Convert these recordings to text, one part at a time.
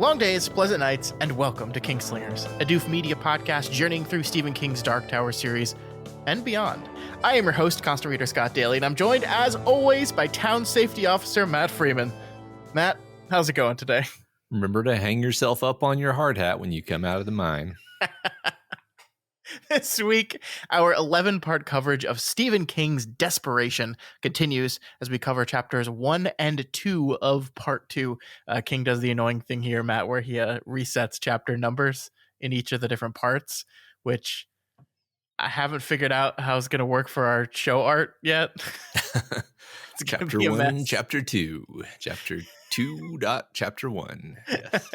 Long days, pleasant nights, and welcome to Kingslingers, a Doof Media podcast journeying through Stephen King's Dark Tower series and beyond. I am your host, Constant Reader Scott Daly, and I'm joined, as always, by Town Safety Officer Matt Freeman. Matt, how's it going today? Remember to hang yourself up on your hard hat when you come out of the mine. This week, our 11-part coverage of Stephen King's Desperation continues as we cover chapters 1 and 2 of part 2. King does the annoying thing here, Matt, where he resets chapter numbers in each of the different parts, which I haven't figured out how it's going to work for our show art yet. It's chapter 1, chapter 2, chapter 2 dot chapter 1. Yes.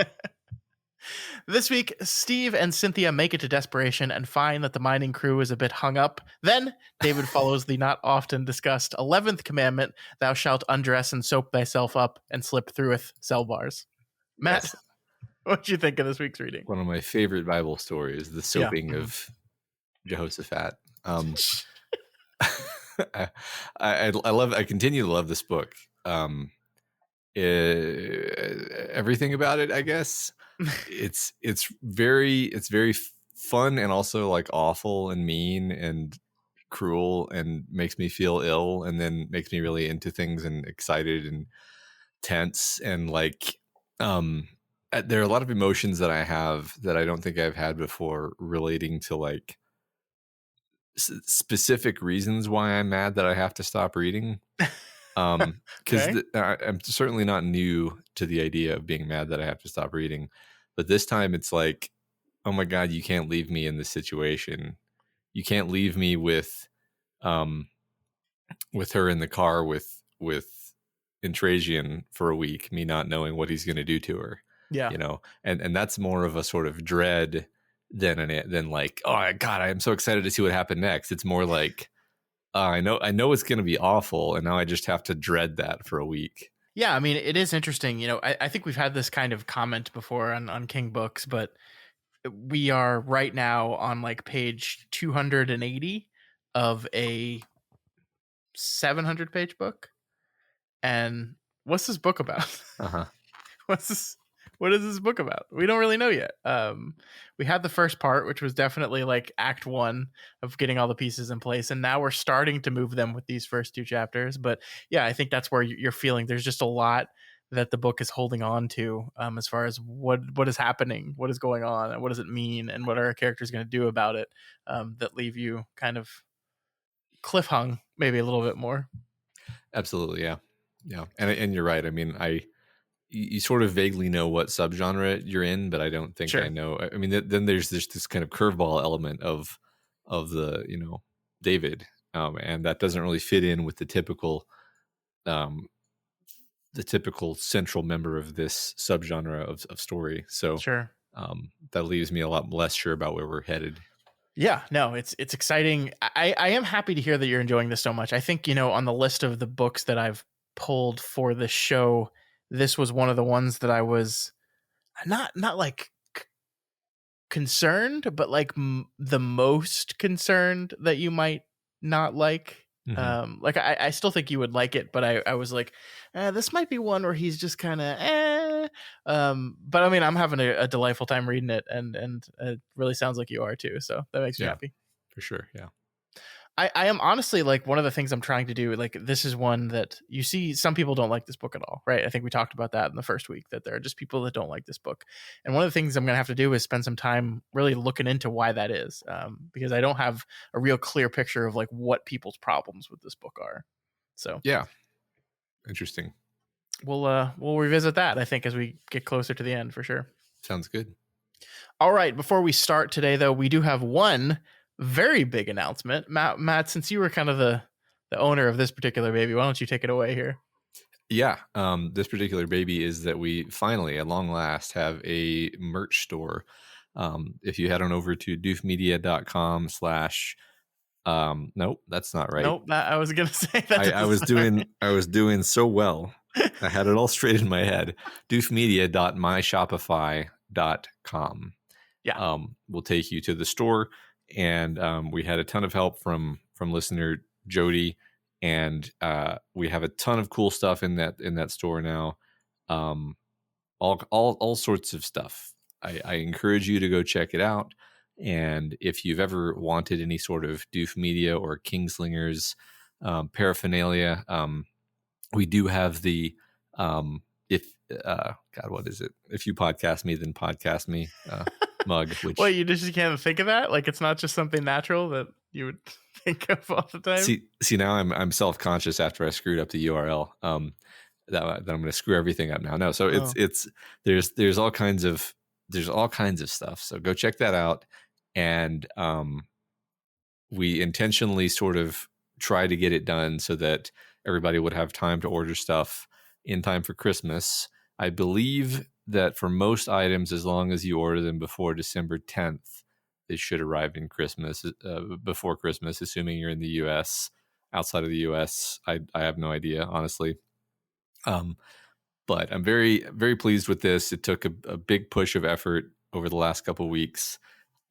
This week, Steve and Cynthia make it to Desperation and find that the mining crew is a bit hung up. Then, David follows the not often discussed 11th commandment, thou shalt undress and soap thyself up and slip througheth cell bars. Matt, yes. What did you think of this week's reading? One of my favorite Bible stories, the soaping of Jehoshaphat. I continue to love this book. Everything about it, I guess. It's very fun and also like awful and mean and cruel and makes me feel ill and then makes me really into things and excited and tense and like there are a lot of emotions that I have that I don't think I've had before relating to like specific reasons why I'm mad that I have to stop reading. Because I'm certainly not new to the idea of being mad that I have to stop reading, but this time it's like, oh my God, you can't leave me in this situation. You can't leave me with her in the car with Intrasian for a week, me not knowing what he's going to do to her. Yeah, you know, and that's more of a sort of dread than like, oh God, I am so excited to see what happened next. It's more like, I know it's going to be awful, and now I just have to dread that for a week. Yeah, I mean, it is interesting. You know, I think we've had this kind of comment before on King books, but we are right now on like page 280 of a 700-page book. And what's this book about? Uh-huh. What is this book about? We don't really know yet. We had the first part, which was definitely like act 1 of getting all the pieces in place. And now we're starting to move them with these first 2 chapters. But yeah, I think that's where you're feeling there's just a lot that the book is holding on to as far as what is happening, what is going on, and what does it mean, and what are our characters going to do about it that leave you kind of cliffhung maybe a little bit more. Absolutely, yeah. Yeah, and you're right. I mean, you sort of vaguely know what subgenre you're in, but I don't think I know. I mean, then there's this kind of curveball element of the, you know, David, and that doesn't really fit in with the typical central member of this subgenre of story. So that leaves me a lot less sure about where we're headed. Yeah, no, it's exciting. I am happy to hear that you're enjoying this so much. I think, you know, on the list of the books that I've pulled for this show, this was one of the ones that I was not like concerned, but like the most concerned that you might not like. Mm-hmm. Like I still think you would like it, but I was like, this might be one where he's just kind of but I mean, I'm having a delightful time reading it, and it really sounds like you are too. So that makes me happy. For sure. Yeah. I am honestly like one of the things I'm trying to do. Like this is one that you see some people don't like this book at all, right? I think we talked about that in the first week, that there are just people that don't like this book. And one of the things I'm going to have to do is spend some time really looking into why that is, because I don't have a real clear picture of like what people's problems with this book are. So yeah, interesting. We'll revisit that, I think, as we get closer to the end for sure. Sounds good. All right. Before we start today, though, we do have one very big announcement. Matt, since you were kind of the owner of this particular baby, why don't you take it away here? Yeah. This particular baby is that we finally, at long last, have a merch store. If you head on over to doofmedia.com/ nope, that's not right. Nope, I was going to say that. I was doing so well. I had it all straight in my head. doofmedia.myshopify.com. Yeah. Will take you to the store. And we had a ton of help from listener Jody, and we have a ton of cool stuff in that store now. all sorts of stuff. I encourage you to go check it out. And if you've ever wanted any sort of doof media or Kingslingers paraphernalia, we do have the if God, what is it? If you podcast me, then podcast me mug. Which well, you just can't think of that. Like it's not just something natural that you would think of all the time. See now I'm self-conscious after I screwed up the URL. That I'm going to screw everything up now. No, so it's there's all kinds of stuff. So go check that out. And we intentionally sort of try to get it done so that everybody would have time to order stuff in time for Christmas. I believe that for most items, as long as you order them before December 10th, they should arrive in Christmas, before Christmas, assuming you're in the U.S. Outside of the U.S., I have no idea, honestly. But I'm very, very pleased with this. It took a big push of effort over the last couple of weeks,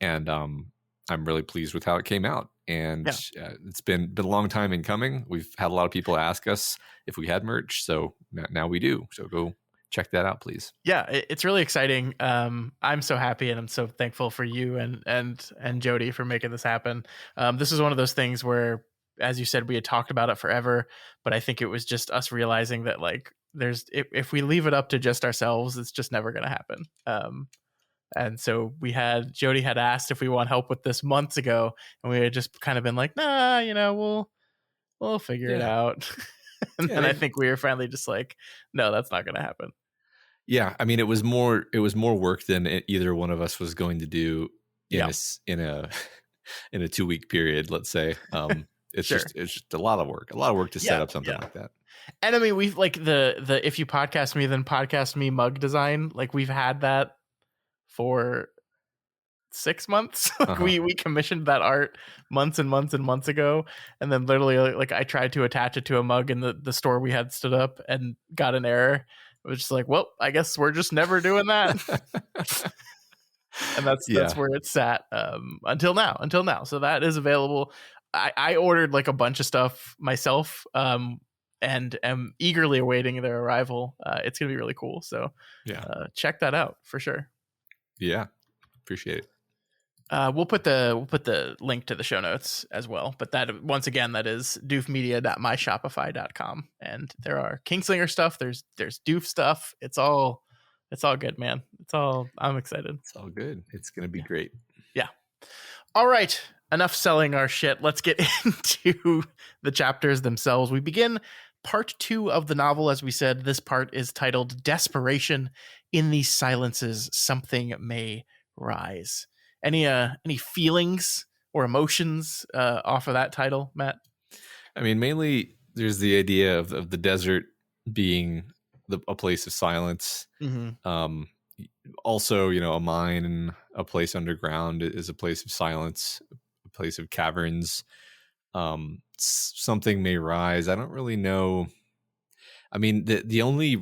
and I'm really pleased with how it came out. And it's been a long time in coming. We've had a lot of people ask us if we had merch, so now we do. So go check that out, please. Yeah, it's really exciting. I'm so happy, and I'm so thankful for you and Jody for making this happen. This is one of those things where, as you said, we had talked about it forever, but I think it was just us realizing that like if we leave it up to just ourselves, it's just never going to happen. And so Jody had asked if we want help with this months ago, and we had just kind of been like, nah, we'll figure it out. And then I think we were finally just like, no, that's not going to happen. Yeah, I mean, it was more work than either one of us was going to do in a 2-week period, let's say. It's just a lot of work to set up something like that. And I mean, we've like the if you podcast me, then podcast me mug design, like we've had that for 6 months. We commissioned that art months and months and months ago, and then literally like I tried to attach it to a mug in the store we had stood up and got an error. It was just like, well, I guess we're just never doing that. And that's where it's sat until now. So that is available. I ordered like a bunch of stuff myself, and am eagerly awaiting their arrival. It's gonna be really cool. So check that out for sure. Yeah, appreciate it. We'll put the link to the show notes as well. But that, once again, that is doofmedia.myshopify.com, and there are Kingslinger stuff. There's doof stuff. It's all good, man. I'm excited. It's all good. It's gonna be great. Yeah. All right. Enough selling our shit. Let's get into the chapters themselves. We begin part 2 of the novel. As we said, this part is titled Desperation. In these silences, something may rise. Any feelings or emotions off of that title, Matt? I mean, mainly there's the idea of the desert being a place of silence. Mm-hmm. Also, a mine and a place underground is a place of silence, a place of caverns. Something may rise. I don't really know. I mean, the only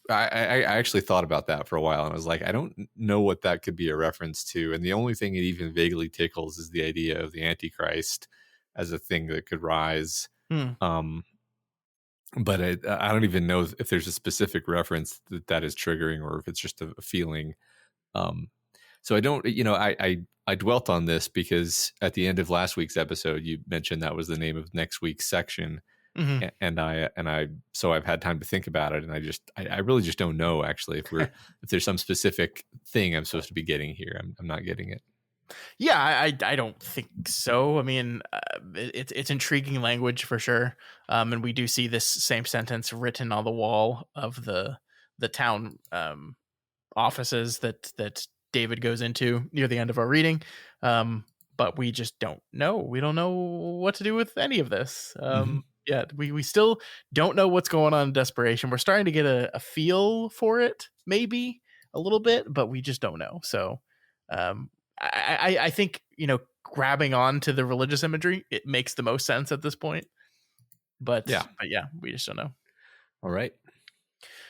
I actually thought about that for a while, and I was like, I don't know what that could be a reference to. And the only thing it even vaguely tickles is the idea of the Antichrist as a thing that could rise. But I don't even know if there's a specific reference that is triggering, or if it's just a feeling. So I don't, I dwelt on this because at the end of last week's episode, you mentioned that was the name of next week's section. Mm-hmm. And so I've had time to think about it, and I really just don't know actually if there's some specific thing I'm supposed to be getting here. I'm not getting it. Yeah, I don't think so. I mean, it's intriguing language for sure. And we do see this same sentence written on the wall of the town offices that David goes into near the end of our reading. But we just don't know. We don't know what to do with any of this. Yeah, we still don't know what's going on in Desperation. We're starting to get a feel for it, maybe a little bit, but we just don't know. So I think, grabbing on to the religious imagery, it makes the most sense at this point. But we just don't know. All right.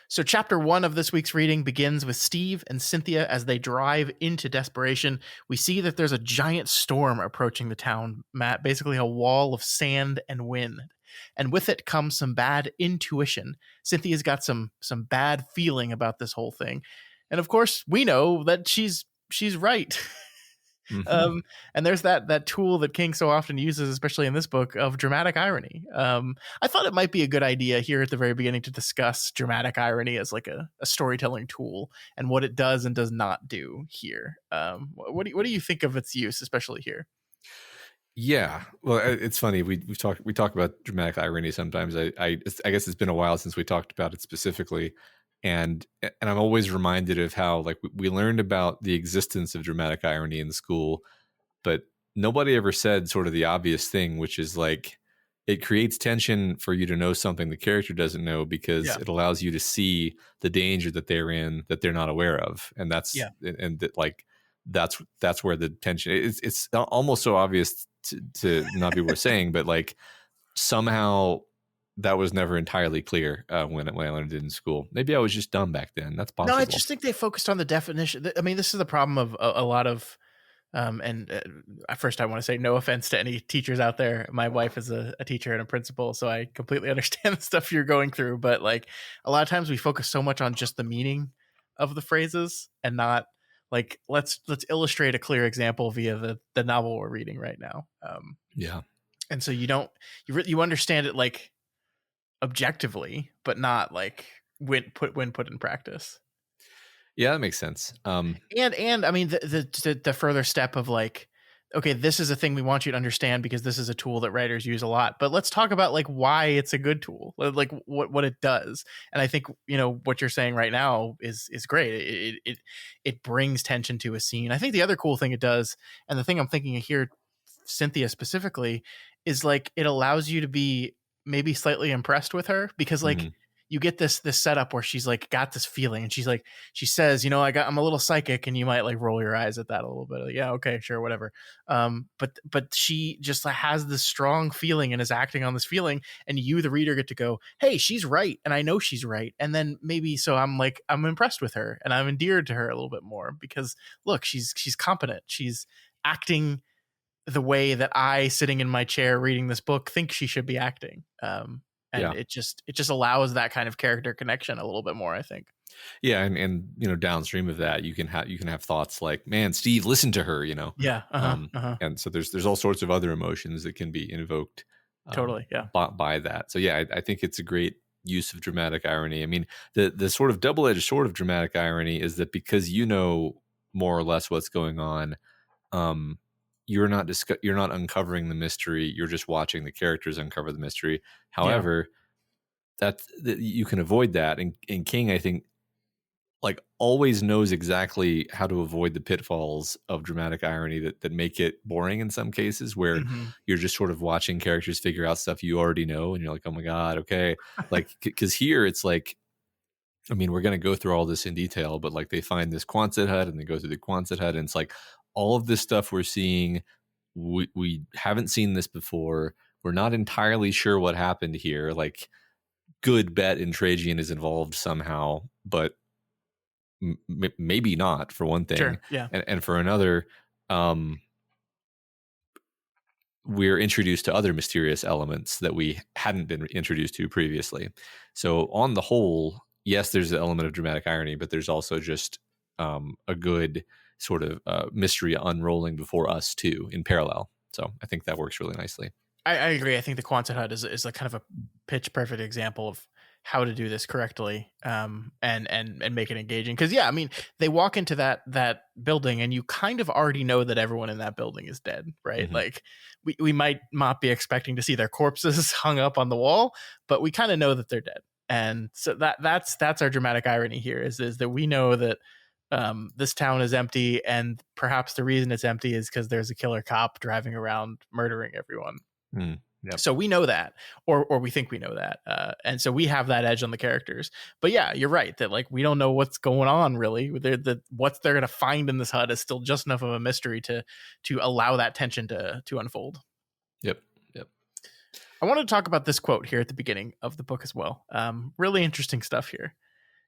So chapter 1 of this week's reading begins with Steve and Cynthia as they drive into Desperation. We see that there's a giant storm approaching the town, Matt, basically a wall of sand and wind. and with it comes some bad intuition. Cynthia's got some bad feeling about this whole thing, and of course we know that she's right. Mm-hmm. And there's that tool that King so often uses, especially in this book, of dramatic irony. I thought it might be a good idea here at the very beginning to discuss dramatic irony as like a storytelling tool and what it does and does not do here. What do you think of its use, especially here? Yeah, well, it's funny. We talk about dramatic irony sometimes. I guess it's been a while since we talked about it specifically, and I'm always reminded of how like we learned about the existence of dramatic irony in school, but nobody ever said sort of the obvious thing, which is like it creates tension for you to know something the character doesn't know because Yeah. it allows you to see the danger that they're in that they're not aware of, and Yeah. that like that's where the tension it's almost so obvious to not be worth saying, but like somehow that was never entirely clear when I learned it in school. Maybe I was just dumb back then. That's No, I possible. just think they focused on the definition. I mean, this is the problem of a lot of first I want to say no offense to any teachers out there. My wife is a teacher and a principal, so I completely understand the stuff you're going through. But like a lot of times we focus so much on just the meaning of the phrases and not like let's illustrate a clear example via the novel we're reading right now. Yeah. And so you understand it like objectively, but not like when put in practice. Yeah, that makes sense. And I mean the further step of like, okay, this is a thing we want you to understand because this is a tool that writers use a lot. But let's talk about like why it's a good tool, like what it does. And I think what you're saying right now is great. It brings tension to a scene. I think the other cool thing it does, and the thing I'm thinking of here, Cynthia specifically, is like it allows you to be maybe slightly impressed with her because like. Mhm. You get this setup where she's like got this feeling and she's like she says I'm a little psychic, and you might like roll your eyes at that a little bit, like, yeah, okay, sure, whatever. But she just has this strong feeling and is acting on this feeling, and you the reader get to go, hey, she's right, and I know she's right, and then maybe so I'm impressed with her and I'm endeared to her a little bit more because look, she's competent, she's acting the way that I, sitting in my chair reading this book, think she should be acting. And Yeah. it just allows that kind of character connection a little bit more, I think. Yeah, and downstream of that, you can have thoughts like, man, Steve, listen to her, Yeah. and so there's all sorts of other emotions that can be invoked Totally. Yeah. by that. So yeah, I think it's a great use of dramatic irony. I mean, the sort of double-edged sword of dramatic irony is that because more or less what's going on, you're not uncovering the mystery. You're just watching the characters uncover the mystery. However, that you can avoid that. And King, I think, like always knows exactly how to avoid the pitfalls of dramatic irony that make it boring in some cases, where you're just sort of watching characters figure out stuff you already know, and you're like, oh my god, okay. Like because here it's like, I mean, we're going to go through all this in detail, but like they find this quanset hut and they go through the quanset hut, and it's like all of this stuff we're seeing, we haven't seen this before. We're not entirely sure what happened here. Like, good bet Intragian is involved somehow, but maybe not, for one thing. Sure. Yeah. And for another, we're introduced to other mysterious elements that we hadn't been introduced to previously. So on the whole, yes, there's an element of dramatic irony, but there's also just a good sort of mystery unrolling before us too, in parallel. So I think that works really nicely. I agree. I think the quanset hut is like kind of a pitch perfect example of how to do this correctly, and make it engaging. Because yeah, I mean, they walk into that building, and you kind of already know that everyone in that building is dead, right? Like we might not be expecting to see their corpses hung up on the wall, but we kind of know that they're dead. And so that's our dramatic irony here is that we know that this town is empty, and perhaps the reason it's empty is because there's a killer cop driving around murdering everyone. Yep. So we know that, or we think we know that, and so we have that edge on the characters. But yeah, you're right that like we don't know what's going on really. What they're gonna find in this hut is still just enough of a mystery to allow that tension to unfold. Yep. I wanted to talk about this quote here at the beginning of the book as well. Really interesting stuff here.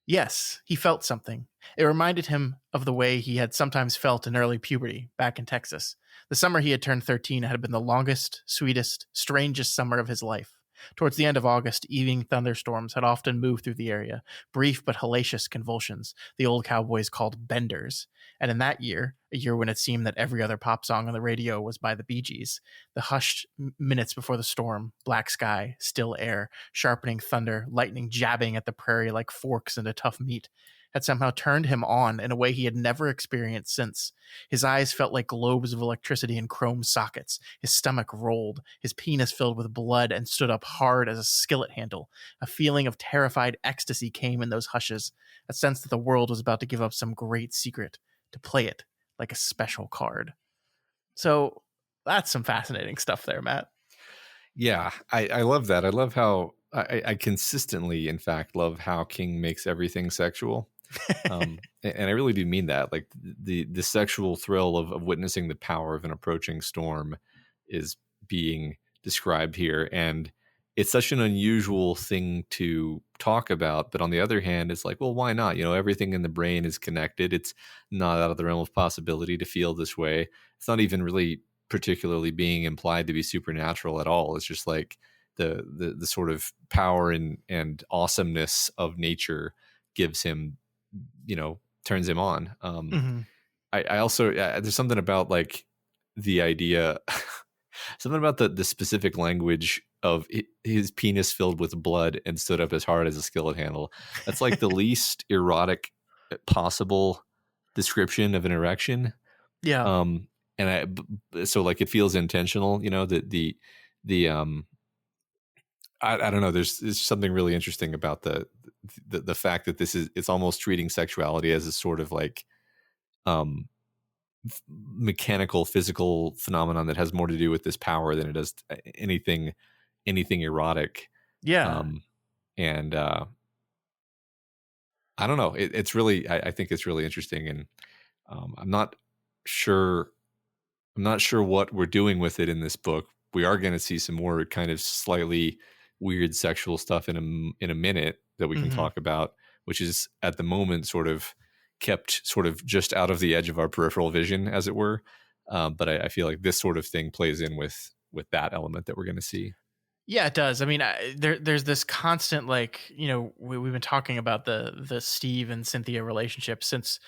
Yes, he felt something. It reminded him of the way he had sometimes felt in early puberty back in Texas. The summer he had turned 13 had been the longest, sweetest, strangest summer of his life. Towards the end of August, evening thunderstorms had often moved through the area, brief but hellacious convulsions the old cowboys called benders. And in that year, a year when it seemed that every other pop song on the radio was by the Bee Gees, the hushed minutes before the storm, black sky, still air, sharpening thunder, lightning jabbing at the prairie like forks into tough meat, had somehow turned him on in a way he had never experienced since. His eyes felt like globes of electricity in chrome sockets. His stomach rolled, his penis filled with blood and stood up hard as a skillet handle. A feeling of terrified ecstasy came in those hushes, a sense that the world was about to give up some great secret, to play it like a special card. So that's some fascinating stuff there, Matt. Yeah, I love that. I love how I consistently, in fact, love how King makes everything sexual. And I really do mean that. Like the sexual thrill of witnessing the power of an approaching storm is being described here, and it's such an unusual thing to talk about. But on the other hand, it's like, well, why not? You know, everything in the brain is connected. It's not out of the realm of possibility to feel this way. It's not even really particularly being implied to be supernatural at all. It's just like the sort of power and awesomeness of nature gives him, you know, turns him on. Mm-hmm. I also there's something about like the idea, something about the specific language of his penis filled with blood and stood up as hard as a skillet handle. That's like the least erotic possible description of an erection. Yeah. And so like it feels intentional, you know, the I don't know. There's something really interesting about the fact that it's almost treating sexuality as a sort of like mechanical, physical phenomenon that has more to do with this power than it does anything erotic. Yeah. And I don't know. It's really I think it's really interesting, and I'm not sure what we're doing with it in this book. We are going to see some more kind of slightly weird sexual stuff in a minute that we can Mm-hmm. talk about, which is at the moment sort of kept sort of just out of the edge of our peripheral vision, as it were. But I feel like this sort of thing plays in with that element that we're going to see. Yeah, it does. I mean, there's this constant, like, you know, we've been talking about the Steve and Cynthia relationship since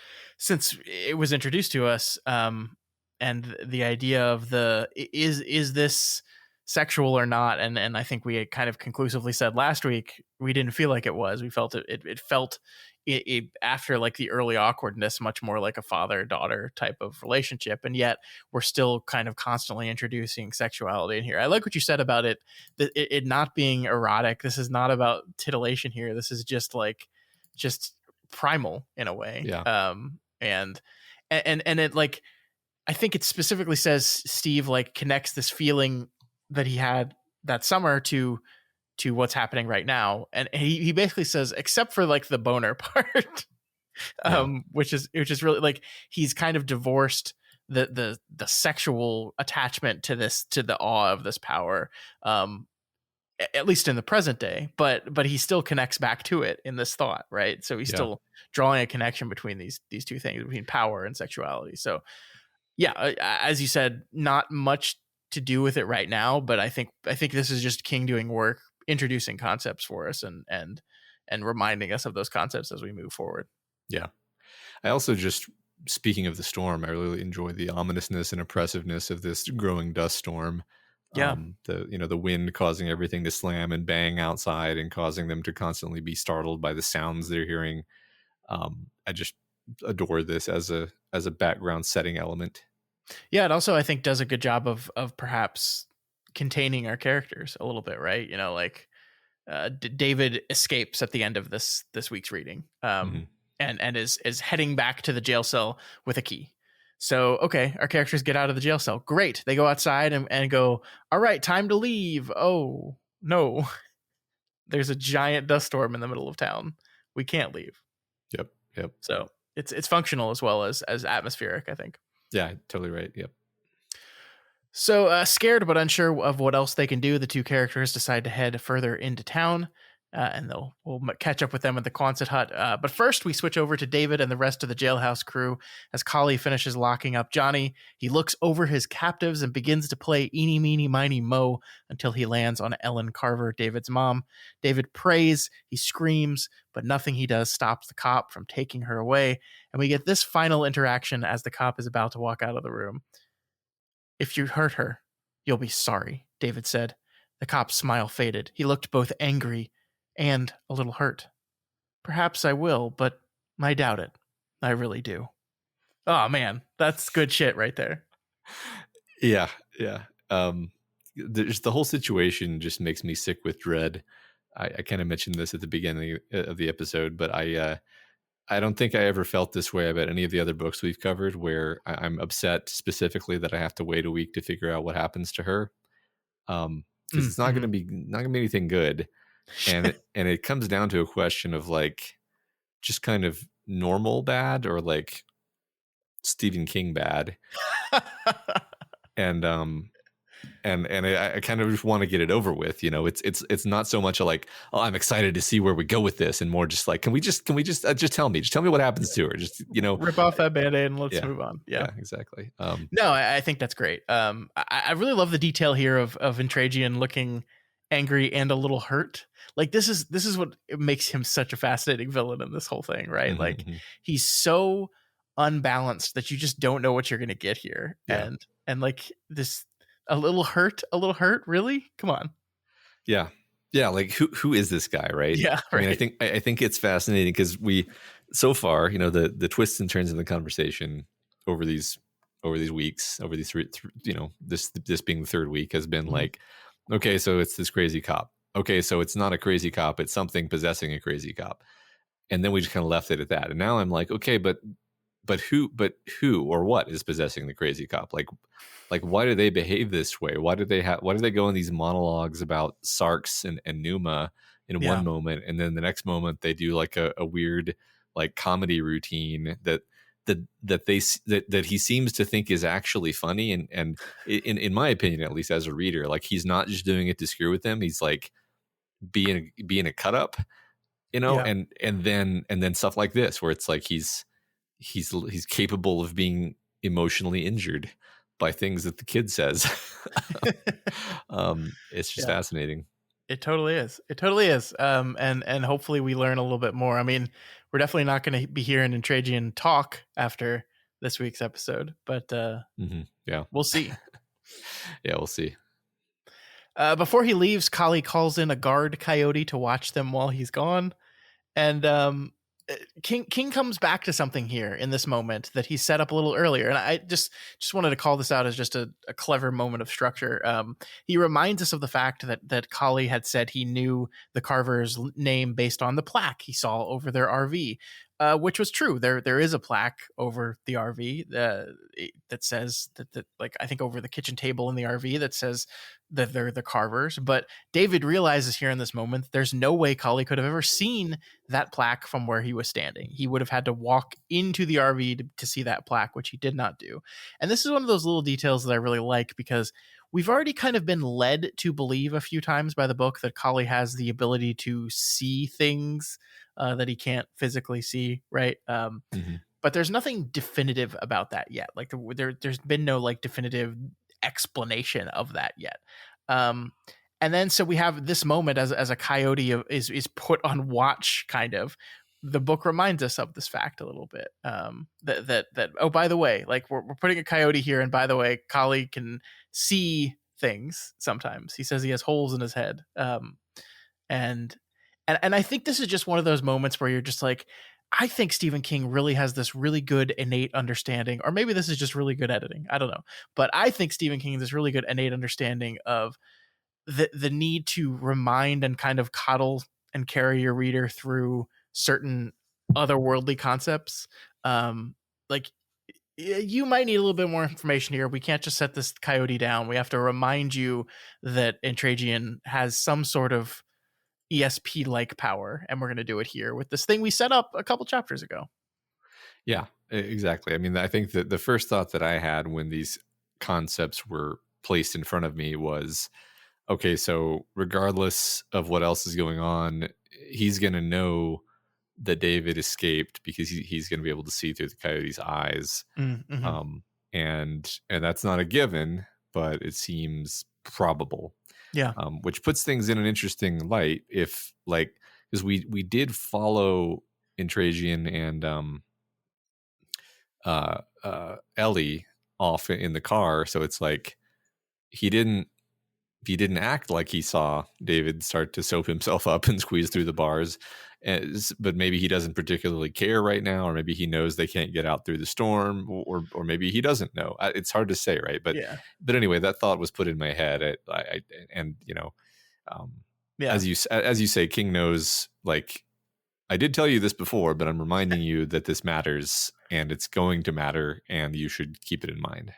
it was introduced to us, and the idea of is this sexual or not? And I think we had kind of conclusively said last week we didn't feel like it was. We felt it felt it after like the early awkwardness much more like a father-daughter type of relationship, and yet we're still kind of constantly introducing sexuality in here. I like what you said about it not being erotic. This is not about titillation here. This is just primal in a way. Yeah. And it, like, I think it specifically says Steve like connects this feeling that he had that summer to what's happening right now, and he basically says, except for like the boner part, which is really like he's kind of divorced the sexual attachment to the awe of this power, at least in the present day, but he still connects back to it in this thought, right? So he's still drawing a connection between these two things, between power and sexuality. So yeah, as you said, not much to do with it right now, but I think this is just King doing work, introducing concepts for us and reminding us of those concepts as we move forward. Yeah. I also just, speaking of the storm, I really enjoy the ominousness and oppressiveness of this growing dust storm. Yeah. The wind causing everything to slam and bang outside and causing them to constantly be startled by the sounds they're hearing. I just adore this as a background setting element. Yeah, it also I think does a good job of perhaps containing our characters a little bit, right? You know, like David escapes at the end of this week's reading, and is heading back to the jail cell with a key. So, okay, our characters get out of the jail cell. Great. They go outside and go, all right, time to leave. Oh, no. There's a giant dust storm in the middle of town. We can't leave. Yep. So it's functional as well as atmospheric, I think. Yeah, totally right. Yep. So scared but unsure of what else they can do, the two characters decide to head further into town. and we'll catch up with them at the Quonset hut. But first, we switch over to David and the rest of the jailhouse crew as Kali finishes locking up Johnny. He looks over his captives and begins to play Eeny, Meeny, Miny, Mo until he lands on Ellen Carver, David's mom. David prays, he screams, but nothing he does stops the cop from taking her away. And we get this final interaction as the cop is about to walk out of the room. "If you hurt her, you'll be sorry," David said. The cop's smile faded. He looked both angry and a little hurt. "Perhaps I will, but I doubt it. I really do." Oh man, that's good shit right there. Yeah. There's the whole situation just makes me sick with dread. I kind of mentioned this at the beginning of the episode, but I don't think I ever felt this way about any of the other books we've covered, where I'm upset specifically that I have to wait a week to figure out what happens to her, because it's not going to be anything good. And it comes down to a question of like just kind of normal bad or like Stephen King bad. and I kind of just want to get it over with. It's not so much like, oh, I'm excited to see where we go with this, and more just like, can we just tell me what happens to her? Just, rip off that Band-Aid and let's move on. Yeah, exactly. No, I think that's great. I really love the detail here of Intragian looking angry and a little hurt. Like this is what makes him such a fascinating villain in this whole thing, right? Like he's so unbalanced that you just don't know what you're going to get here. And like this, a little hurt, really? Come on. Yeah. Like who is this guy, right? Yeah. Right. I mean, I think it's fascinating because so far, the twists and turns in the conversation over these weeks, over these this being the third week has been like, okay, so it's this crazy cop. Okay, so it's not a crazy cop, it's something possessing a crazy cop. And then we just kind of left it at that. And now I'm like, okay, but who or what is possessing the crazy cop? Like why do they behave this way? Why do they go in these monologues about Sarks and Numa in one moment, and then the next moment they do like a weird like comedy routine that he seems to think is actually funny, and in my opinion, at least as a reader, like he's not just doing it to screw with them, he's like being a cut up, and then stuff like this where it's like he's capable of being emotionally injured by things that the kid says. It's just fascinating. It totally is. And hopefully we learn a little bit more. I mean, we're definitely not going to be hearing Intragian talk after this week's episode, but we'll see. Yeah, we'll see. Before he leaves, Kali calls in a guard coyote to watch them while he's gone. And King comes back to something here in this moment that he set up a little earlier. And I just wanted to call this out as just a clever moment of structure. He reminds us of the fact that Kali had said he knew the Carver's name based on the plaque he saw over their RV, which was true. There is a plaque over the RV that says that like, I think over the kitchen table in the RV that says that they're the Carvers. But David realizes here in this moment, there's no way Kali could have ever seen that plaque from where he was standing. He would have had to walk into the RV to see that plaque, which he did not do. And this is one of those little details that I really like, because we've already kind of been led to believe a few times by the book that Kali has the ability to see things that he can't physically see, right? But there's nothing definitive about that yet. Like there's been no like definitive explanation of that yet. And then so we have this moment as a coyote is put on watch, kind of. The book reminds us of this fact a little bit. That oh, by the way, like we're putting a coyote here, and by the way, Kali can see things sometimes. He says he has holes in his head. And I think this is just one of those moments where you're just like, I think Stephen King really has this really good innate understanding, or maybe this is just really good editing. I don't know. But I think Stephen King has this really good innate understanding of the need to remind and kind of coddle and carry your reader through certain otherworldly concepts. Like you might need a little bit more information here. We can't just set this coyote down. We have to remind you that Intragian has some sort of ESP-like power, and we're going to do it here with this thing we set up a couple chapters ago. Yeah, exactly. I mean, I think that the first thought that I had when these concepts were placed in front of me was, okay, so regardless of what else is going on, he's going to know that David escaped because he's going to be able to see through the coyote's eyes. Mm-hmm. And that's not a given, but it seems probable. Yeah. Which puts things in an interesting light. If like, because we did follow Intragian and Ellie off in the car, so it's like he didn't act like he saw David start to soap himself up and squeeze through the bars, but maybe he doesn't particularly care right now, or maybe he knows they can't get out through the storm, or maybe he doesn't know. It's hard to say, right? But yeah. But anyway, that thought was put in my head. And Yeah. as you say, King knows. Like, I did tell you this before, but I'm reminding you that this matters, and it's going to matter, and you should keep it in mind.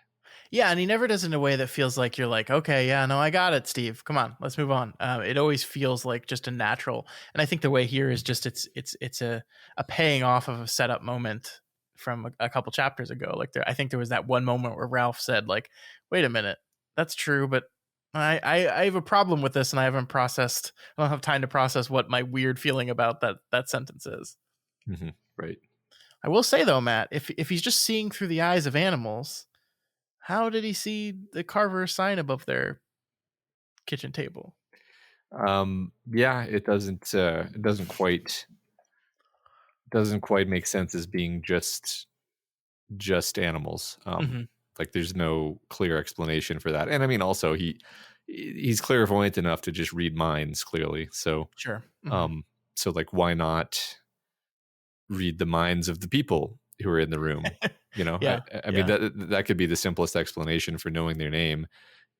Yeah, and he never does it in a way that feels like you're like, okay, yeah, no, I got it, Steve. Come on, let's move on. It always feels like just a natural, and I think the way here is just it's a paying off of a setup moment from a couple chapters ago. Like I think there was that one moment where Ralph said, like, "Wait a minute, that's true, but I have a problem with this, and I haven't processed. I don't have time to process what my weird feeling about that sentence is." Mm-hmm. Right. I will say though, Matt, if he's just seeing through the eyes of animals, how did he see the Carver sign above their kitchen table? Yeah, it doesn't quite make sense as being just animals. Mm-hmm. Like there's no clear explanation for that. And I mean, also he's clairvoyant enough to just read minds clearly. So, Sure. Mm-hmm. So like, why not read the minds of the people who are in the room? You know, Yeah. I mean, that could be the simplest explanation for knowing their name.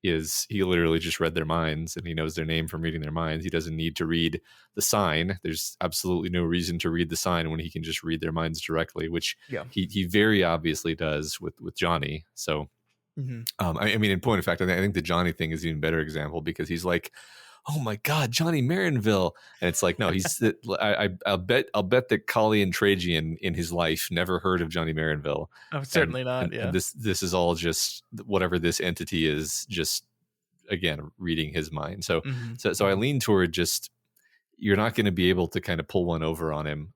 Is he literally just read their minds, and he knows their name from reading their minds. He doesn't need to read the sign. There's absolutely no reason to read the sign when he can just read their minds directly, which he very obviously does with Johnny. So, Mm-hmm. I mean, in point of fact, I think the Johnny thing is an even better example, because he's like, "Oh my God, Johnny Marinville," and it's like, no, he's. I'll bet that Collie and Trajan in his life never heard of Johnny Marinville. Oh, certainly not. And this is all just whatever this entity is, just again reading his mind. So Mm-hmm. I lean toward just, you're not going to be able to kind of pull one over on him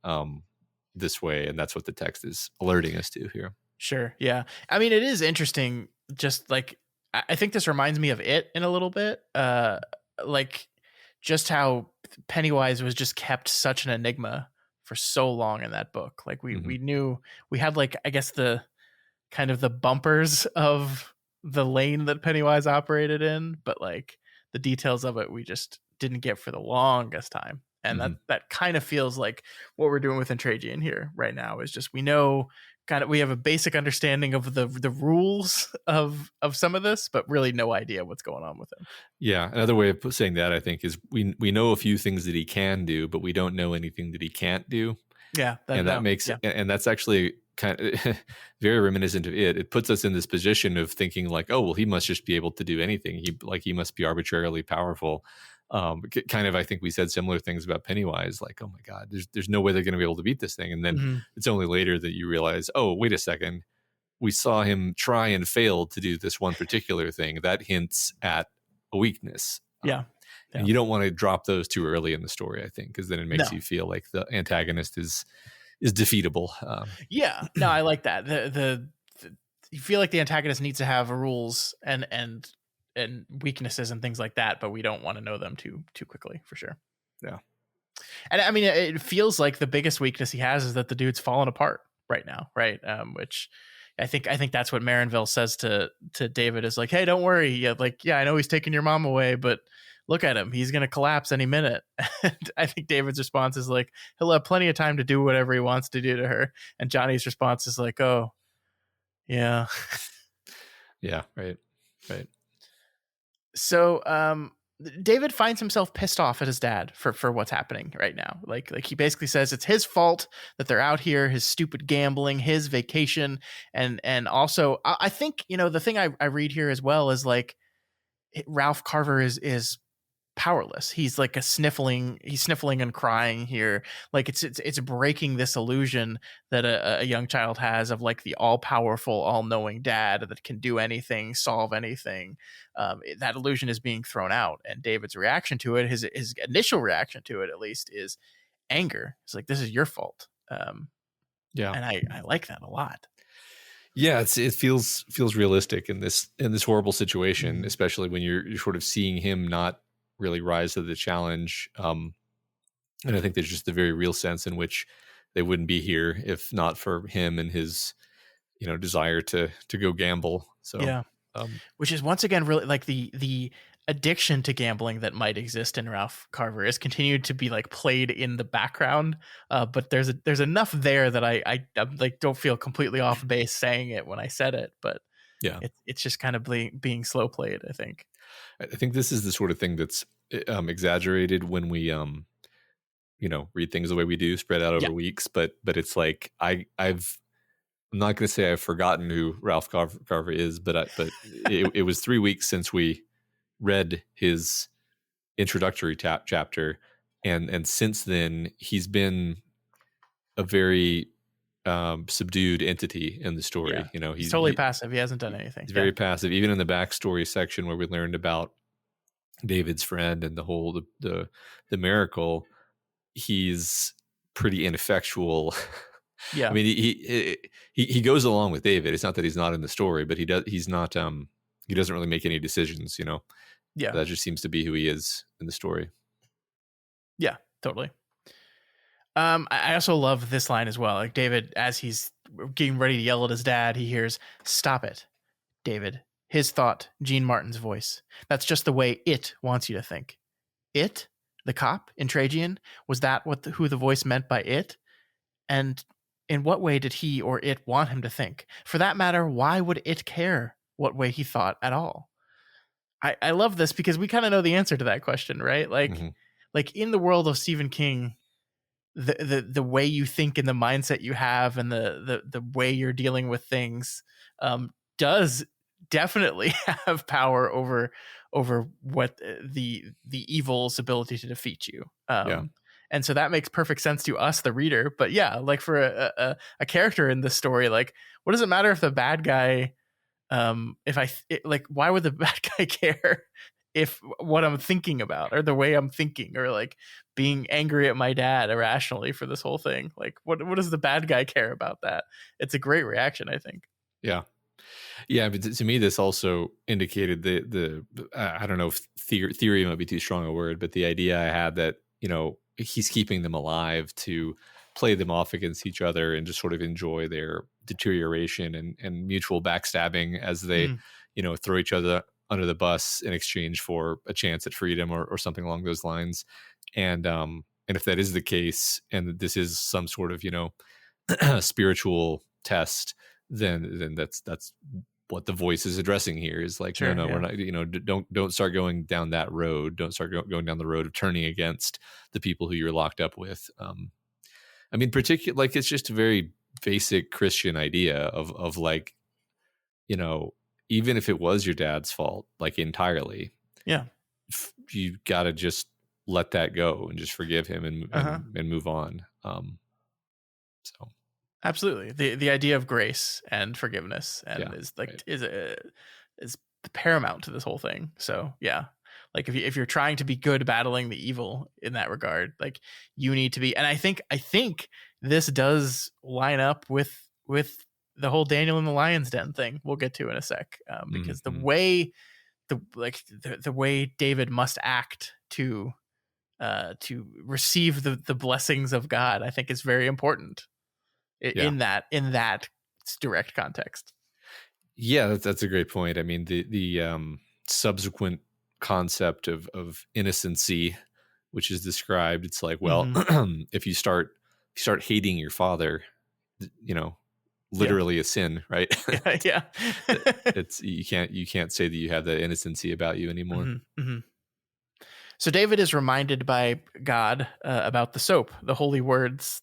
this way, and that's what the text is alerting us to here. Sure. Yeah. I mean, it is interesting. Just like I think this reminds me of It in a little bit. Like just how Pennywise was just kept such an enigma for so long in that book. Like we knew we had, like, I guess the kind of the bumpers of the lane that Pennywise operated in, but like the details of it we just didn't get for the longest time. And that kind of feels like what we're doing with Intragian here right now is just, we know we have a basic understanding of the rules of some of this, but really no idea what's going on with him. Yeah, another way of saying that, I think, is we know a few things that he can do, but we don't know anything that he can't do. Yeah, and that's actually kind of very reminiscent of It. It puts us in this position of thinking like, oh well, he must just be able to do anything. He must be arbitrarily powerful. Kind of, I think we said similar things about Pennywise, like, oh my God, there's no way they're going to be able to beat this thing. And then it's only later that you realize, oh, wait a second, we saw him try and fail to do this one particular thing. That hints at a weakness. And you don't want to drop those too early in the story, I think, because then it makes you feel like the antagonist is defeatable. No, I like that. The you feel like the antagonist needs to have rules and weaknesses and things like that, but we don't want to know them too quickly, for sure. Yeah. And I mean, it feels like the biggest weakness he has is that the dude's falling apart right now, right? Which I think that's what Marinville says to David, is like, hey, don't worry. Yeah, I know he's taking your mom away, but look at him. He's going to collapse any minute. And I think David's response is like, he'll have plenty of time to do whatever he wants to do to her. And Johnny's response is like, oh, yeah. Yeah, right. So David finds himself pissed off at his dad for what's happening right now. Like he basically says it's his fault that they're out here, his stupid gambling, his vacation. And also I think, the thing I read here as well is like Ralph Carver is powerless. He's like he's sniffling and crying here. Like it's breaking this illusion that a young child has of like the all powerful, all knowing dad that can do anything, solve anything. That illusion is being thrown out, and David's reaction to it, his initial reaction to it at least, is anger. It's like, this is your fault. Yeah. And I like that a lot. Yeah, it feels realistic in this horrible situation, especially when you're sort of seeing him not really rise to the challenge. And I think there's just a very real sense in which they wouldn't be here if not for him and his, desire to go gamble. So yeah, which is once again really like the addiction to gambling that might exist in Ralph Carver is continued to be like played in the background, but there's enough there that I like don't feel completely off base saying it when I said it, but yeah, it's just kind of being slow played. I think this is the sort of thing that's exaggerated when we read things the way we do, spread out over weeks, but it's like I'm not going to say I've forgotten who Ralph Carver is, but it was 3 weeks since we read his introductory chapter, and since then he's been a very subdued entity in the story. He's totally passive. He hasn't done anything. He's very passive. Even in the backstory section where we learned about David's friend and the whole the miracle, he's pretty ineffectual. Yeah, I mean, he goes along with David. It's not that he's not in the story, but he's not. He doesn't really make any decisions. Yeah, that just seems to be who he is in the story. Yeah, totally. I also love this line as well. Like David, as he's getting ready to yell at his dad, he hears, "Stop it, David." His thought, Gene Martin's voice. That's just the way it wants you to think. It, the cop in Trajan, was that who the voice meant by it? And in what way did he or it want him to think? For that matter, why would it care what way he thought at all? I love this because we kind of know the answer to that question, right? Like, like in the world of Stephen King, the way you think and the mindset you have and the way you're dealing with things does definitely have power over what the evil's ability to defeat you. And so that makes perfect sense to us, the reader. But yeah, like for a character in this story, like what does it matter if the bad guy, why would the bad guy care if what I'm thinking about or the way I'm thinking or like being angry at my dad irrationally for this whole thing? Like what does the bad guy care about that? It's a great reaction, I think. Yeah, but to me, this also indicated the I don't know if theory might be too strong a word, but the idea I had that, he's keeping them alive to play them off against each other and just sort of enjoy their deterioration and mutual backstabbing as they, throw each other under the bus in exchange for a chance at freedom or something along those lines. And if that is the case, and this is some sort of, spiritual test, then that's what the voice is addressing here is like, sure, no, we're not, don't start going down that road. Don't start going down the road of turning against the people who you're locked up with. I mean, particularly, like, it's just a very basic Christian idea of like, even if it was your dad's fault, like entirely, you got to just let that go and just forgive him and move on. So. Absolutely. The idea of grace and forgiveness and is paramount to this whole thing. So yeah, like if you're trying to be good battling the evil in that regard, like you need to be. And I think this does line up with the whole Daniel in the Lion's Den thing we'll get to in a sec, because the way the way David must act to receive the blessings of God, I think is very important. In that direct context. Yeah, that's a great point. I mean, the subsequent concept of innocency, which is described, it's like, well, if you start hating your father, literally a sin, right? Yeah. It's you can't say that you have that innocency about you anymore. So David is reminded by God about the soap, the holy words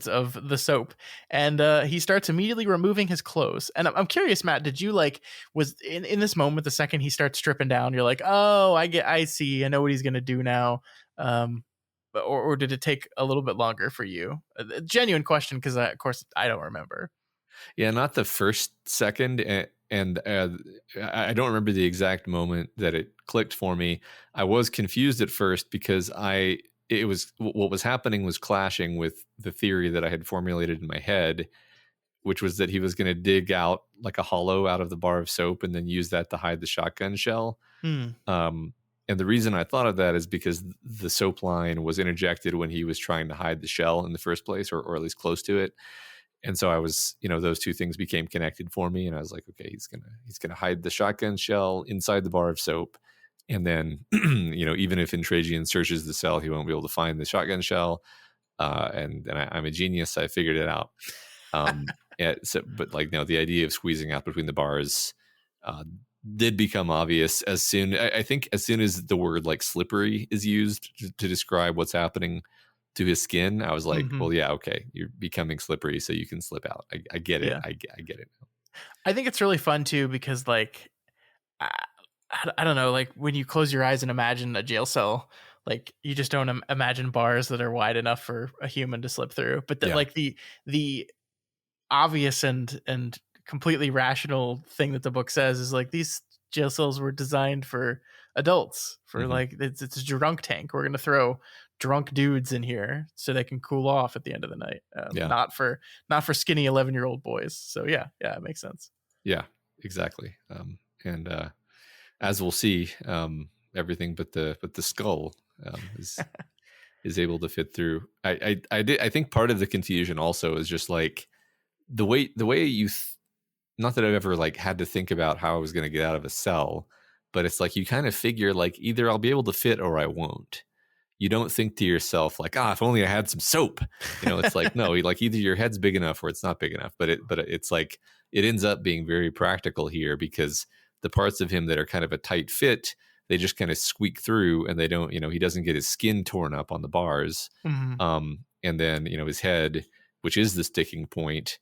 of the soap, and he starts immediately removing his clothes. And I'm curious, Matt, did you like was in this moment the second he starts stripping down, you're like, oh, I see, I know what he's gonna do now, or did it take a little bit longer for you? A genuine question, because of course I don't remember. Yeah, not the first second, and I don't remember the exact moment that it clicked for me. I was confused at first because it was what was happening was clashing with the theory that I had formulated in my head, which was that he was going to dig out like a hollow out of the bar of soap and then use that to hide the shotgun shell. Hmm. And the reason I thought of that is because the soap line was interjected when he was trying to hide the shell in the first place, or at least close to it. And so I was, those two things became connected for me, and I was like, okay, he's gonna hide the shotgun shell inside the bar of soap, and then, even if Intragian searches the cell, he won't be able to find the shotgun shell. And I'm a genius. I figured it out. But like, no, the idea of squeezing out between the bars did become obvious as soon. I think as soon as the word like slippery is used to describe what's happening to his skin, I was like, well, yeah, okay, you're becoming slippery, so you can slip out. I get it. Yeah. I get it. I think it's really fun too, because like I don't know, like when you close your eyes and imagine a jail cell, like you just don't imagine bars that are wide enough for a human to slip through. But like the obvious and completely rational thing that the book says is like these jail cells were designed for adults, for like it's a drunk tank. We're gonna throw drunk dudes in here so they can cool off at the end of the night. Not for skinny 11-year-old boys. So yeah, it makes sense. Yeah, exactly. And as we'll see, everything but the skull is able to fit through. I think part of the confusion also is just like the way you not that I've ever like had to think about how I was going to get out of a cell, but it's like you kind of figure like either I'll be able to fit or I won't. You don't think to yourself like, if only I had some soap. It's like, no, like either your head's big enough or it's not big enough. But it's like it ends up being very practical here, because the parts of him that are kind of a tight fit, they just kind of squeak through, and they don't, he doesn't get his skin torn up on the bars. And then, his head, which is the sticking point,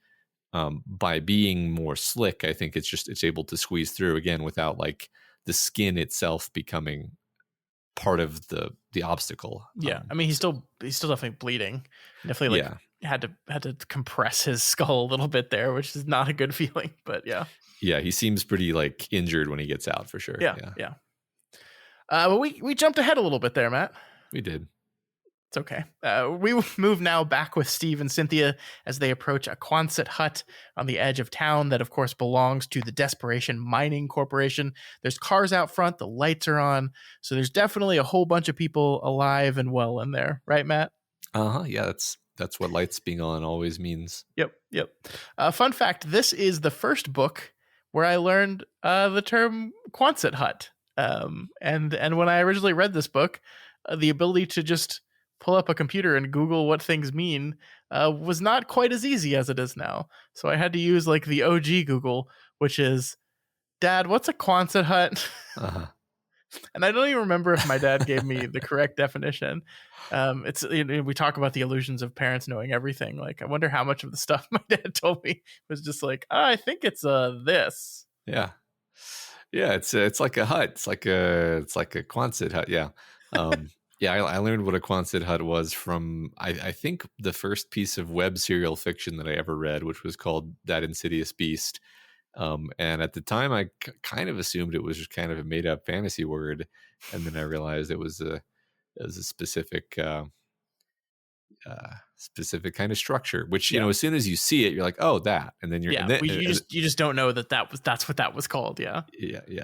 by being more slick, I think it's able to squeeze through again without like the skin itself becoming part of the obstacle. I mean, he's still definitely bleeding. Definitely had to compress his skull a little bit there, which is not a good feeling. But yeah, he seems pretty like injured when he gets out for sure. Yeah. Well, we jumped ahead a little bit there, Matt. We did. It's okay. We move now back with Steve and Cynthia as they approach a quanset hut on the edge of town that, of course, belongs to the Desperation Mining Corporation. There's cars out front. The lights are on. So there's definitely a whole bunch of people alive and well in there. Right, Matt? Yeah, that's what lights being on always means. Yep. Fun fact, this is the first book where I learned the term quanset hut. And when I originally read this book, the ability to just pull up a computer and Google what things mean was not quite as easy as it is now. So I had to use like the OG Google, which is, Dad, what's a quanset hut? And I don't even remember if my dad gave me the correct definition. It's we talk about the illusions of parents knowing everything. Like, I wonder how much of the stuff my dad told me was just like, I think it's this. Yeah, it's like a hut. It's like a quanset hut. Yeah. I learned what a quanset hut was from, I think, the first piece of web serial fiction that I ever read, which was called That Insidious Beast. And at the time, I kind of assumed it was just kind of a made-up fantasy word, and then I realized it was a specific kind of structure. Which as soon as you see it, you're like, oh, that, and then you're you just don't know that's what that was called. Yeah.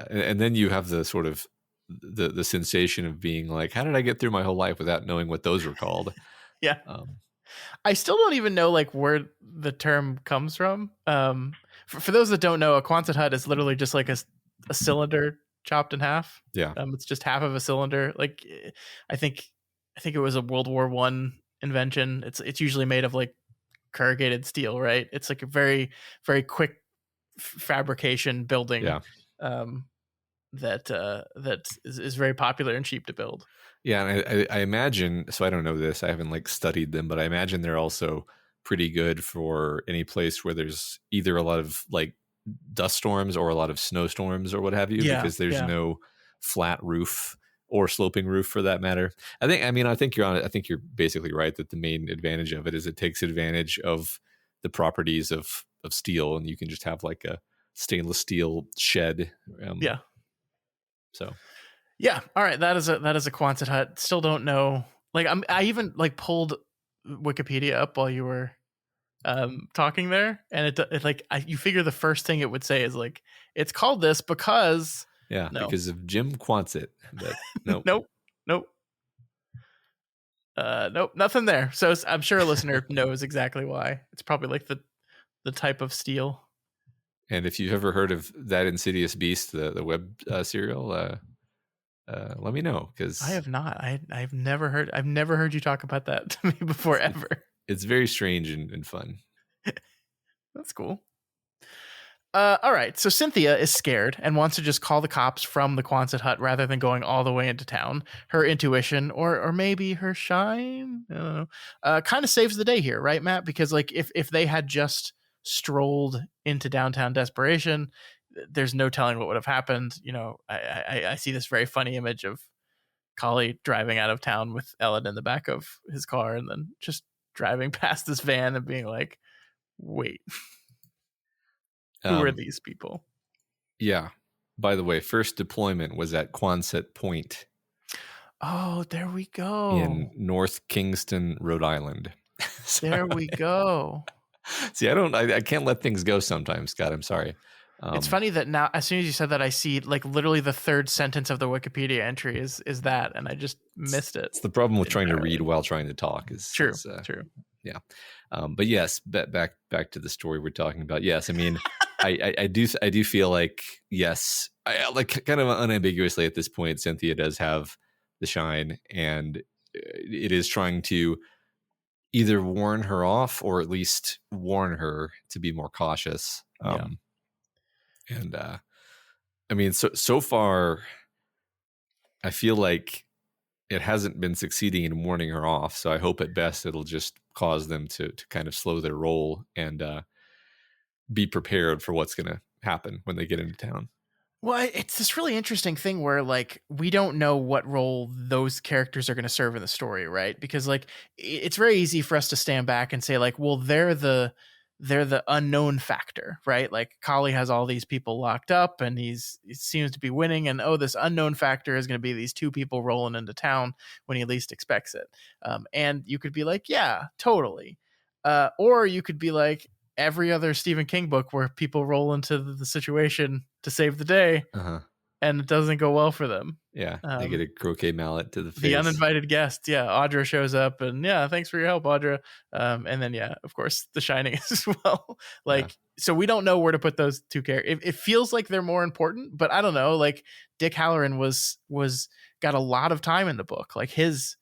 And then you have the sort of the sensation of being like, how did I get through my whole life without knowing what those were called? Yeah. I still don't even know like where the term comes from. For those that don't know, a quonset hut is literally just like a cylinder chopped in half. Yeah. It's just half of a cylinder. Like, I think it was a World War I invention. It's usually made of like corrugated steel, right? It's like a very, very quick fabrication building. Yeah. That is very popular and cheap to build. Yeah, and I imagine, so I don't know this, I haven't like studied them, but I imagine they're also pretty good for any place where there's either a lot of like dust storms or a lot of snowstorms or what have you, Yeah, because there's yeah, no flat roof or sloping roof for that matter. I think you're on it. I think you're basically right that the main advantage of it is it takes advantage of the properties of steel, and you can just have like a stainless steel shed. yeah. So Yeah. All right. That is a Quonset hut. Still don't know. Like I even like pulled Wikipedia up while you were talking there, and it like you figure the first thing it would say is like it's called this because yeah, no. because of Jim Quanset, but no. Nope. Nope. Nope, nothing there. So I'm sure a listener knows exactly why. It's probably like the type of steel. And if you've ever heard of That Insidious Beast, the web serial, let me know, I because have not. I've never heard you talk about that to me before ever. it's very strange and fun. That's cool. All right. So Cynthia is scared and wants to just call the cops from the Quonset hut rather than going all the way into town. Her intuition, or maybe her shine, I don't know, kind of saves the day here, right, Matt? Because like if they had just strolled into downtown Desperation, there's no telling what would have happened. You know, I see this very funny image of Collie driving out of town with Ellen in the back of his car, and then just driving past this van and being like, "Wait, who are these people?" Yeah. By the way, first deployment was at Quonset Point Oh, there we go. in North Kingston, Rhode Island. There we go. See, I can't let things go sometimes, Scott. I'm sorry. It's funny that now, as soon as you said that, I see like literally the third sentence of the Wikipedia entry is that, and I just missed it. It's the problem with trying to entirely. read while trying to talk. True. Yeah. But yes, back to the story we're talking about. Yes, I mean, I do feel like, yes, I like kind of unambiguously at this point, Cynthia does have the shine, and it is trying to either warn her off or at least warn her to be more cautious. Yeah. And I mean, so far, I feel like it hasn't been succeeding in warning her off. So I hope at best it'll just cause them to kind of slow their roll and be prepared for what's going to happen when they get into town. Well, it's this really interesting thing where like we don't know what role those characters are going to serve in the story, right? Because like it's very easy for us to stand back and say like, well, they're the unknown factor, right? Like Collie has all these people locked up and he seems to be winning, and oh, this unknown factor is going to be these two people rolling into town when he least expects it. And you could be like, yeah, totally. Or you could be like, every other Stephen King book where people roll into the situation to save the day, and it doesn't go well for them. Yeah, they get a croquet mallet to the face. The uninvited guest, yeah, Audra shows up, and yeah, thanks for your help, Audra. And then yeah, of course, The Shining as well. Like, yeah. So we don't know where to put those two characters. It feels like they're more important, but I don't know. Like Dick Halloran was got a lot of time in the book. Like his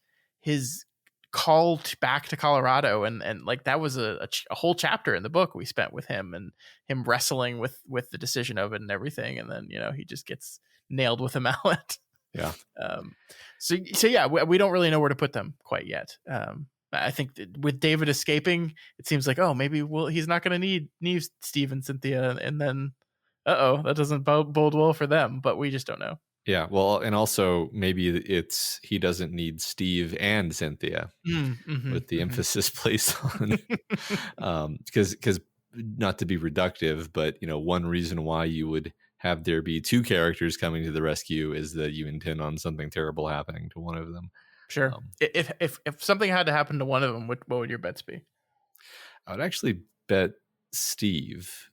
call back to Colorado, and like that was a whole chapter in the book we spent with him and him wrestling with the decision of it and everything, and then you know he just gets nailed with a mallet. Yeah. So yeah, we don't really know where to put them quite yet. I think with David escaping, it seems like, oh, maybe he's not going to need Steve and Cynthia, and then that doesn't bode well for them, but we just don't know. Yeah, well, and also maybe he doesn't need Steve and Cynthia, with the emphasis placed on because not to be reductive, but you know, one reason why you would have there be two characters coming to the rescue is that you intend on something terrible happening to one of them. Sure. If something had to happen to one of them, what would your bets be? I would actually bet Steve.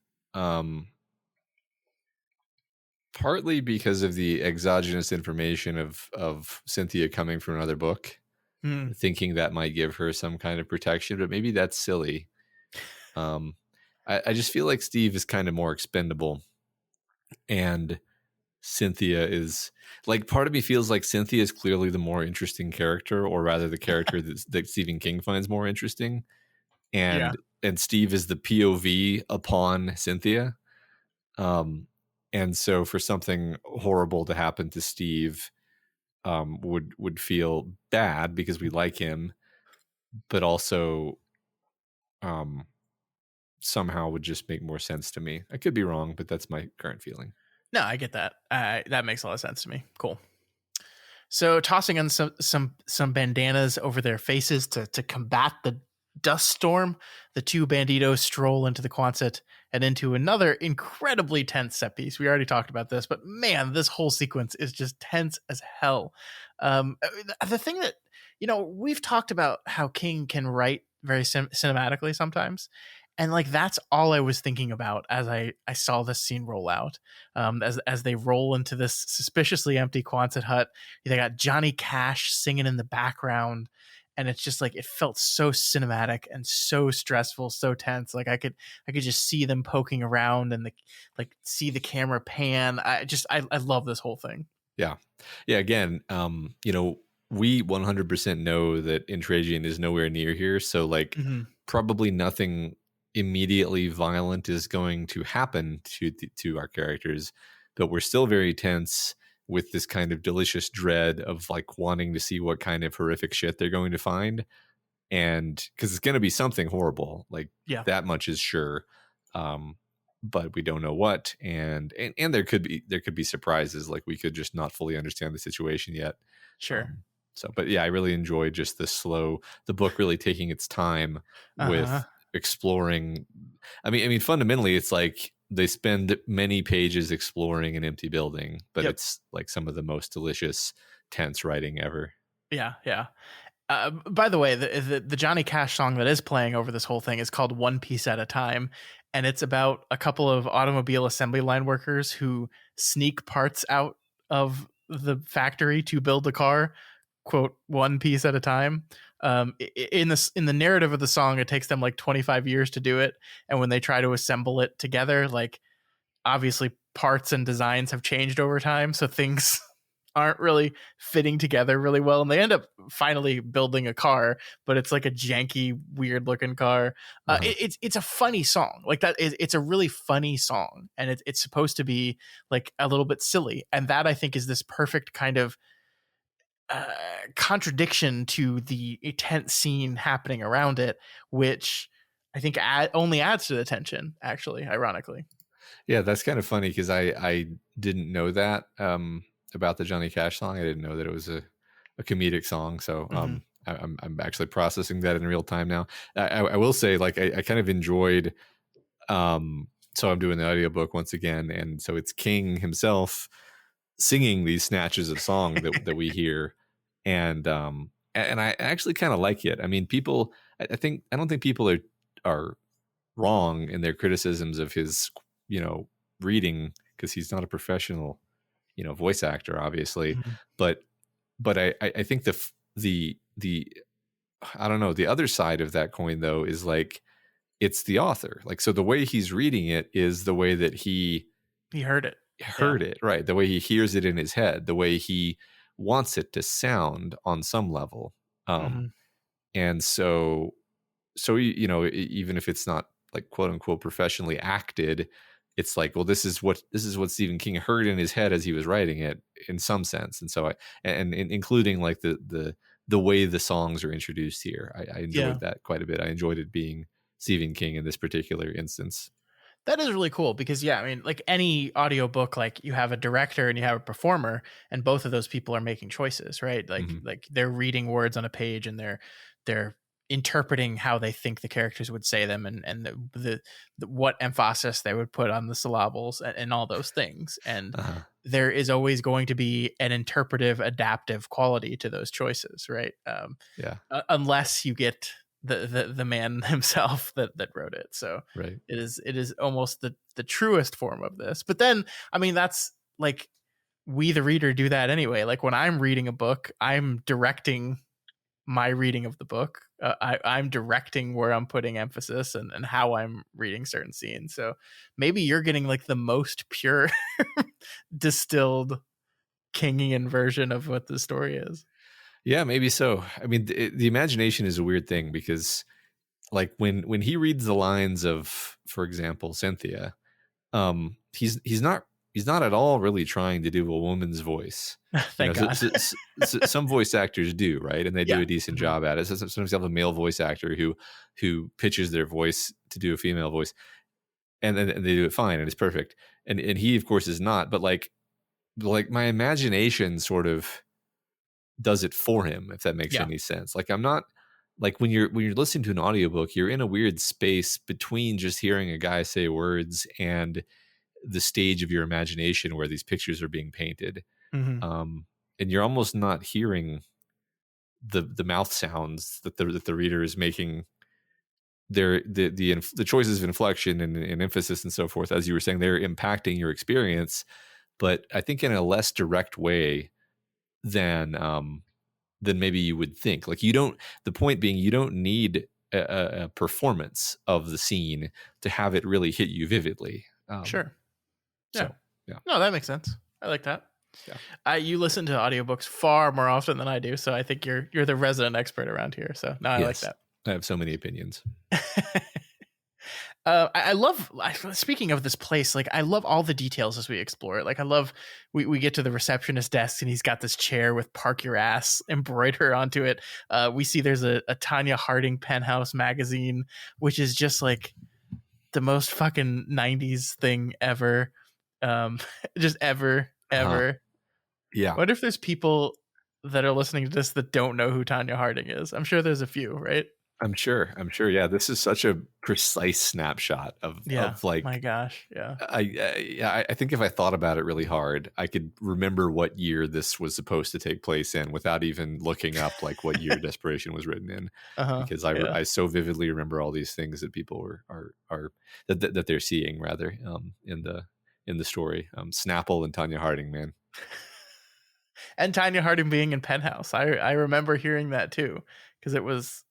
Partly because of the exogenous information of Cynthia coming from another book, thinking that might give her some kind of protection, but maybe that's silly. I just feel like Steve is kind of more expendable, and Cynthia is like, part of me feels like Cynthia is clearly the more interesting character, or rather the character that Stephen King finds more interesting, and Steve is the POV upon Cynthia. And so for something horrible to happen to Steve, would feel bad because we like him, but also um, somehow would just make more sense to me. I could be wrong, but that's my current feeling. No, I get that. That makes a lot of sense to me. Cool. So tossing on some bandanas over their faces to combat the dust storm, the two banditos stroll into the quanset and into another incredibly tense set piece. We already talked about this, but man, this whole sequence is just tense as hell. The thing that, we've talked about how King can write very cinematically sometimes. And like that's all I was thinking about as I saw this scene roll out. As they roll into this suspiciously empty Quonset hut, they got Johnny Cash singing in the background, and it's just like it felt so cinematic and so stressful, so tense. Like I could just see them poking around and see the camera pan. I love this whole thing. Yeah. Again, we 100% know that Intragian is nowhere near here, so like probably nothing immediately violent is going to happen to our characters, but we're still very tense with this kind of delicious dread of like wanting to see what kind of horrific shit they're going to find, and because it's going to be something horrible, like that much is sure, but we don't know what, and there could be surprises, like we could just not fully understand the situation yet. Sure. But yeah, I really enjoyed just the book really taking its time with exploring. I mean, fundamentally, it's like they spend many pages exploring an empty building, but it's like some of the most delicious, tense writing ever. Yeah. By the way, the Johnny Cash song that is playing over this whole thing is called "One Piece at a Time," and it's about a couple of automobile assembly line workers who sneak parts out of the factory to build a car, quote, one piece at a time. In the narrative of the song, it takes them like 25 years to do it, and when they try to assemble it together, like obviously parts and designs have changed over time, so things aren't really fitting together really well, and they end up finally building a car, but it's like a janky, weird looking car. It's a funny song, like that. It's a really funny song, and it's supposed to be like a little bit silly, and that I think is this perfect kind of contradiction to the tense scene happening around it, which I think only adds to the tension, actually, ironically. Yeah, that's kind of funny because I didn't know that about the Johnny Cash song. I didn't know that it was a comedic song. So I'm actually processing that in real time now. I will say, like, I kind of enjoyed. So I'm doing the audiobook once again, and so it's King himself singing these snatches of song that we hear, and I actually kind of like it. I mean, people, I don't think people are wrong in their criticisms of his, reading, because he's not a professional, voice actor, obviously, but I think the I don't know, the other side of that coin though is like it's the author, like, so the way he's reading it is the way that he heard it. It, right? The way he hears it in his head, the way he wants it to sound on some level. And so even if it's not like quote unquote professionally acted, it's like, well, this is what Stephen King heard in his head as he was writing it, in some sense. And so including like the way the songs are introduced here, I enjoyed that quite a bit. I enjoyed it being Stephen King in this particular instance. That is really cool because, I mean, like any audiobook, like you have a director and you have a performer, and both of those people are making choices, right? Like they're reading words on a page and they're interpreting how they think the characters would say them, and the what emphasis they would put on the syllables and all those things. And there is always going to be an interpretive, adaptive quality to those choices, right? Unless you get the man himself that wrote it. So right. It is almost the truest form of this. But then, I mean, that's like we, the reader, do that anyway. Like when I'm reading a book, I'm directing my reading of the book. I'm directing where I'm putting emphasis and how I'm reading certain scenes. So maybe you're getting like the most pure distilled Kingian version of what the story is. Yeah, maybe so. I mean, the imagination is a weird thing because, like, when he reads the lines of, for example, Cynthia, he's not he's not at all really trying to do a woman's voice. Thank God. Some voice actors do, right? And they do Yeah. a decent job at it. So sometimes you have a male voice actor who pitches their voice to do a female voice, and they do it fine and it's perfect. And he of course is not, but like my imagination sort of does it for him, if that makes any sense. Like I'm not like when you're listening to an audiobook, you're in a weird space between just hearing a guy say words and the stage of your imagination where these pictures are being painted. And you're almost not hearing the mouth sounds that the reader is making. The choices of inflection and emphasis and so forth, as you were saying, they're impacting your experience, but I think in a less direct way than maybe you would think. Like the point being, you don't need a performance of the scene to have it really hit you vividly. Sure. Yeah. So, yeah. No, that makes sense. I like that. Yeah. You listen to audiobooks far more often than I do, so I think you're the resident expert around here. So no, I like that. I have so many opinions. I love, speaking of this place, like I love all the details as we explore it. Like I love, we get to the receptionist desk and he's got this chair with "Park Your Ass" embroidered onto it. We see there's a Tanya Harding Penthouse magazine, which is just like the most fucking 90s thing ever. Just ever. Yeah. I wonder if there's people that are listening to this that don't know who Tanya Harding is. I'm sure there's a few, right? I'm sure. Yeah, this is such a precise snapshot of like. My gosh, yeah. I think if I thought about it really hard, I could remember what year this was supposed to take place in without even looking up like what year Desperation was written in, because I so vividly remember all these things that people are that they're seeing rather in the story. Snapple and Tanya Harding, man. And Tanya Harding being in Penthouse. I remember hearing that too, because it was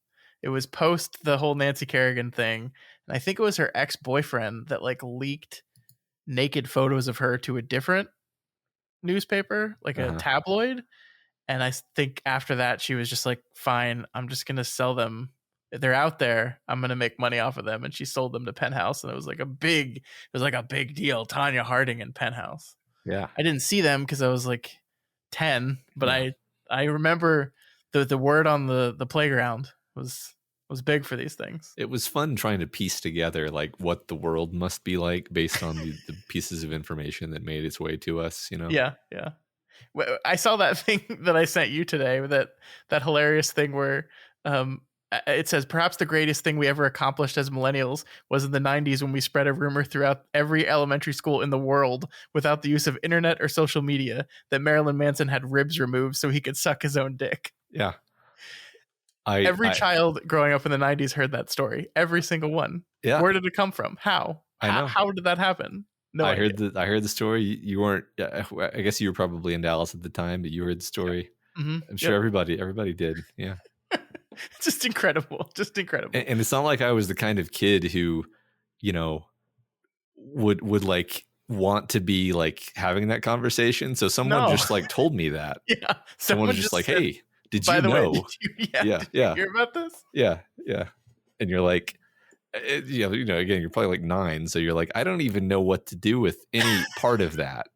post the whole Nancy Kerrigan thing, and I think it was her ex-boyfriend that like leaked naked photos of her to a different newspaper, like a tabloid. And I think after that she was just like, fine, I'm just gonna sell them. They're out there, I'm gonna make money off of them. And she sold them to Penthouse, and it was like a big deal. Tanya Harding in Penthouse. Yeah, I didn't see them because I was like 10, but I remember the word on the playground was big for these things. It was fun trying to piece together like what the world must be like based on the pieces of information that made its way to us, you know? Yeah. I saw that thing that I sent you today, that hilarious thing where it says, perhaps the greatest thing we ever accomplished as millennials was in the 90s when we spread a rumor throughout every elementary school in the world without the use of internet or social media that Marilyn Manson had ribs removed so he could suck his own dick. Yeah. Every child growing up in the 90s heard that story. Every single one. Yeah. Where did it come from? How? How did that happen? No, I heard the story. You weren't. I guess you were probably in Dallas at the time, but you heard the story. Mm-hmm. I'm sure everybody did. Yeah. Just incredible. And it's not like I was the kind of kid who, you know, would like want to be like having that conversation. So someone just like told me that. Yeah. Someone was just like, said, hey, did you know? Did you hear about this? Yeah. And you're like, you know, again, you're probably like 9. So you're like, I don't even know what to do with any part of that.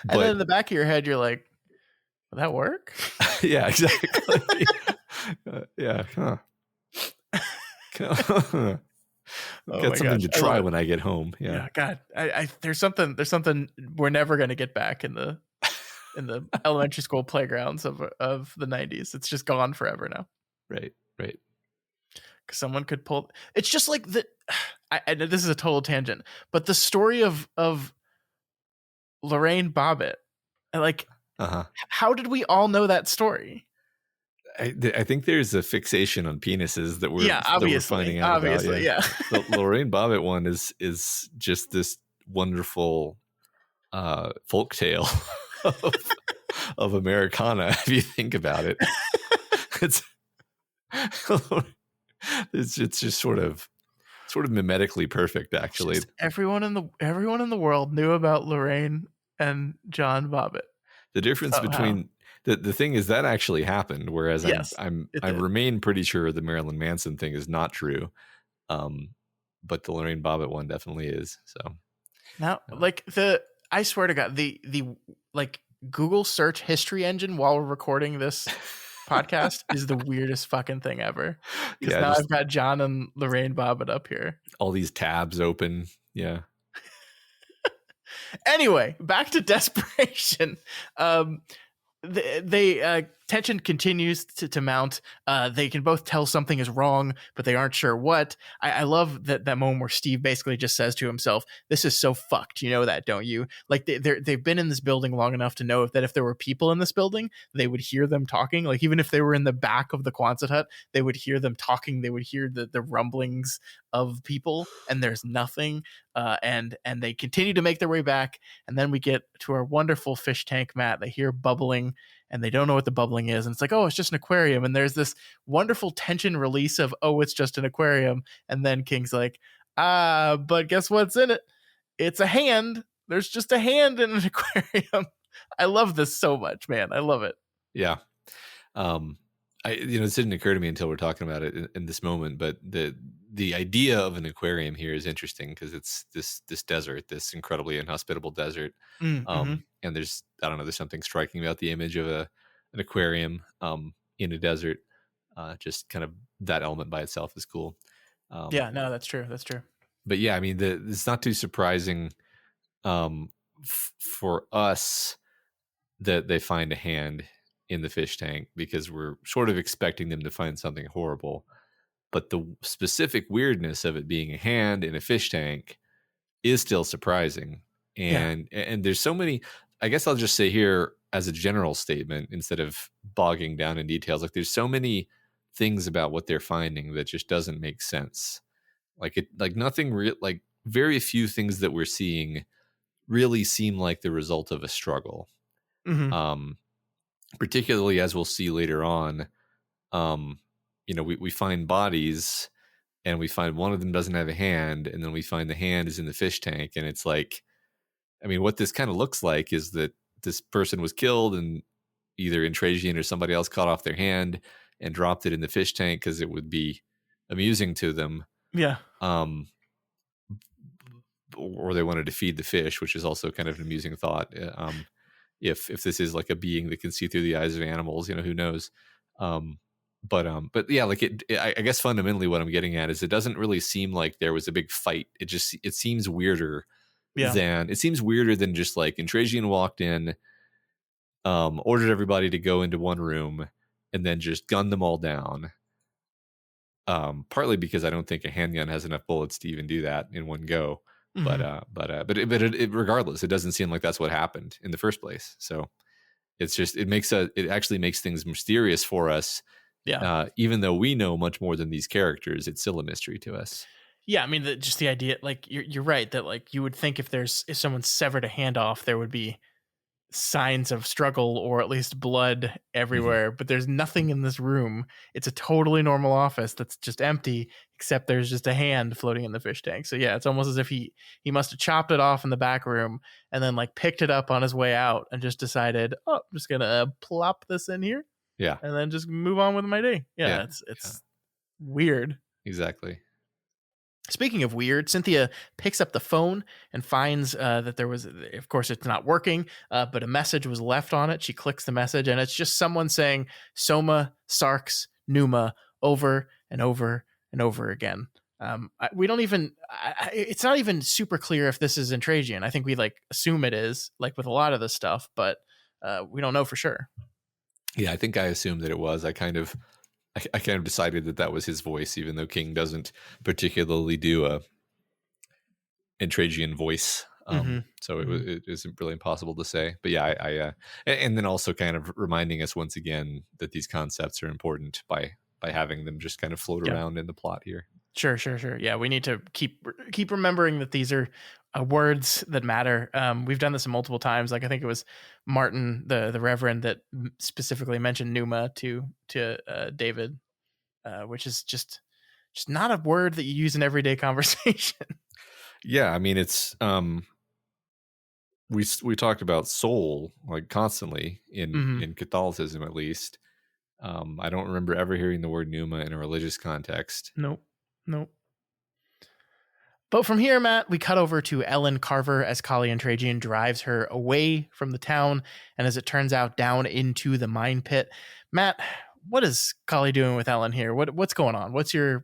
And then in the back of your head, you're like, will that work? Yeah, exactly. Yeah. Huh. Got something to try when I get home. Yeah. God, there's something we're never going to get back in the elementary school playgrounds of the 90s. It's just gone forever now. Right. Because someone could pull. It's just like the. This is a total tangent, but the story of Lorraine Bobbitt, like, how did we all know that story? I think there's a fixation on penises that we're finding out obviously, about. Yeah. The Lorraine Bobbitt one is just this wonderful folk tale of Americana. If you think about it, it's just sort of mimetically perfect. Actually, everyone in the world knew about Lorraine and John Bobbitt. The difference between the thing is that actually happened, whereas I remain pretty sure the Marilyn Manson thing is not true, but the Lorraine Bobbitt one definitely is. So Now, like I swear to God, the like Google search history engine while we're recording this podcast is the weirdest fucking thing ever. Because Yeah, now just I've got John and Lorraine Bobbitt up here. all these tabs open. Yeah. Anyway, back to Desperation. Um, tension continues to mount. They can both tell something is wrong, but they aren't sure what. I love that moment where Steve basically just says to himself, "This is so fucked." You know that, don't you? Like they've been in this building long enough to know that if there were people in this building, they would hear them talking. Like even if they were in the back of the Quonset hut, they would hear them talking. They would hear the rumblings of people, and there's nothing. And they continue to make their way back, and then we get to our wonderful fish tank, Matt. They hear bubbling, and they don't know what the bubbling is, and it's like, oh, it's just an aquarium. And there's this wonderful tension release of, oh, it's just an aquarium. And then King's like, but guess what's in it? It's a hand. There's just a hand in an aquarium. I love this so much, man. I love it. Yeah. This didn't occur to me until we're talking about it in this moment, but the idea of an aquarium here is interesting because it's this desert, this incredibly inhospitable desert. Mm-hmm. And there's something striking about the image of an aquarium in a desert. Just kind of that element by itself is cool. Yeah, no, that's true. That's true. But yeah, I mean, it's not too surprising for us that they find a hand in the fish tank because we're sort of expecting them to find something horrible. But the specific weirdness of it being a hand in a fish tank is still surprising. And there's so many, I guess I'll just say here as a general statement instead of bogging down in details, like there's so many things about what they're finding that just doesn't make sense. Nothing real, like very few things that we're seeing really seem like the result of a struggle. Mm-hmm. Particularly as we'll see later on, we find bodies and we find one of them doesn't have a hand, and then we find the hand is in the fish tank, and it's like, I mean, what this kind of looks like is that this person was killed and either Intragian or somebody else cut off their hand and dropped it in the fish tank because it would be amusing to them. Yeah. Or they wanted to feed the fish, which is also kind of an amusing thought. If this is like a being that can see through the eyes of animals, who knows? But yeah, like I guess fundamentally what I'm getting at is it doesn't really seem like there was a big fight. It seems weirder than just like Intragian walked in, ordered everybody to go into one room and then just gunned them all down. Partly because I don't think a handgun has enough bullets to even do that in one go. Mm-hmm. But regardless, it doesn't seem like that's what happened in the first place. So it's just it actually makes things mysterious for us. Yeah. Even though we know much more than these characters, it's still a mystery to us. Yeah, I mean, just the idea, like you're right that like you would think if someone severed a hand off, there would be signs of struggle or at least blood everywhere, but there's nothing in this room. It's a totally normal office that's just empty, except there's just a hand floating in the fish tank. So yeah, it's almost as if he must have chopped it off in the back room and then like picked it up on his way out and just decided, oh, I'm just gonna plop this in here, and then just move on with my day. It's weird. Exactly. Speaking of weird, Cynthia picks up the phone and finds that there was, of course, it's not working, but a message was left on it. She clicks the message, and it's just someone saying Soma, Sarks, Numa over and over and over again. We don't even, it's not even super clear if this is Intragian. I think we like assume it is, like with a lot of this stuff, but we don't know for sure. Yeah, I think I assumed that it was. I kind of decided that was his voice, even though King doesn't particularly do a Intragian voice. So it isn't really impossible to say. But yeah, I and then also kind of reminding us once again that these concepts are important by having them just kind of float around in the plot here. Sure. Yeah, we need to keep remembering that these are words that matter. We've done this multiple times. Like I think it was Martin, the Reverend, that specifically mentioned Numa to David, which is just not a word that you use in everyday conversation. Yeah, I mean it's we talked about soul like constantly in Catholicism, at least. I don't remember ever hearing the word Numa in a religious context. Nope. But from here, Matt, we cut over to Ellen Carver as Kali and Trajan drives her away from the town, and as it turns out, down into the mine pit. Matt, what is Kali doing with Ellen here? What's going on? What's your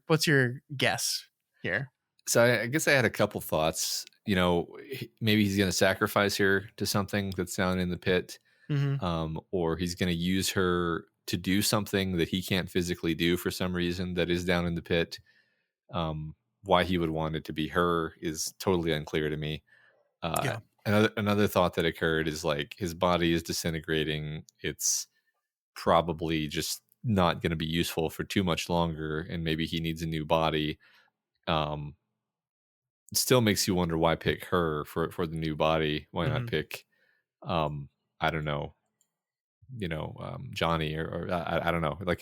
guess here? So I guess I had a couple thoughts. Maybe he's going to sacrifice her to something that's down in the pit, or he's going to use her to do something that he can't physically do for some reason that is down in the pit. Why he would want it to be her is totally unclear to me. Another thought that occurred is like his body is disintegrating. It's probably just not going to be useful for too much longer, and maybe he needs a new body. It still makes you wonder why pick her for the new body. Why not pick, I don't know, Johnny or I don't know. Like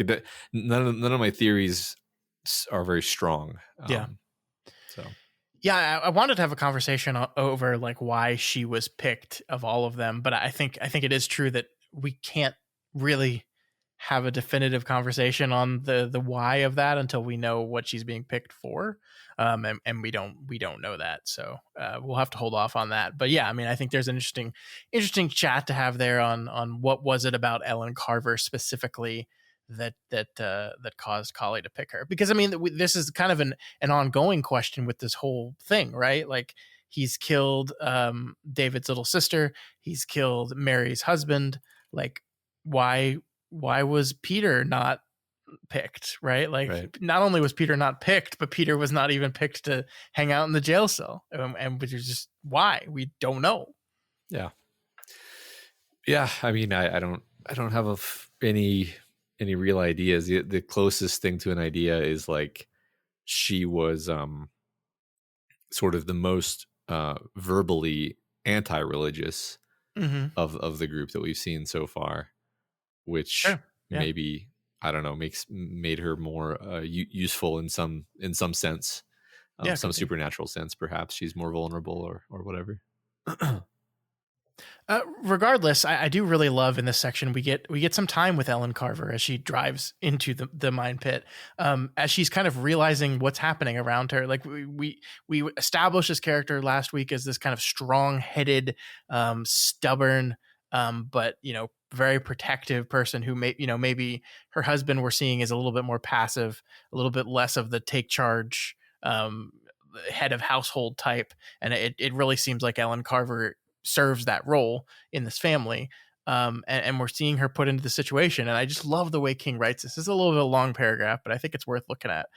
none of my theories are very strong. I wanted to have a conversation over like why she was picked of all of them, but I think it is true that we can't really have a definitive conversation on the why of that until we know what she's being picked for. And we don't know that. So we'll have to hold off on that. But yeah, I mean, I think there's an interesting chat to have there on what was it about Ellen Carver specifically that caused Kali to pick her. Because I mean, this is kind of an ongoing question with this whole thing, right? Like he's killed David's little sister. He's killed Mary's husband. Like why was Peter not picked, right? Like not only was Peter not picked, but Peter was not even picked to hang out in the jail cell. And which is just why we don't know. Yeah. I mean, I don't have any real ideas. The closest thing to an idea is like she was sort of the most verbally anti-religious of the group that we've seen so far, which maybe I don't know made her more useful in some sense, some supernatural sense. Perhaps she's more vulnerable or whatever. Regardless, I do really love in this section we get some time with Ellen Carver as she drives into the mine pit, as she's kind of realizing what's happening around her. Like we established this character last week as this kind of strong-headed, stubborn, but very protective person who maybe her husband we're seeing is a little bit more passive, a little bit less of the take charge, head of household type, and it really seems like Ellen Carver serves that role in this family. And we're seeing her put into the situation. And I just love the way King writes this. This is a little bit of a long paragraph, but I think it's worth looking at.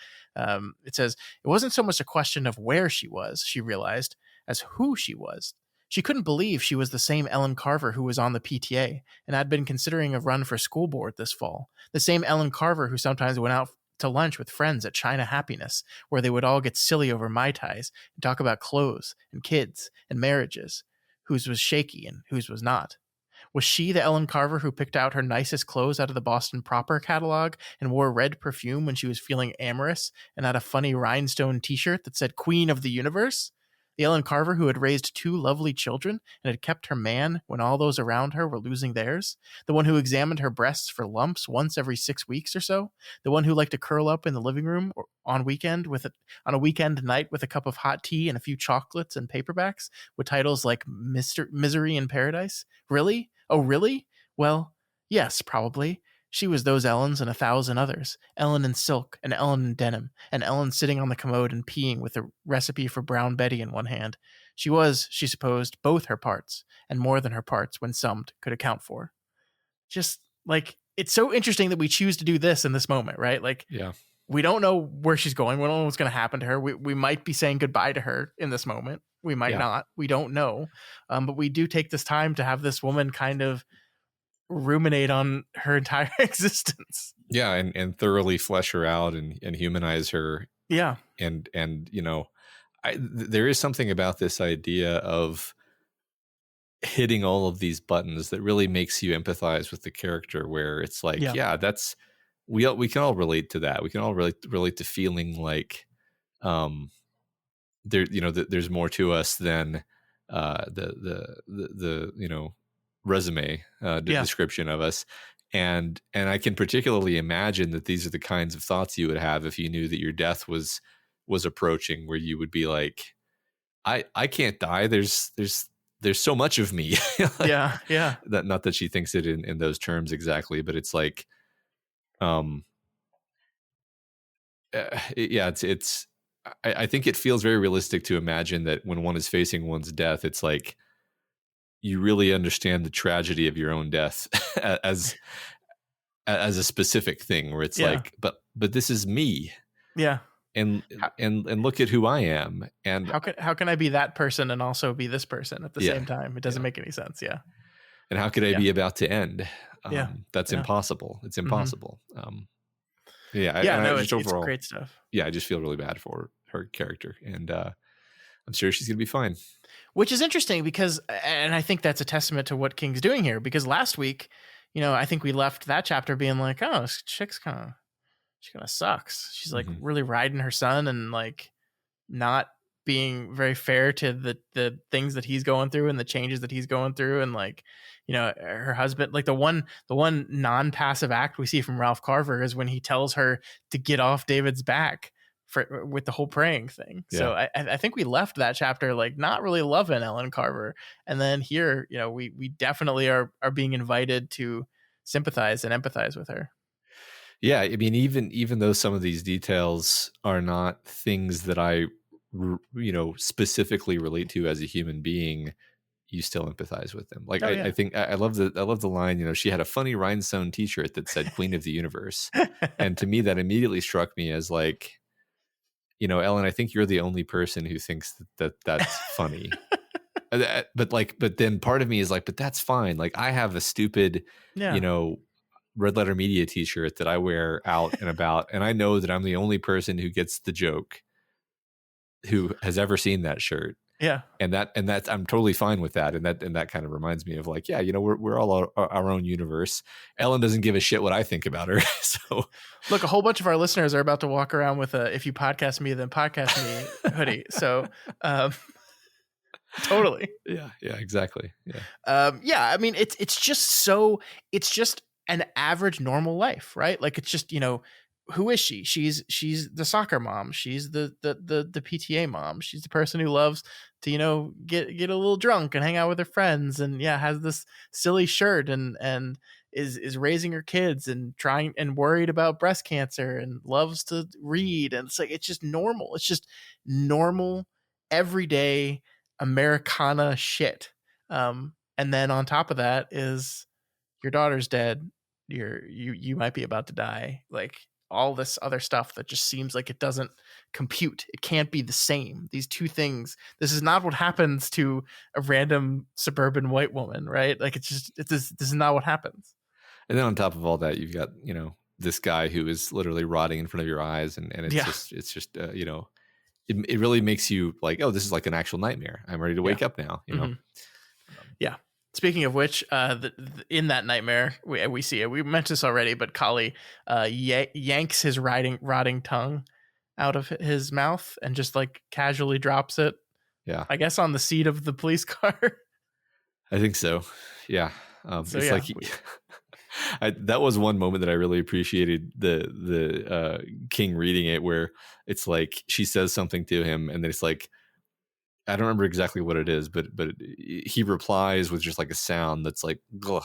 It says, it wasn't so much a question of where she was, she realized, as who she was. She couldn't believe she was the same Ellen Carver who was on the PTA and had been considering a run for school board this fall. The same Ellen Carver who sometimes went out to lunch with friends at China Happiness, where they would all get silly over Mai Tais and talk about clothes and kids and marriages. Whose was shaky and whose was not. Was she the Ellen Carver who picked out her nicest clothes out of the Boston Proper catalog and wore red perfume when she was feeling amorous and had a funny rhinestone t-shirt that said Queen of the Universe? The Ellen Carver who had raised 2 lovely children and had kept her man when all those around her were losing theirs? The one who examined her breasts for lumps once every 6 weeks or so? The one who liked to curl up in the living room on a weekend night with a cup of hot tea and a few chocolates and paperbacks with titles like Misery in Paradise? Really? Oh, really? Well, yes, probably. She was those Ellens and 1,000 others. Ellen in silk, and Ellen in denim, and Ellen sitting on the commode and peeing with a recipe for Brown Betty in one hand. She was, she supposed, both her parts, and more than her parts when summed could account for. Just, like, it's so interesting that we choose to do this in this moment, right? Like, we don't know where she's going. We don't know what's going to happen to her. We might be saying goodbye to her in this moment. We might not. We don't know. But we do take this time to have this woman kind of ruminate on her entire existence. And thoroughly flesh her out and humanize her. And there is something about this idea of hitting all of these buttons that really makes you empathize with the character, where it's like, that's we can all relate to that. We can all relate to feeling like there's more to us than the resume description of us, and I can particularly imagine that these are the kinds of thoughts you would have if you knew that your death was approaching, where you would be like, I can't die. There's so much of me. Like, Yeah. that, not that she thinks it in those terms exactly, but it's like, yeah, it's I think it feels very realistic to imagine that when one is facing one's death, it's like you really understand the tragedy of your own death as a specific thing, where it's Yeah. like, but this is me, Yeah. and How, look at who I am, and how can I be that person and also be this person at the yeah, same time? It doesn't yeah, make any sense. Yeah. and how could I Yeah. be about to end? Yeah. That's Yeah. impossible. It's Hmm. impossible. Yeah, Yeah. and I No, just it's overall, great stuff. yeah, I just feel really bad for her character, and I'm sure she's gonna be fine. Which is interesting because, and I think that's a testament to what King's doing here, because last week, I think we left that chapter being like, oh, this chick's she kind of sucks. She's like Mm-hmm. really riding her son and like not being very fair to the things that he's going through and the changes that he's going through. And like, her husband, like the one non-passive act we see from Ralph Carver is when he tells her to get off David's back with the whole praying thing. Yeah. So I think we left that chapter like not really loving Ellen Carver. And then here, we definitely are being invited to sympathize and empathize with her. Yeah, I mean, even though some of these details are not things that I, specifically relate to as a human being, you still empathize with them. Like, Oh yeah. I think I love the line. She had a funny rhinestone T-shirt that said "Queen of the Universe," and to me, that immediately struck me as like, Ellen, I think you're the only person who thinks that's funny. But then part of me is like, but that's fine. Like, I have a stupid, Yeah. Red Letter Media t-shirt that I wear out and about, and I know that I'm the only person who gets the joke who has ever seen that shirt. Yeah. And that's I'm totally fine with that. And that kind of reminds me of like, yeah, we're all our own universe. Ellen doesn't give a shit what I think about her. So look, a whole bunch of our listeners are about to walk around with a "if you podcast me, then podcast me" hoodie. So totally. Yeah, exactly. Yeah. I mean, it's just an average normal life, right? Like it's just, who is she? She's the soccer mom. She's the PTA mom. She's the person who loves to, get a little drunk and hang out with her friends, and has this silly shirt and is raising her kids and trying and worried about breast cancer and loves to read. And it's like, it's just normal. It's just normal, everyday Americana shit. And then on top of that is your daughter's dead. You might be about to die. Like all this other stuff that just seems like it doesn't compute. It can't be the same. These two things. This is not what happens to a random suburban white woman, right? Like this is not what happens. And then on top of all that, you've got, this guy who is literally rotting in front of your eyes, and it's just it really makes you like, oh, this is like an actual nightmare. I'm ready to wake up now, Mm-hmm. Yeah. Speaking of which, in that nightmare, we see it. We mentioned this already, but Kali yanks his rotting tongue out of his mouth and just like casually drops it. Yeah, I guess on the seat of the police car. I think so. Yeah, So, it's like that was one moment that I really appreciated the King reading it, where it's like she says something to him, and then it's like, I don't remember exactly what it is, but he replies with just like a sound that's like, ugh.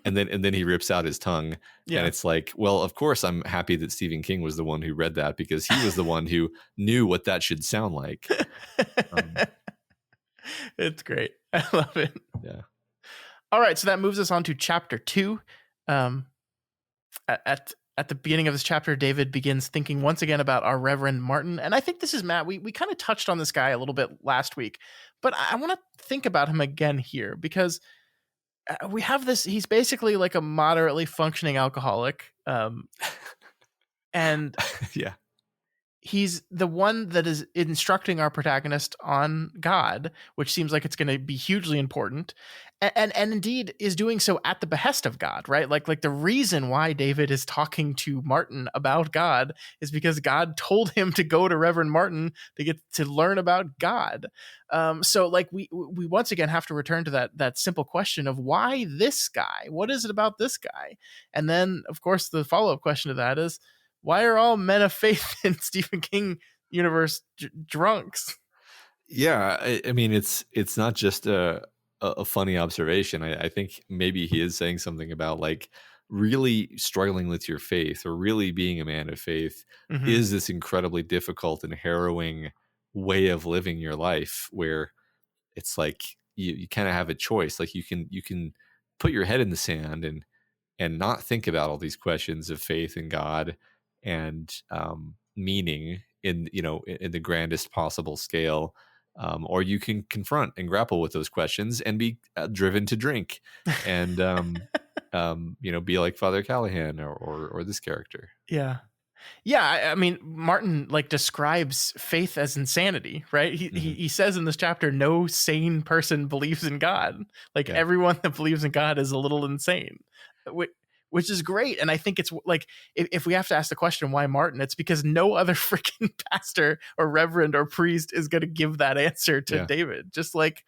and then he rips out his tongue, and it's like, well, of course I'm happy that Stephen King was the one who read that, because he was the one who knew what that should sound like. It's great. I love it. Yeah. All right, so that moves us on to chapter 2. At the beginning of this chapter, David begins thinking once again about our Reverend Martin. And I think this is Matt. We kind of touched on this guy a little bit last week, but I want to think about him again here, because we have this. He's basically like a moderately functioning alcoholic. And yeah, he's the one that is instructing our protagonist on God, which seems like it's going to be hugely important, and indeed is doing so at the behest of God, right? Like the reason why David is talking to Martin about God is because God told him to go to Reverend Martin to get to learn about God. So like we once again have to return to that simple question of why this guy? What is it about this guy? And then of course the follow-up question to that is, why are all men of faith in Stephen King universe drunks? Yeah, I mean, it's not just a funny observation. I think maybe he is saying something about like really struggling with your faith or really being a man of faith Mm-hmm. is this incredibly difficult and harrowing way of living your life where it's like you kind of have a choice. Like you can put your head in the sand and not think about all these questions of faith in God and meaning in in the grandest possible scale, or you can confront and grapple with those questions and be driven to drink and be like Father Callahan or this character. Yeah. Yeah, I mean, Martin like describes faith as insanity, right? Mm-hmm. He says in this chapter, no sane person believes in God. Like Yeah, everyone that believes in God is a little insane, which is great. And I think it's like if we have to ask the question why Martin, it's because no other freaking pastor or reverend or priest is going to give that answer to yeah, David. Just like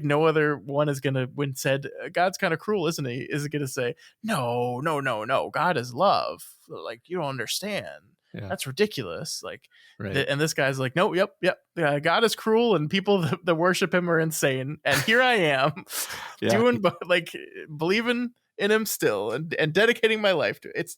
no other one is going to, when said God's kind of cruel, isn't he? Is going to say no, no, no, no. God is love. Like you don't understand. yeah. That's ridiculous. Like, Right. and this guy's like, no, yep. God is cruel, and people that worship him are insane. And here I am, Yeah. doing like believing in him still, and dedicating my life to it.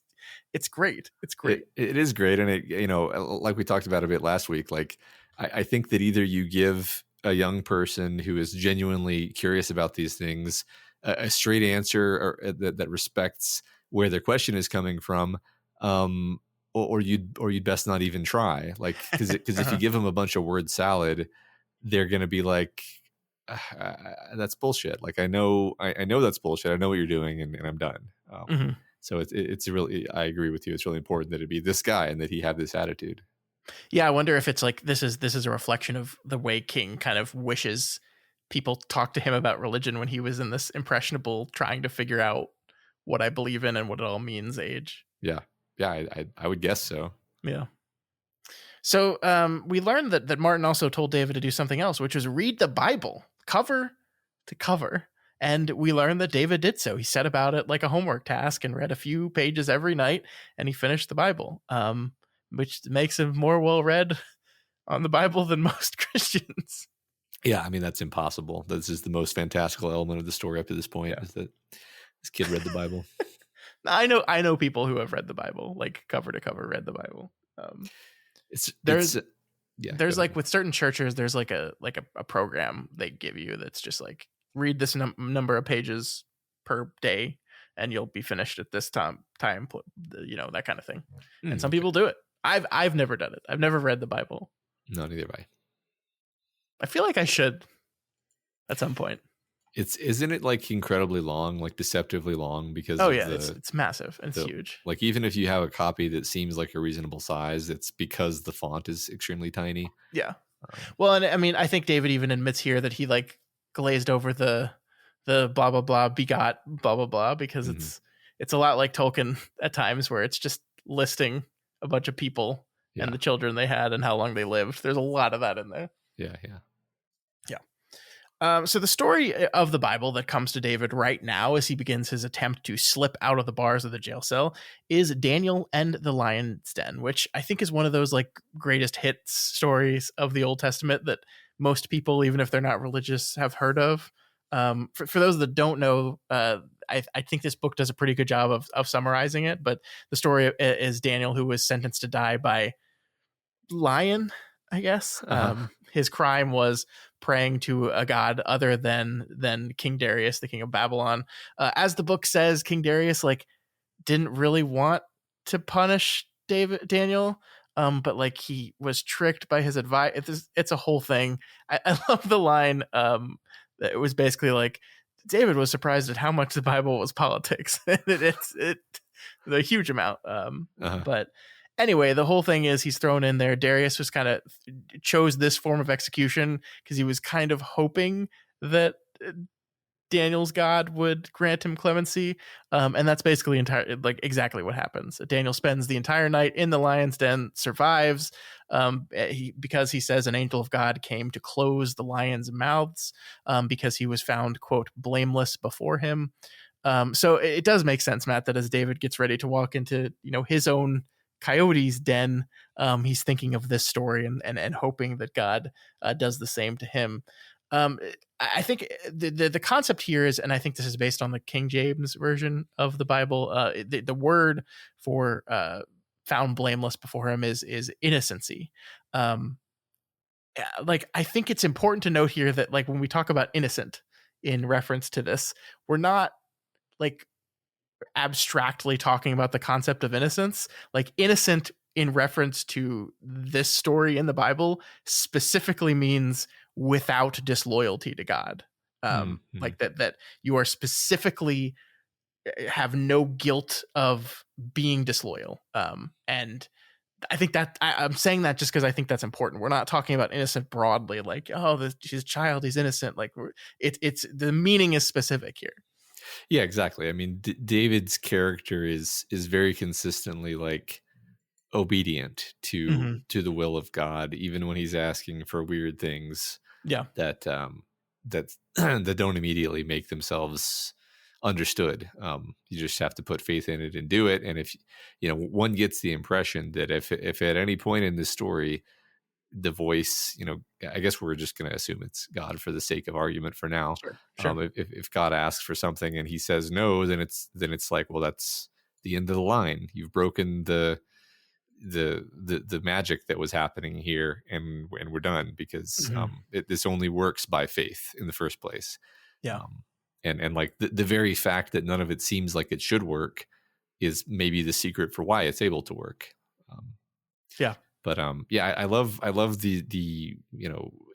It's great. It's great. It is great, and it like we talked about a bit last week. Like I think that either you give a young person who is genuinely curious about these things a straight answer or that respects where their question is coming from, or you'd best not even try. Like because if you give them a bunch of word salad, they're gonna be like, that's bullshit. Like I know that's bullshit. I know what you're doing, and I'm done. Mm-hmm. So it's really, I agree with you. It's really important that it be this guy and that he have this attitude. Yeah, I wonder if it's like this is a reflection of the way King kind of wishes people talk to him about religion when he was in this impressionable, trying to figure out what I believe in and what it all means age. Yeah, I would guess so. Yeah. So we learned that Martin also told David to do something else, which was read the Bible cover to cover. And we learned that David did so. He set about it like a homework task and read a few pages every night, and he finished the Bible, which makes him more well-read on the Bible than most Christians. Yeah, I mean, that's impossible. This is the most fantastical element of the story up to this point, is that this kid read the Bible. I know people who have read the Bible, like cover to cover, read the Bible. There's like with certain churches, there's like a program they give you that's just like read this number of pages per day, and you'll be finished at this time, that kind of thing. And some people do it. I've never done it. I've never read the Bible. No, neither have I. I feel like I should at some point. Isn't it like incredibly long, like deceptively long? Because it's massive and it's huge. Like even if you have a copy that seems like a reasonable size, it's because the font is extremely tiny. Yeah. Well, and I mean, I think David even admits here that he like glazed over the blah blah blah begot blah blah blah because it's a lot like Tolkien at times, where it's just listing a bunch of people and the children they had and how long they lived. There's a lot of that in there. Yeah. So the story of the Bible that comes to David right now as he begins his attempt to slip out of the bars of the jail cell is Daniel and the Lion's Den, which I think is one of those like greatest hits stories of the Old Testament that most people, even if they're not religious, have heard of. For those that don't know, I think this book does a pretty good job of summarizing it, but the story is Daniel, who was sentenced to die by lion, I guess. His crime was praying to a god other than King Darius, the king of Babylon. As the book says, King Darius like didn't really want to punish Daniel, but like he was tricked by his advice. It's a whole thing. I love the line that it was basically like David was surprised at how much the Bible was politics. it's a huge amount. But anyway, the whole thing is he's thrown in there. Darius was kind of chose this form of execution because he was kind of hoping that Daniel's God would grant him clemency. And that's basically exactly what happens. Daniel spends the entire night in the lion's den, survives because he says an angel of God came to close the lions' mouths because he was found, quote, blameless before him. So it does make sense, Matt, that as David gets ready to walk into, his own coyote's den, he's thinking of this story and hoping that God does the same to him. I think the concept here is, and I think this is based on the King James version of the Bible. The word for found blameless before him is innocency. Like, I think it's important to note here that, like, when we talk about innocent in reference to this, we're not like abstractly talking about the concept of innocence. Like, innocent in reference to this story in the Bible specifically means without disloyalty to God. Like that you are specifically have no guilt of being disloyal. And I think that I'm saying that just because I think that's important. We're not talking about innocent broadly, like, oh, his child, he's innocent. Like, it's the meaning is specific here. Yeah, exactly. I mean, David's character is very consistently like obedient to the will of God, even when he's asking for weird things. Yeah, that that don't immediately make themselves understood. You just have to put faith in it and do it. And if one gets the impression that if at any point in this story the voice, I guess we're just going to assume it's God for the sake of argument for now. Sure. If God asks for something and he says no, then it's like, well, that's the end of the line. You've broken the magic that was happening here, and we're done, because this only works by faith in the first place. Yeah. And like the very fact that none of it seems like it should work is maybe the secret for why it's able to work. Yeah. But I love the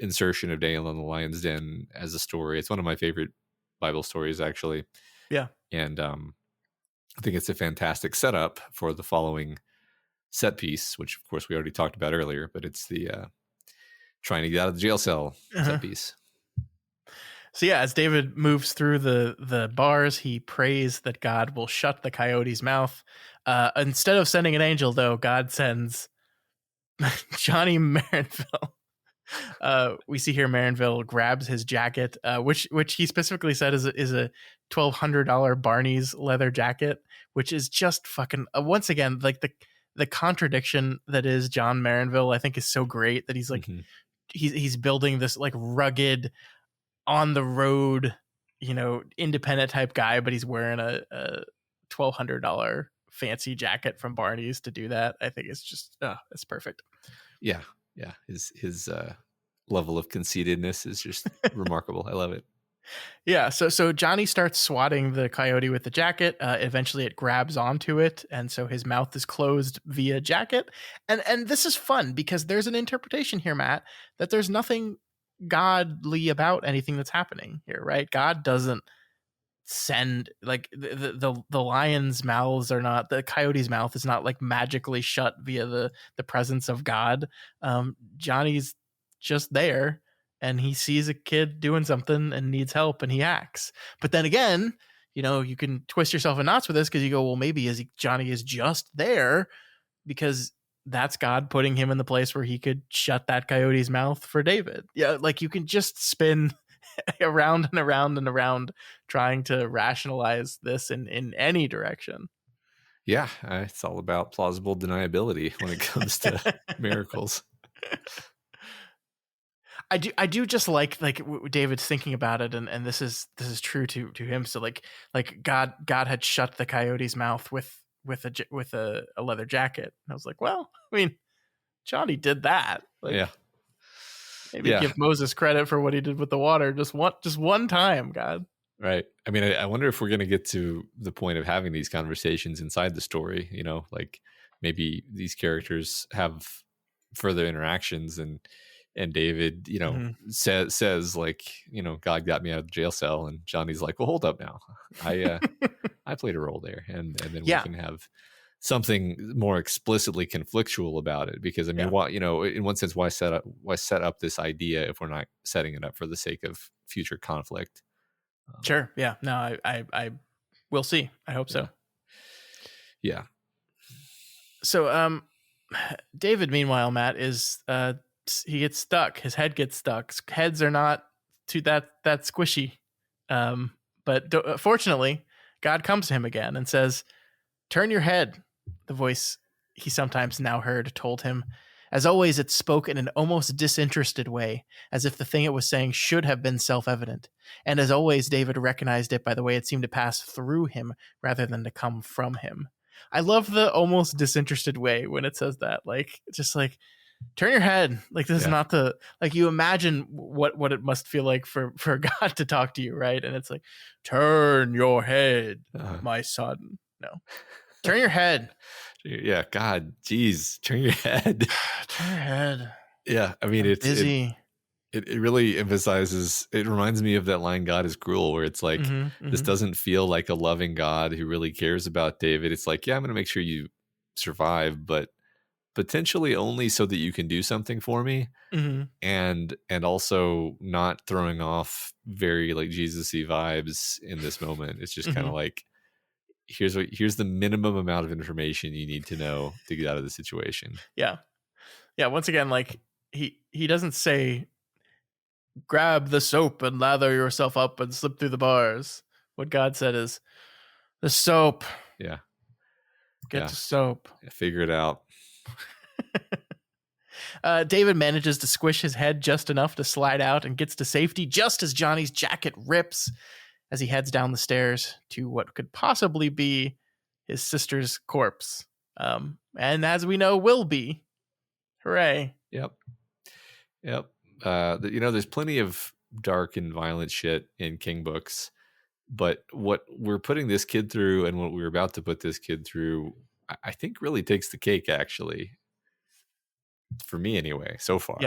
insertion of Daniel in the Lion's Den as a story. It's one of my favorite Bible stories, actually. Yeah. And I think it's a fantastic setup for the following set piece, which of course we already talked about earlier, but it's the trying to get out of the jail cell set piece. So yeah, as David moves through the bars, he prays that God will shut the coyote's mouth. Instead of sending an angel, though, God sends Johnny Marinville. We see here Marinville grabs his jacket, which he specifically said is a $1,200 Barney's leather jacket, which is just fucking once again, like the contradiction that is John Marinville, I think, is so great that he's like he's building this like rugged, on the road, independent type guy, but he's wearing a $1,200 fancy jacket from Barney's to do that. I think it's just it's perfect. Yeah. His level of conceitedness is just remarkable. I love it. Yeah, so Johnny starts swatting the coyote with the jacket. Eventually, it grabs onto it, and so his mouth is closed via jacket. And this is fun because there's an interpretation here, Matt, that there's nothing godly about anything that's happening here, right? God doesn't send, like, the lion's mouths are not, the coyote's mouth is not like magically shut via the presence of God. Johnny's just there, and he sees a kid doing something and needs help, and he acts. But then again, you can twist yourself in knots with this because you go, well, maybe Johnny is just there because that's God putting him in the place where he could shut that coyote's mouth for David. Yeah, like, you can just spin around and around and around trying to rationalize this in any direction. Yeah, it's all about plausible deniability when it comes to miracles. I do just like David's thinking about it, and this is true to him. So like God had shut the coyote's mouth with a leather jacket. And I was like, well, I mean, Johnny did that. Like, yeah. Maybe give Moses credit for what he did with the water just one time, God. Right. I mean, I wonder if we're going to get to the point of having these conversations inside the story, like maybe these characters have further interactions and David, says like, God got me out of the jail cell, and Johnny's like, well, hold up now. I played a role there. And then we can have something more explicitly conflictual about it, because I mean, why, in one sense, why set up this idea if we're not setting it up for the sake of future conflict? Sure. Yeah. No, I we'll see. I hope so. Yeah. So, David, meanwhile, Matt, is, he gets stuck. His head gets stuck. Heads are not too that squishy. But fortunately, God comes to him again and says, turn your head. The voice he sometimes now heard told him. As always, it spoke in an almost disinterested way, as if the thing it was saying should have been self-evident. And as always, David recognized it by the way it seemed to pass through him rather than to come from him. I love the almost disinterested way when it says that. Like, just like, turn your head. Like, this is not the, like, you imagine what it must feel like for God to talk to you, right? And it's like, turn your head, my son. No. Turn your head. Yeah, God, geez, turn your head. Turn your head. Yeah, I mean, it's busy. It really emphasizes. It reminds me of that line, "God is cruel," where it's like, this doesn't feel like a loving God who really cares about David. It's like, yeah, I'm going to make sure you survive, but potentially only so that you can do something for me, and also not throwing off very like Jesus-y vibes in this moment. It's just kind of like, here's the minimum amount of information you need to know to get out of the situation. Yeah. Once again, like he doesn't say, grab the soap and lather yourself up and slip through the bars. What God said is, the soap. Yeah. Get the soap. Figure it out. David manages to squish his head just enough to slide out and gets to safety just as Johnny's jacket rips as he heads down the stairs to what could possibly be his sister's corpse. And as we know, will be. Hooray. Yep. There's plenty of dark and violent shit in King books, but what we're putting this kid through and what we're about to put this kid through, I think really takes the cake, actually. For me anyway, so far.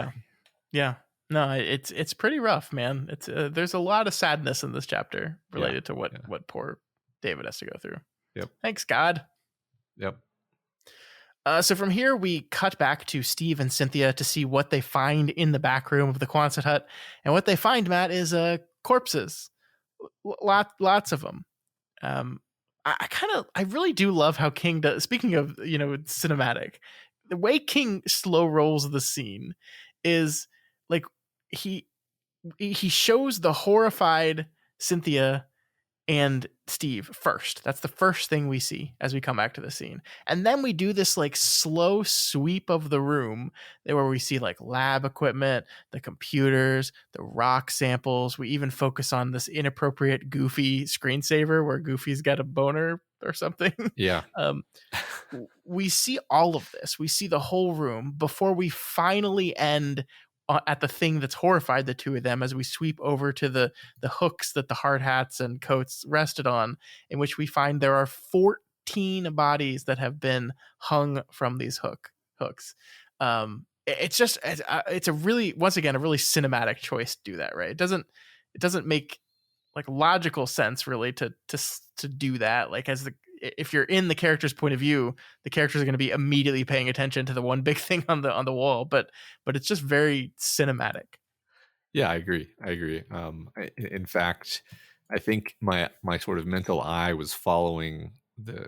Yeah. No, it's pretty rough, man. It's there's a lot of sadness in this chapter related to what poor David has to go through. Yep. Thanks, God. Yep. So from here, we cut back to Steve and Cynthia to see what they find in the back room of the Quonset hut. And what they find, Matt, is corpses. Lots of them. I really do love how King does. Speaking of, cinematic, the way King slow rolls the scene is like he shows the horrified Cynthia and Steve first. That's the first thing we see as we come back to the scene. And then we do this like slow sweep of the room where we see like lab equipment, the computers, the rock samples. We even focus on this inappropriate Goofy screensaver where Goofy's got a boner or something. Yeah. We see all of this. We see the whole room before we finally end at the thing that's horrified the two of them as we sweep over to the hooks that the hard hats and coats rested on, in which we find there are 14 bodies that have been hung from these hooks. It's a really, once again, a really cinematic choice to do that, right? It doesn't make like logical sense really to do that. Like if you're in the character's point of view, the characters are going to be immediately paying attention to the one big thing on the wall, but it's just very cinematic. Yeah, I agree. In fact, I think my sort of mental eye was following the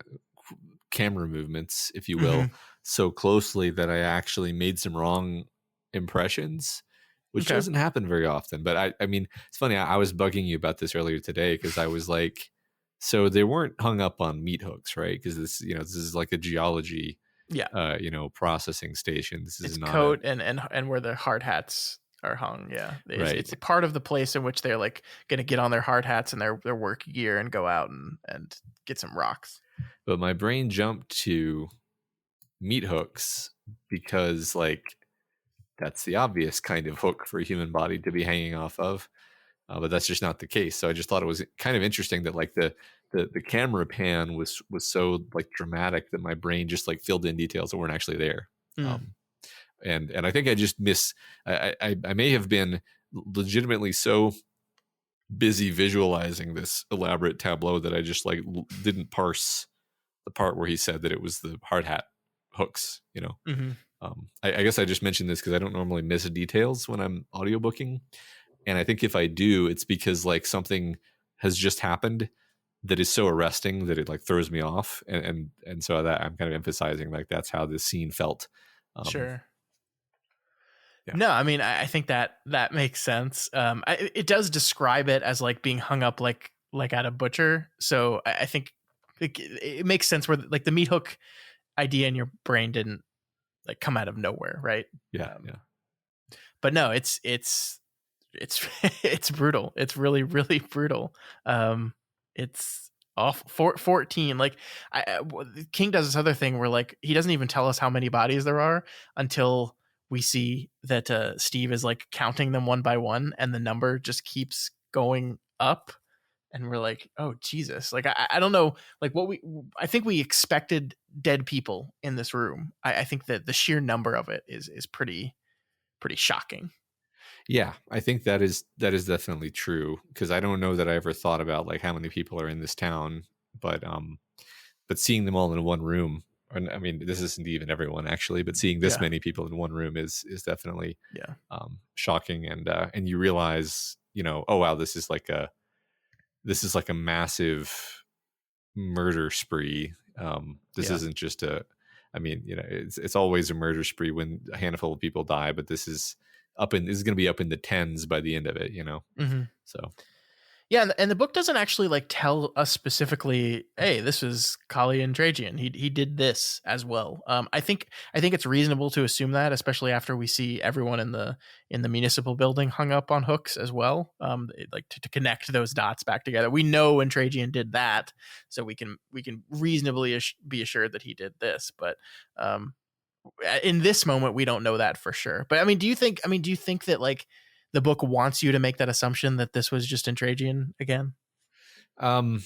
camera movements, if you will, so closely that I actually made some wrong impressions, which doesn't happen very often. But I mean, it's funny. I was bugging you about this earlier today because I was like, so they weren't hung up on meat hooks, right? Because this is like a geology, processing station. This is not coat and where the hard hats are hung. Yeah, it's part of the place in which they're like going to get on their hard hats and their work gear and go out and get some rocks. But my brain jumped to meat hooks because like that's the obvious kind of hook for a human body to be hanging off of. But that's just not the case. So I just thought it was kind of interesting that like the camera pan was so like dramatic that my brain just like filled in details that weren't actually there. And I think I just I may have been legitimately so busy visualizing this elaborate tableau that I just like didn't parse the part where he said that it was the hard hat hooks, I guess I just mentioned this because I don't normally miss details when I'm audiobooking. And I think if I do, it's because like something has just happened that is so arresting that it like throws me off. And so that I'm kind of emphasizing like that's how this scene felt. Sure. Yeah. No, I mean, I think that makes sense. It does describe it as like being hung up like at a butcher. So I think it makes sense where like the meat hook idea in your brain didn't like come out of nowhere, right? Yeah, yeah. But no, it's it's brutal. It's really really brutal. It's off 14. Like King does this other thing where like he doesn't even tell us how many bodies there are until we see that Steve is like counting them one by one, and the number just keeps going up. And we're like, oh Jesus! Like I don't know, like I think we expected dead people in this room. I think that the sheer number of it is pretty shocking. Yeah, I think that is definitely true, because I don't know that I ever thought about like how many people are in this town, but seeing them all in one room, and I mean this isn't even everyone actually, but seeing this many people in one room is definitely shocking, and you realize, oh wow, this is like a massive murder spree. This isn't just I mean, it's always a murder spree when a handful of people die, but this is going to be up in the tens by the end of it, Mm-hmm. So yeah, and the book doesn't actually like tell us specifically, hey, this is Kali and Trajan. He did this as well. I think it's reasonable to assume that, especially after we see everyone in the municipal building hung up on hooks as well. Like to connect those dots back together. We know when Trajan did that, so we can reasonably be assured that he did this. But in this moment, we don't know that for sure. But I mean, do you think that like the book wants you to make that assumption that this was just in Trajan again? I'm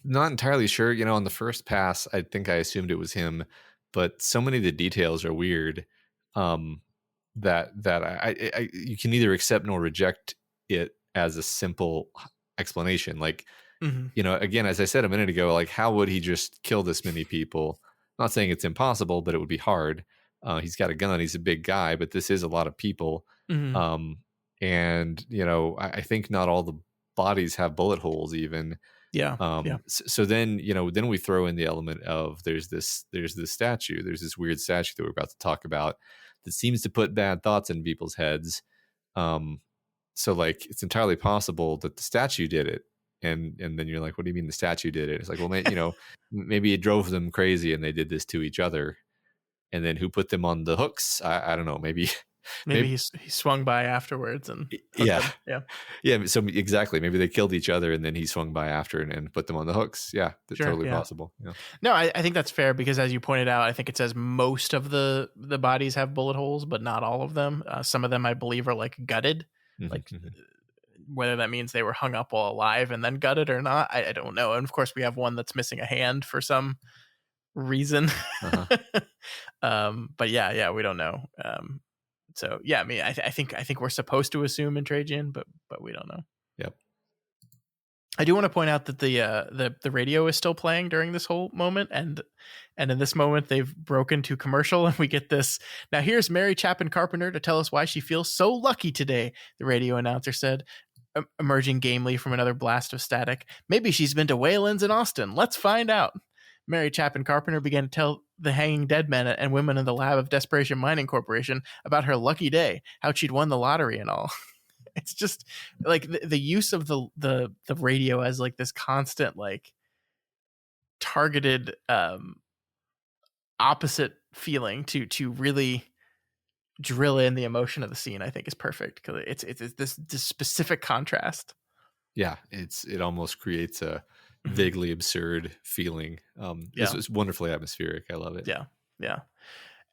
not entirely sure. On the first pass, I think I assumed it was him, but so many of the details are weird that I you can neither accept nor reject it as a simple explanation. Like, again, as I said a minute ago, like how would he just kill this many people? I'm not saying it's impossible, but it would be hard. He's got a gun. He's a big guy, but this is a lot of people. Mm-hmm. And I think not all the bodies have bullet holes even. So then then we throw in the element of there's this statue, there's this weird statue that we're about to talk about that seems to put bad thoughts in people's heads. So like it's entirely possible that the statue did it, and then you're like, what do you mean the statue did it? It's like, well, maybe it drove them crazy and they did this to each other, and then who put them on the hooks? I don't know, maybe he swung by afterwards and them. So exactly, maybe they killed each other and then he swung by after and put them on the hooks. That's totally possible. No, I think that's fair, because as you pointed out, I think it says most of the bodies have bullet holes, but not all of them. Some of them I believe are like gutted, like whether that means they were hung up while alive and then gutted or not, I don't know. And of course we have one that's missing a hand for some reason. But we don't know. So yeah, I mean, I think we're supposed to assume in Trajan, but we don't know. Yep. I do want to point out that the radio is still playing during this whole moment, and in this moment they've broken to commercial, and we get this. Now here's Mary Chapin Carpenter to tell us why she feels so lucky today, the radio announcer said, emerging gamely from another blast of static. Maybe she's been to Wayland's in Austin. Let's find out. Mary Chapin Carpenter began to tell the hanging dead men and women in the lab of Desperation Mining Corporation about her lucky day, how she'd won the lottery and all. It's just like the use of the radio as like this constant like targeted opposite feeling to really drill in the emotion of the scene, I think is perfect, because it's this specific contrast. Yeah, it almost creates a vaguely absurd feeling. It's wonderfully atmospheric. I love it. Yeah.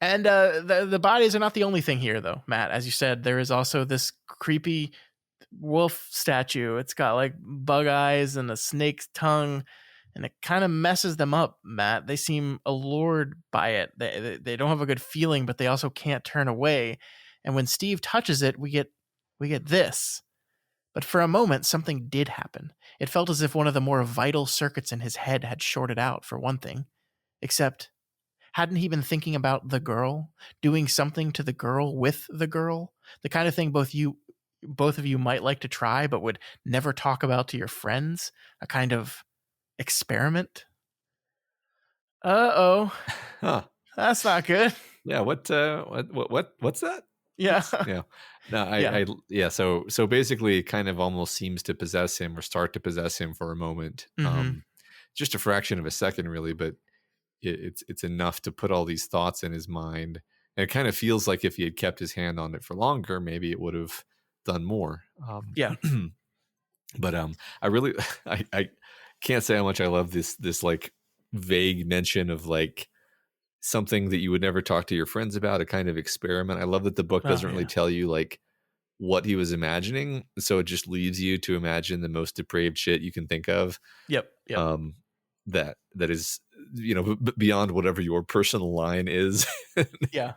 And the bodies are not the only thing here, though, Matt. As you said, there is also this creepy wolf statue. It's got like bug eyes and a snake's tongue, and it kind of messes them up, Matt. They seem allured by it. They don't have a good feeling, but they also can't turn away. And when Steve touches it, we get this. But for a moment, something did happen. It felt as if one of the more vital circuits in his head had shorted out, for one thing. Except, hadn't he been thinking about the girl? Doing something to the girl with the girl? The kind of thing both of you might like to try, but would never talk about to your friends? A kind of experiment? Uh-oh. Huh. That's not good. Yeah, what's that? Yeah. Yeah. No, so basically it kind of almost seems to possess him or start to possess him for a moment. Just a fraction of a second really, but it's enough to put all these thoughts in his mind. And it kind of feels like if he had kept his hand on it for longer, maybe it would have done more. Yeah. But I really I can't say how much I love this like vague mention of like something that you would never talk to your friends about, a kind of experiment. I love that the book doesn't really tell you like what he was imagining, so it just leaves you to imagine the most depraved shit you can think of. Yep. That is, you know, beyond whatever your personal line is. Yeah.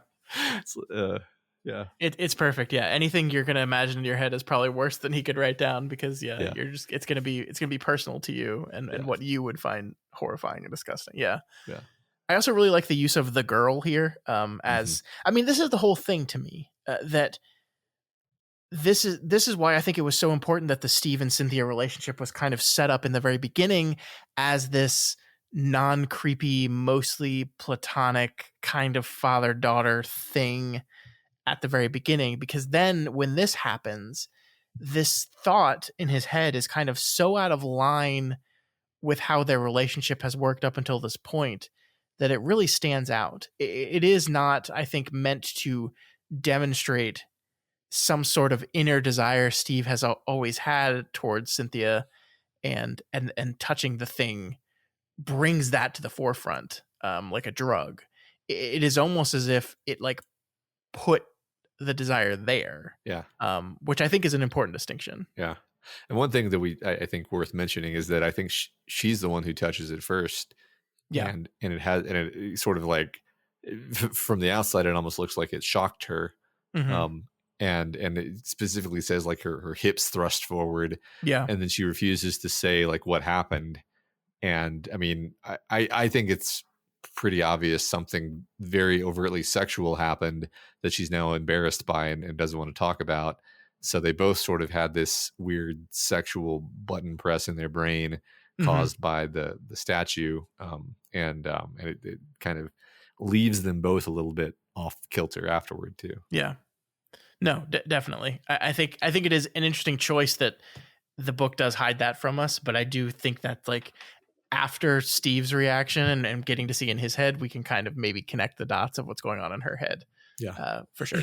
Yeah. It's perfect. Yeah. Anything you're gonna imagine in your head is probably worse than he could write down, because you're just it's gonna be personal to you and what you would find horrifying and disgusting. Yeah. Yeah. I also really like the use of the girl here. As I mean, this is the whole thing to me, that this is why I think it was so important that the Steve and Cynthia relationship was kind of set up in the very beginning as this non-creepy, mostly platonic kind of father-daughter thing at the very beginning, because then when this happens, this thought in his head is kind of so out of line with how their relationship has worked up until this point that it really stands out. It is not, I think, meant to demonstrate some sort of inner desire Steve has always had towards Cynthia, and touching the thing brings that to the forefront, like a drug. It is almost as if it like put the desire there. Yeah. Which I think is an important distinction. Yeah. And one thing that I think worth mentioning is that I think she's the one who touches it first. Yeah. And it sort of like from the outside, it almost looks like it shocked her. And it specifically says like her hips thrust forward. Yeah. And then she refuses to say like what happened. And I mean, I think it's pretty obvious something very overtly sexual happened that she's now embarrassed by and doesn't want to talk about. So they both sort of had this weird sexual button press in their brain caused by the statue. And it kind of leaves them both a little bit off kilter afterward too. Yeah. No, definitely. I think it is an interesting choice that the book does hide that from us, but I do think that like after Steve's reaction and getting to see in his head, we can kind of maybe connect the dots of what's going on in her head. Yeah, for sure.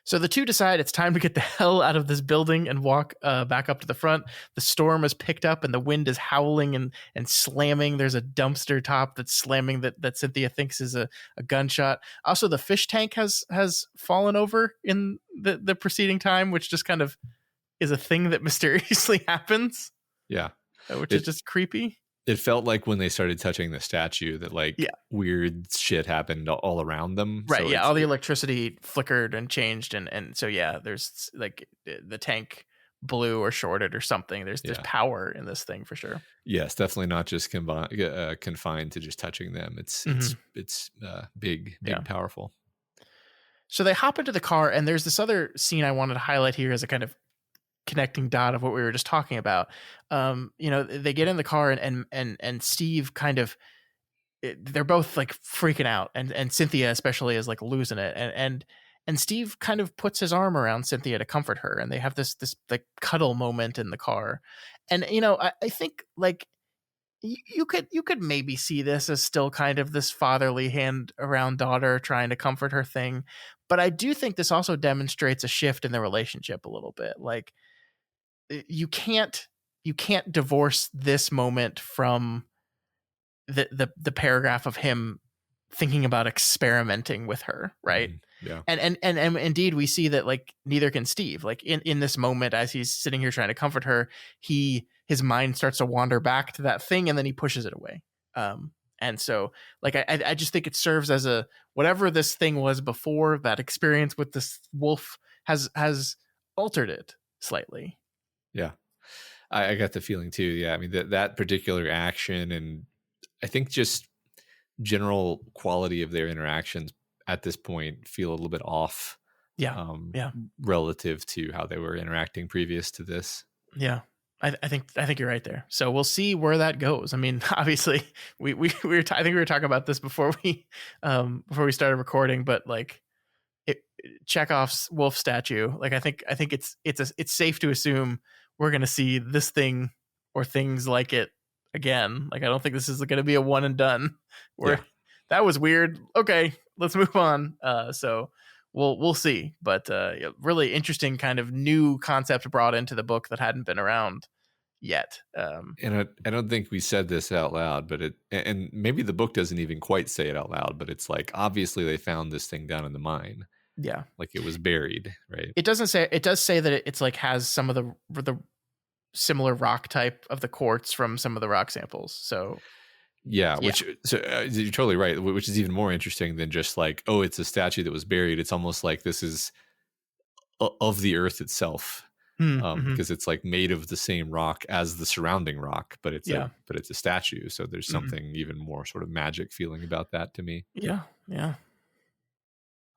So the two decide it's time to get the hell out of this building and walk back up to the front. The storm has picked up and the wind is howling and slamming. There's a dumpster top that's slamming that Cynthia thinks is a gunshot. Also, the fish tank has fallen over in the preceding time, which just kind of is a thing that mysteriously happens. Yeah. Which is just creepy. It felt like when they started touching the statue that like weird shit happened all around them. Right. So all the electricity flickered and changed. And so, there's like the tank blew or shorted or something. There's power in this thing for sure. Yes, definitely not just confined to just touching them. It's big, powerful. So they hop into the car, and there's this other scene I wanted to highlight here as a kind of connecting dot of what we were just talking about. They get in the car and Steve kind of, they're both like freaking out, and Cynthia especially is like losing it, and Steve kind of puts his arm around Cynthia to comfort her, and they have this like cuddle moment in the car. And I think like you could maybe see this as still kind of this fatherly hand around daughter trying to comfort her thing, but I do think this also demonstrates a shift in the relationship a little bit. Like you can't divorce this moment from the paragraph of him thinking about experimenting with her, right? Yeah. And indeed we see that like neither can Steve. Like in this moment as he's sitting here trying to comfort her, his mind starts to wander back to that thing and then he pushes it away. And so like I just think it serves as a whatever this thing was before, that experience with this wolf has altered it slightly. Yeah. I got the feeling too. Yeah. I mean, that particular action, and I think just general quality of their interactions at this point feel a little bit off. Yeah. Relative to how they were interacting previous to this. Yeah. I think you're right there. So we'll see where that goes. I mean, obviously we were I think we were talking about this before we started recording, but like Chekhov's wolf statue, like I think it's safe to assume we're going to see this thing or things like it again. Like, I don't think this is going to be a one and done. Where Yeah. that was weird. Okay, let's move on. So we'll see. But really interesting kind of new concept brought into the book that hadn't been around yet. And I don't think we said this out loud, but and maybe the book doesn't even quite say it out loud, but it's like, obviously they found this thing down in the mine. Yeah. Like it was buried, right? It doesn't say, it does say that it's like has some of the similar rock type of the quartz from some of the rock samples. So yeah, which you're totally right, which is even more interesting than just like, oh, it's a statue that was buried. It's almost like this is of the earth itself. Mm-hmm. Because it's like made of the same rock as the surrounding rock, but it's a statue. So there's something even more sort of magic feeling about that to me. Yeah. Yeah.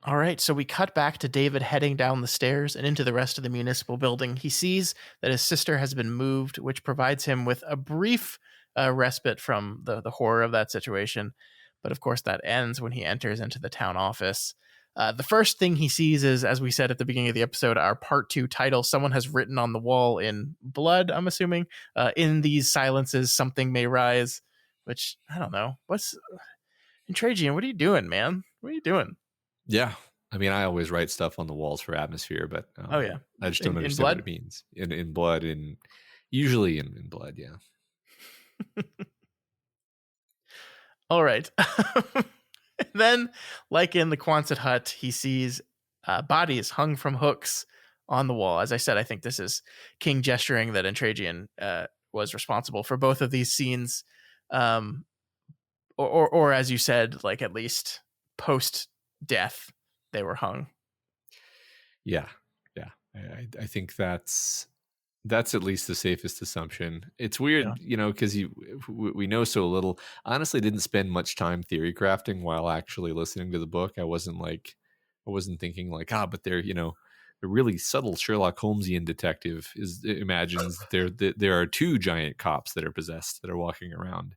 All right. So we cut back to David heading down the stairs and into the rest of the municipal building. He sees that his sister has been moved, which provides him with a brief respite from the horror of that situation. But of course, that ends when he enters into the town office. The first thing he sees is, as we said at the beginning of the episode, our part 2 title. Someone has written on the wall in blood, I'm assuming, in these silences, something may rise, which I don't know. What's Intragian? What are you doing, man? What are you doing? Yeah. I mean, I always write stuff on the walls for atmosphere, but oh yeah, I just don't understand what it means. In blood, usually in blood, yeah. All right. Then, like in the Quonset hut, he sees bodies hung from hooks on the wall. As I said, I think this is King gesturing that Intragian was responsible for both of these scenes, or as you said, like at least post death they were hung. Yeah. I think that's at least the safest assumption. It's weird, because we know so little. Honestly, didn't spend much time theory crafting while actually listening to the book. I wasn't thinking like, but they're, a really subtle Sherlock Holmesian detective imagines there are two giant cops that are possessed that are walking around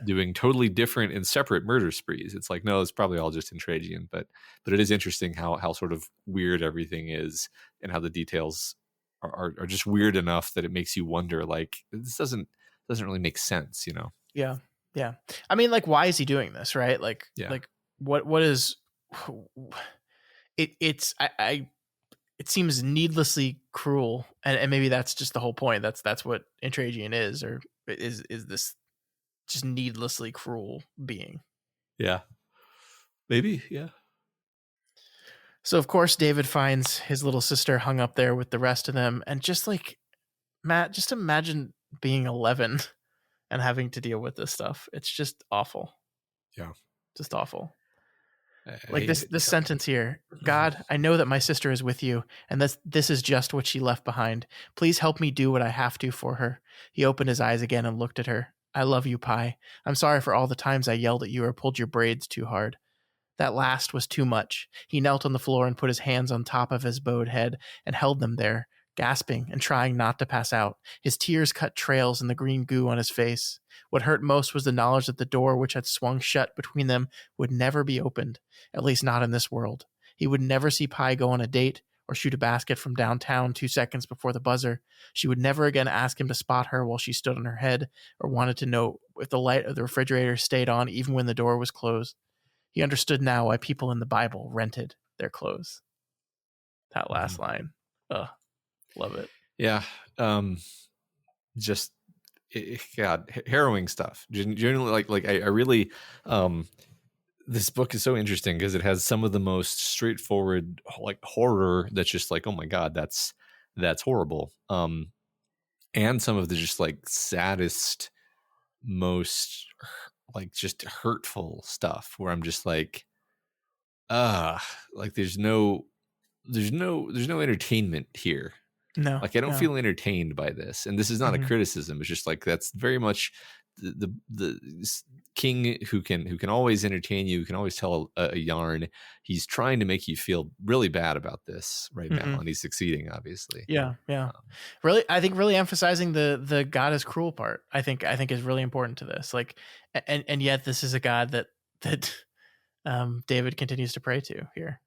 doing totally different and separate murder sprees. It's like, no, it's probably all just Intragian, but it is interesting how sort of weird everything is and how the details are just weird enough that it makes you wonder, like, this doesn't really make sense, Yeah. I mean, like, why is he doing this, right? Like, what is it? It seems needlessly cruel, and maybe that's just the whole point. That's what Intragian is, or is this just needlessly cruel being? Yeah, maybe, yeah. So of course David finds his little sister hung up there with the rest of them, and just like Matt, just imagine being 11 and having to deal with this stuff. It's just awful. Yeah, just awful. Like this sentence here: God, I know that my sister is with you, and this is just what she left behind. Please help me do what I have to for her. He opened his eyes again and looked at her. I love you, Pi. I'm sorry for all the times I yelled at you or pulled your braids too hard. That last was too much. He knelt on the floor and put his hands on top of his bowed head and held them there, gasping and trying not to pass out. His tears cut trails in the green goo on his face. What hurt most was the knowledge that the door which had swung shut between them would never be opened, at least not in this world. He would never see Pi go on a date or shoot a basket from downtown 2 seconds before the buzzer. She would never again ask him to spot her while she stood on her head or wanted to know if the light of the refrigerator stayed on even when the door was closed. He understood now why people in the Bible rented their clothes. That last line. Love it. Yeah. Just God, harrowing stuff. Generally, like I really, this book is so interesting because it has some of the most straightforward like horror that's just like, oh my God, that's horrible. And some of the just like saddest, most like just hurtful stuff where I'm just like, like there's no entertainment here. No, like I don't feel entertained by this, and this is not a criticism. It's just like that's very much the king who can always entertain you, who can always tell a yarn. He's trying to make you feel really bad about this right now, and he's succeeding, obviously. Yeah. Really, I think really emphasizing the God is cruel part. I think is really important to this. Like, and yet this is a God that David continues to pray to here.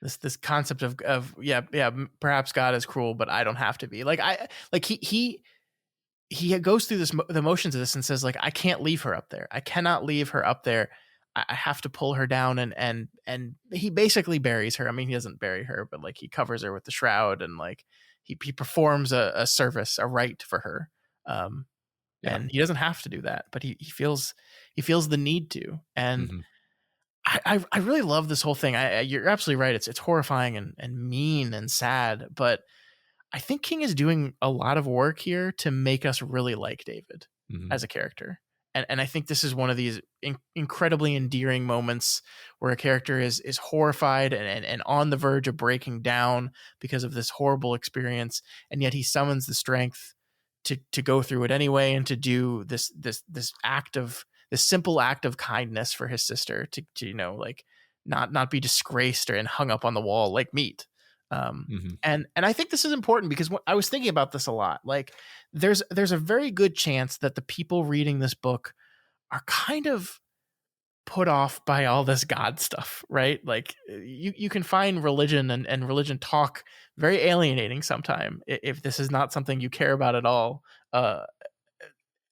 This concept of perhaps God is cruel, but I don't have to be. Like he he goes through the motions of this and says, like, I can't leave her up there. I cannot leave her up there. I have to pull her down, and he basically buries her. I mean, he doesn't bury her, but like he covers her with the shroud, and like he performs a service, a rite for her. Yeah. And he doesn't have to do that, but he feels the need to. And Mm-hmm. I really love this whole thing. You're absolutely right. It's horrifying and mean and sad, but I think King is doing a lot of work here to make us really like David Mm-hmm. as a character. And I think this is one of these incredibly endearing moments where a character is horrified and on the verge of breaking down because of this horrible experience, and yet he summons the strength to go through it anyway, and to do this simple act of kindness for his sister, to like not be disgraced and hung up on the wall like meat. Mm-hmm. And I think this is important because I was thinking about this a lot. Like there's a very good chance that the people reading this book are kind of put off by all this God stuff, right? Like you can find religion and religion talk very alienating sometime if this is not something you care about at all.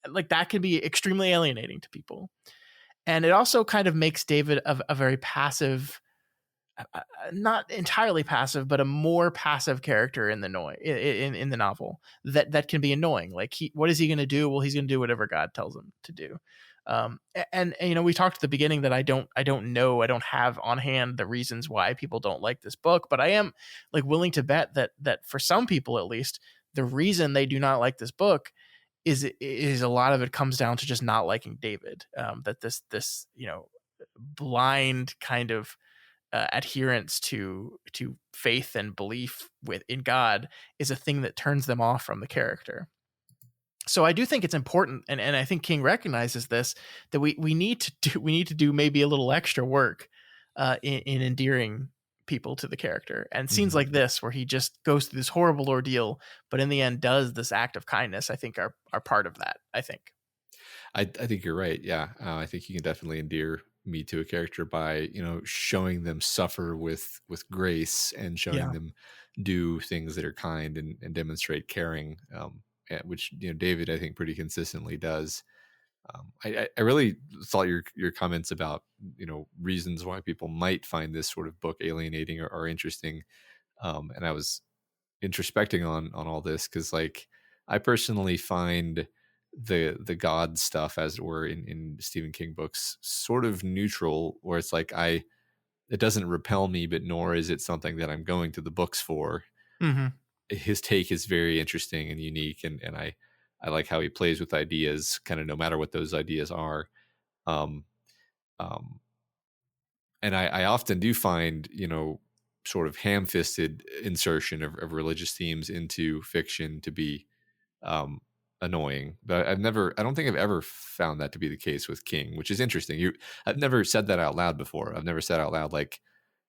Like that can be extremely alienating to people. And it also kind of makes David a very passive, not entirely passive, but a more passive character in the novel that can be annoying. Like what is he going to do? Well, he's going to do whatever God tells him to do. And you know, we talked at the beginning that I don't know, I don't have on hand the reasons why people don't like this book, but I am like willing to bet that for some people at least, the reason they do not like this book is a lot of it comes down to just not liking David. That this you know, blind kind of adherence to faith and belief in God is a thing that turns them off from the character. So I do think it's important, and I think King recognizes this, that we need to do maybe a little extra work in endearing people to the character. And scenes Mm-hmm. like this, where he just goes through this horrible ordeal, but in the end does this act of kindness, I think are part of that. I think. I think you're right. Yeah, I think you can definitely endear me to a character by showing them suffer with grace and showing Yeah. them do things that are kind and demonstrate caring, which David I think pretty consistently does. I really thought your comments about reasons why people might find this sort of book alienating or interesting, and I was introspecting on all this because like I personally find the God stuff, as it were, in Stephen King books sort of neutral, where it's like it doesn't repel me, but nor is it something that I'm going to the books for. Mm-hmm. His take is very interesting and unique, and I like how he plays with ideas, kind of no matter what those ideas are. Um, um, and I often do find sort of ham-fisted insertion of religious themes into fiction to be um, annoying. But I don't think I've ever found that to be the case with King, which is interesting. I've never said that out loud before. I've never said out loud like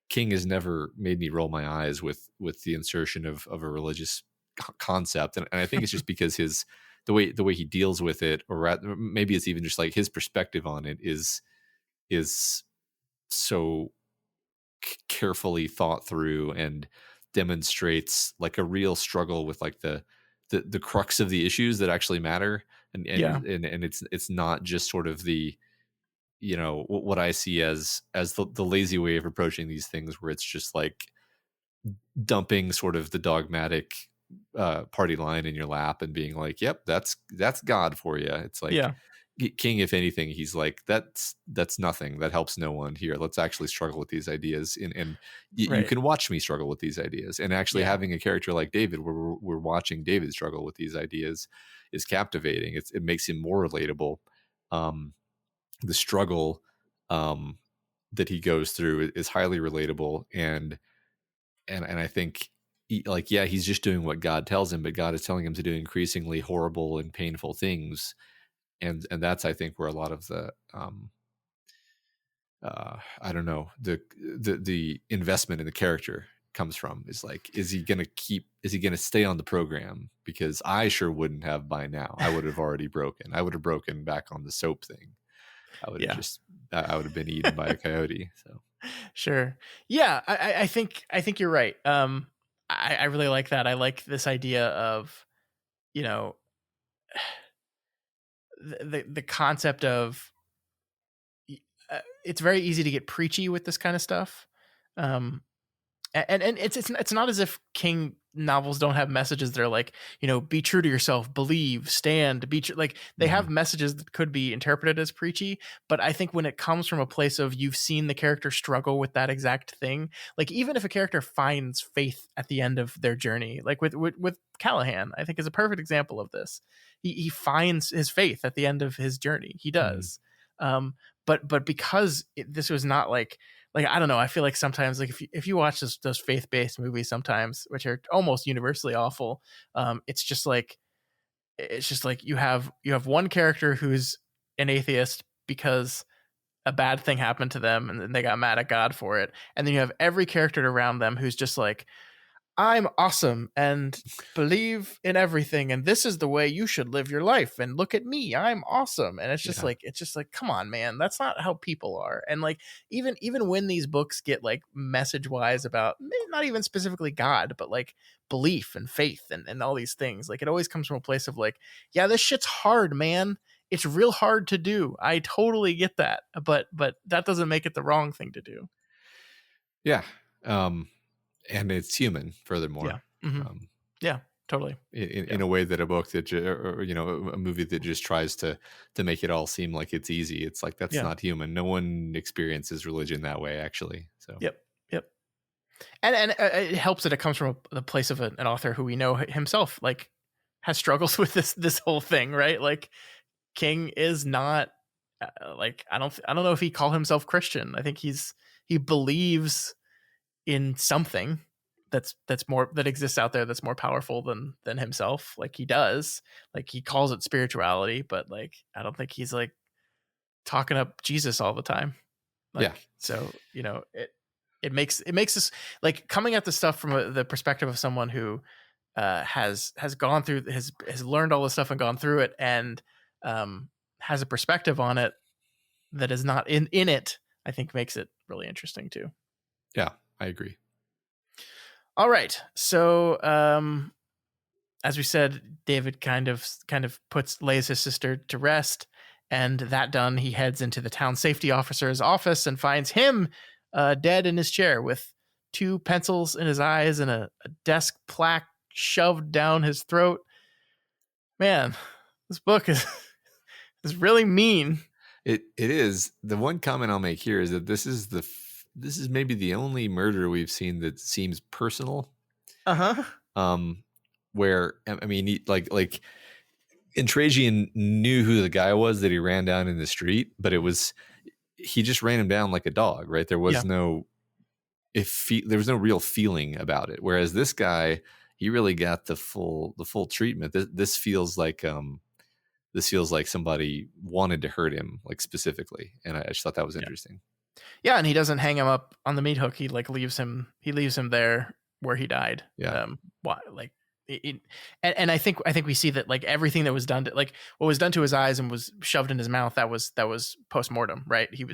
King has never made me roll my eyes with the insertion of a religious concept, and I think it's just because the way he deals with it, or maybe it's even just like his perspective on it is so carefully thought through and demonstrates like a real struggle with like the crux of the issues that actually matter, Yeah. and it's not just sort of the what I see as the lazy way of approaching these things, where it's just like dumping sort of the dogmatic party line in your lap and being like, yep, that's God for you. It's like Yeah. King, if anything, he's like, that's nothing, that helps no one. Here, let's actually struggle with these ideas, and you Right. can watch me struggle with these ideas. And actually Yeah. having a character like David, where we're watching David struggle with these ideas, is captivating. It makes him more relatable. The struggle um, that he goes through is highly relatable, and I think like, yeah, he's just doing what God tells him, but God is telling him to do increasingly horrible and painful things, and that's I think where a lot of the I don't know, the investment in the character comes from, is like, is he gonna stay on the program? Because I sure wouldn't have by now. I would have already broken. I would have broken back on the soap thing. I would have Yeah. just I would have been eaten by a coyote. So Sure. Yeah, I think you're right. I really like that. I like this idea of, you know, the concept of it's very easy to get preachy with this kind of stuff. And it's not as if King novels don't have messages that are like, be true to yourself, believe, stand, be true. Like they have messages that could be interpreted as preachy, but I think when it comes from a place of you've seen the character struggle with that exact thing, like even if a character finds faith at the end of their journey, like with Callahan, I think is a perfect example of this. He finds his faith at the end of his journey. He does. But because this was not like I don't know, I feel like sometimes like if you watch those faith-based movies sometimes, which are almost universally awful, it's just like you have one character who's an atheist because a bad thing happened to them and then they got mad at God for it, and then you have every character around them who's just like, I'm awesome and believe in everything, and this is the way you should live your life, and look at me, I'm awesome. And it's just like come on, man, that's not how people are. And like even when these books get like message wise about not even specifically God, but like belief and faith and all these things, like it always comes from a place of like, yeah, this shit's hard, man, it's real hard to do, I totally get that, but that doesn't make it the wrong thing to do. And it's human, furthermore. Yeah, totally. In a way that a book that a movie that just tries to make it all seem like it's easy, it's like that's not human. No one experiences religion that way, actually. So yep. And it helps that it comes from the place of an author who we know himself like has struggles with this whole thing, right? Like King is not like I don't know if he call himself Christian. I think he believes in something that's more, that exists out there, that's more powerful than himself. Like he does, like he calls it spirituality, but like I don't think he's like talking up Jesus all the time. Like, so it makes us like coming at the stuff from the perspective of someone who has gone through, has learned all this stuff and gone through it, and has a perspective on it that is not in it, I think makes it really interesting too. Yeah, I agree. All right. So, as we said, David kind of lays his sister to rest, and that done, he heads into the town safety officer's office and finds him dead in his chair with 2 pencils in his eyes and a desk plaque shoved down his throat. Man, this book is really mean. It is. The one comment I'll make here is that this is maybe the only murder we've seen that seems personal. Where I mean, like Intragian knew who the guy was that he ran down in the street, but he just ran him down like a dog, right? There was there was no real feeling about it. Whereas this guy, he really got the full treatment. This feels like somebody wanted to hurt him, like specifically, and I just thought that was interesting. Yeah, and he doesn't hang him up on the meat hook. He like leaves him there where he died. Yeah. Why? Like, and I think we see that like everything that was done to, like what was done to his eyes and was shoved in his mouth, that was post-mortem, right? He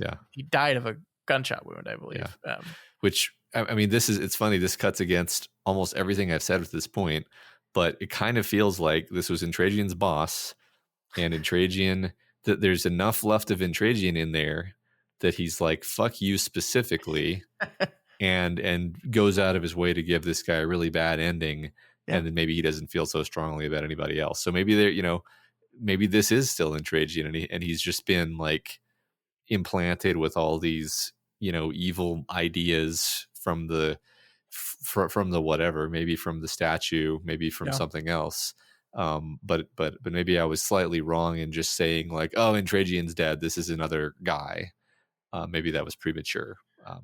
died of a gunshot wound, I believe. Yeah. Which I mean, it's funny. This cuts against almost everything I've said at this point, but it kind of feels like this was Intragian's boss, and Intragian, that there's enough left of Intragian in there that he's like, fuck you specifically, and goes out of his way to give this guy a really bad ending. And then maybe he doesn't feel so strongly about anybody else. So maybe maybe this is still Intragian, and he's just been like implanted with all these, evil ideas from the whatever, maybe from the statue, maybe from something else. But maybe I was slightly wrong in just saying like, oh, Intragian's dead, this is another guy. Maybe that was premature.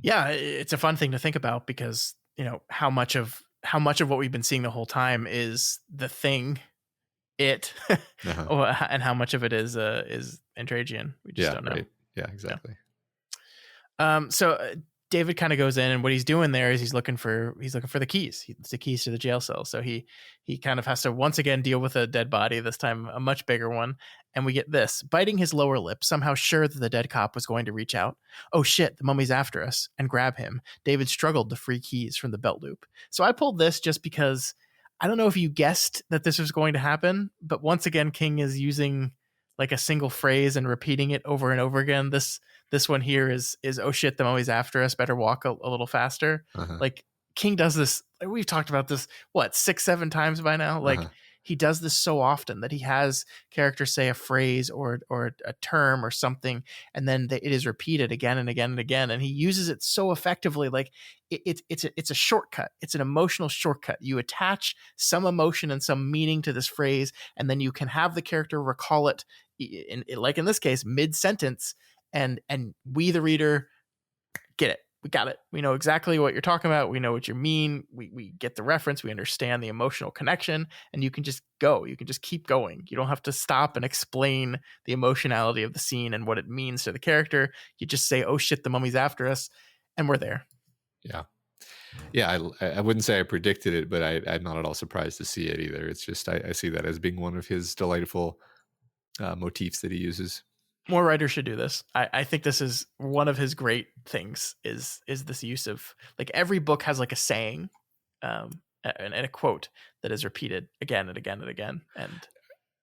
It's a fun thing to think about, because how much of what we've been seeing the whole time is the thing, and how much of it is Intragian. We just don't know. Right. Yeah, exactly. So David kind of goes in, and what he's doing there is he's looking for the keys. The keys to the jail cell. So he kind of has to once again deal with a dead body, this time a much bigger one. And we get this: biting his lower lip, somehow sure that the dead cop was going to reach out. Oh shit, the mummy's after us, and grab him. David struggled to free keys from the belt loop. So I pulled this just because I don't know if you guessed that this was going to happen, but once again, King is using like a single phrase and repeating it over and over again. This one here is oh shit, them always after us, better walk a little faster. Uh-huh. Like King does this, we've talked about this, what, 6-7 times by now? Like he does this so often that he has characters say a phrase or a term or something, and then it is repeated again and again and again, and he uses it so effectively. Like it's a shortcut. It's an emotional shortcut. You attach some emotion and some meaning to this phrase, and then you can have the character recall it, like in this case, mid-sentence, and we, the reader, get it. We got it. We know exactly what you're talking about. We know what you mean. We get the reference. We understand the emotional connection, and you can just go. You can just keep going. You don't have to stop and explain the emotionality of the scene and what it means to the character. You just say, oh shit, the mummy's after us, and we're there. Yeah. Yeah, I wouldn't say I predicted it, but I'm not at all surprised to see it either. It's just I see that as being one of his delightful motifs that he uses. More writers should do this. I think this is one of his great things is this use of, like, every book has like a saying and a quote that is repeated again and again and again. And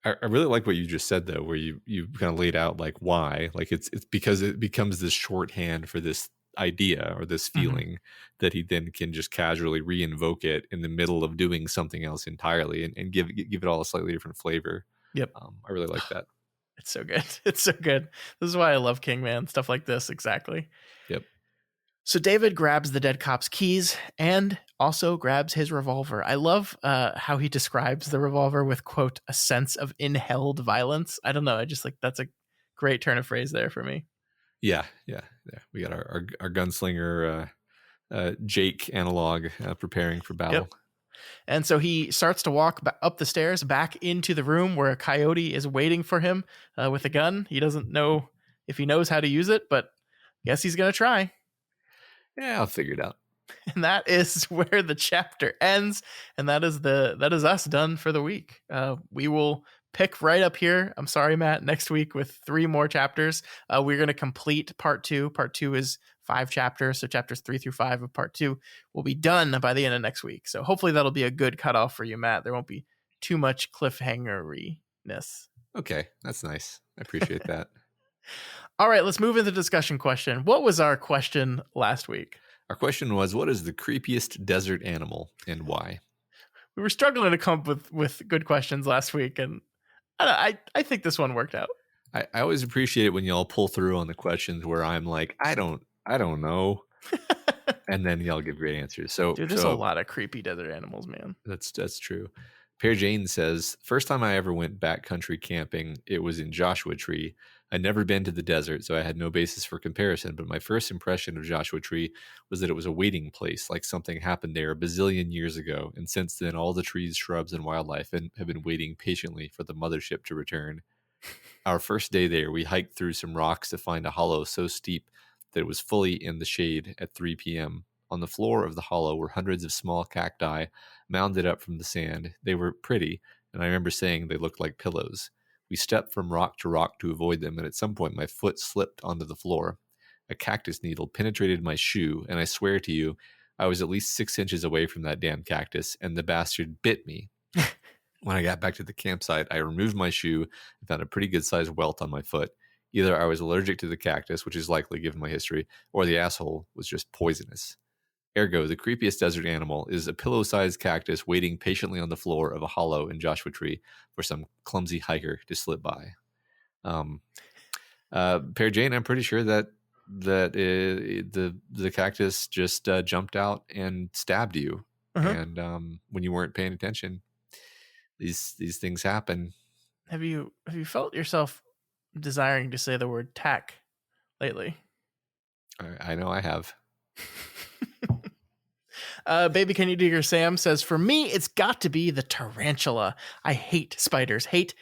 I really like what you just said, though, where you kind of laid out like why, like it's because it becomes this shorthand for this idea or this feeling that he then can just casually re-invoke it in the middle of doing something else entirely and give it all a slightly different flavor. Yep. I really like that. It's so good. It's so good. This is why I love King, man. Stuff like this. Exactly. Yep. So David grabs the dead cop's keys and also grabs his revolver. I love how he describes the revolver with, quote, a sense of inhaled violence. I don't know. I just like, that's a great turn of phrase there for me. Yeah. We got our gunslinger Jake analog preparing for battle. Yep. And so he starts to walk up the stairs back into the room where a coyote is waiting for him with a gun. He doesn't know if he knows how to use it, but I guess he's going to try. Yeah, I'll figure it out. And that is where the chapter ends. And that is us done for the week. We will pick right up here. I'm sorry, Matt, next week with 3 more chapters. We're going to complete part 2. Part 2 is 5 chapters. So chapters 3 through 5 of part 2 will be done by the end of next week. So hopefully that'll be a good cutoff for you, Matt. There won't be too much cliffhanger-ness. Okay, that's nice. I appreciate that. All right, let's move into the discussion question. What was our question last week? Our question was, what is the creepiest desert animal and why? We were struggling to come up with good questions last week, and I think this one worked out. I always appreciate it when y'all pull through on the questions where I'm like, I don't know. And then y'all give great answers. So dude, there's a lot of creepy desert animals, man. That's true. Pear Jane says, first time I ever went backcountry camping, it was in Joshua Tree. I'd never been to the desert, so I had no basis for comparison, but my first impression of Joshua Tree was that it was a waiting place, like something happened there a bazillion years ago, and since then all the trees, shrubs, and wildlife have been waiting patiently for the mothership to return. Our first day there, we hiked through some rocks to find a hollow so steep that it was fully in the shade at 3 p.m. On the floor of the hollow were hundreds of small cacti mounded up from the sand. They were pretty, and I remember saying they looked like pillows. We stepped from rock to avoid them, and at some point my foot slipped onto the floor. A cactus needle penetrated my shoe, and I swear to you, I was at least 6 inches away from that damn cactus, and the bastard bit me. When I got back to the campsite, I removed my shoe and found a pretty good-sized welt on my foot. Either I was allergic to the cactus, which is likely given my history, or the asshole was just poisonous. Ergo, the creepiest desert animal is a pillow-sized cactus waiting patiently on the floor of a hollow in Joshua Tree for some clumsy hiker to slip by. Pear Jane, I'm pretty sure that the cactus just jumped out and stabbed you, and when you weren't paying attention, these things happen. Have you felt yourself desiring to say the word tack lately? I know I have. Baby, can you do your Sam says, for me, it's got to be the tarantula. I hate spiders. Hate.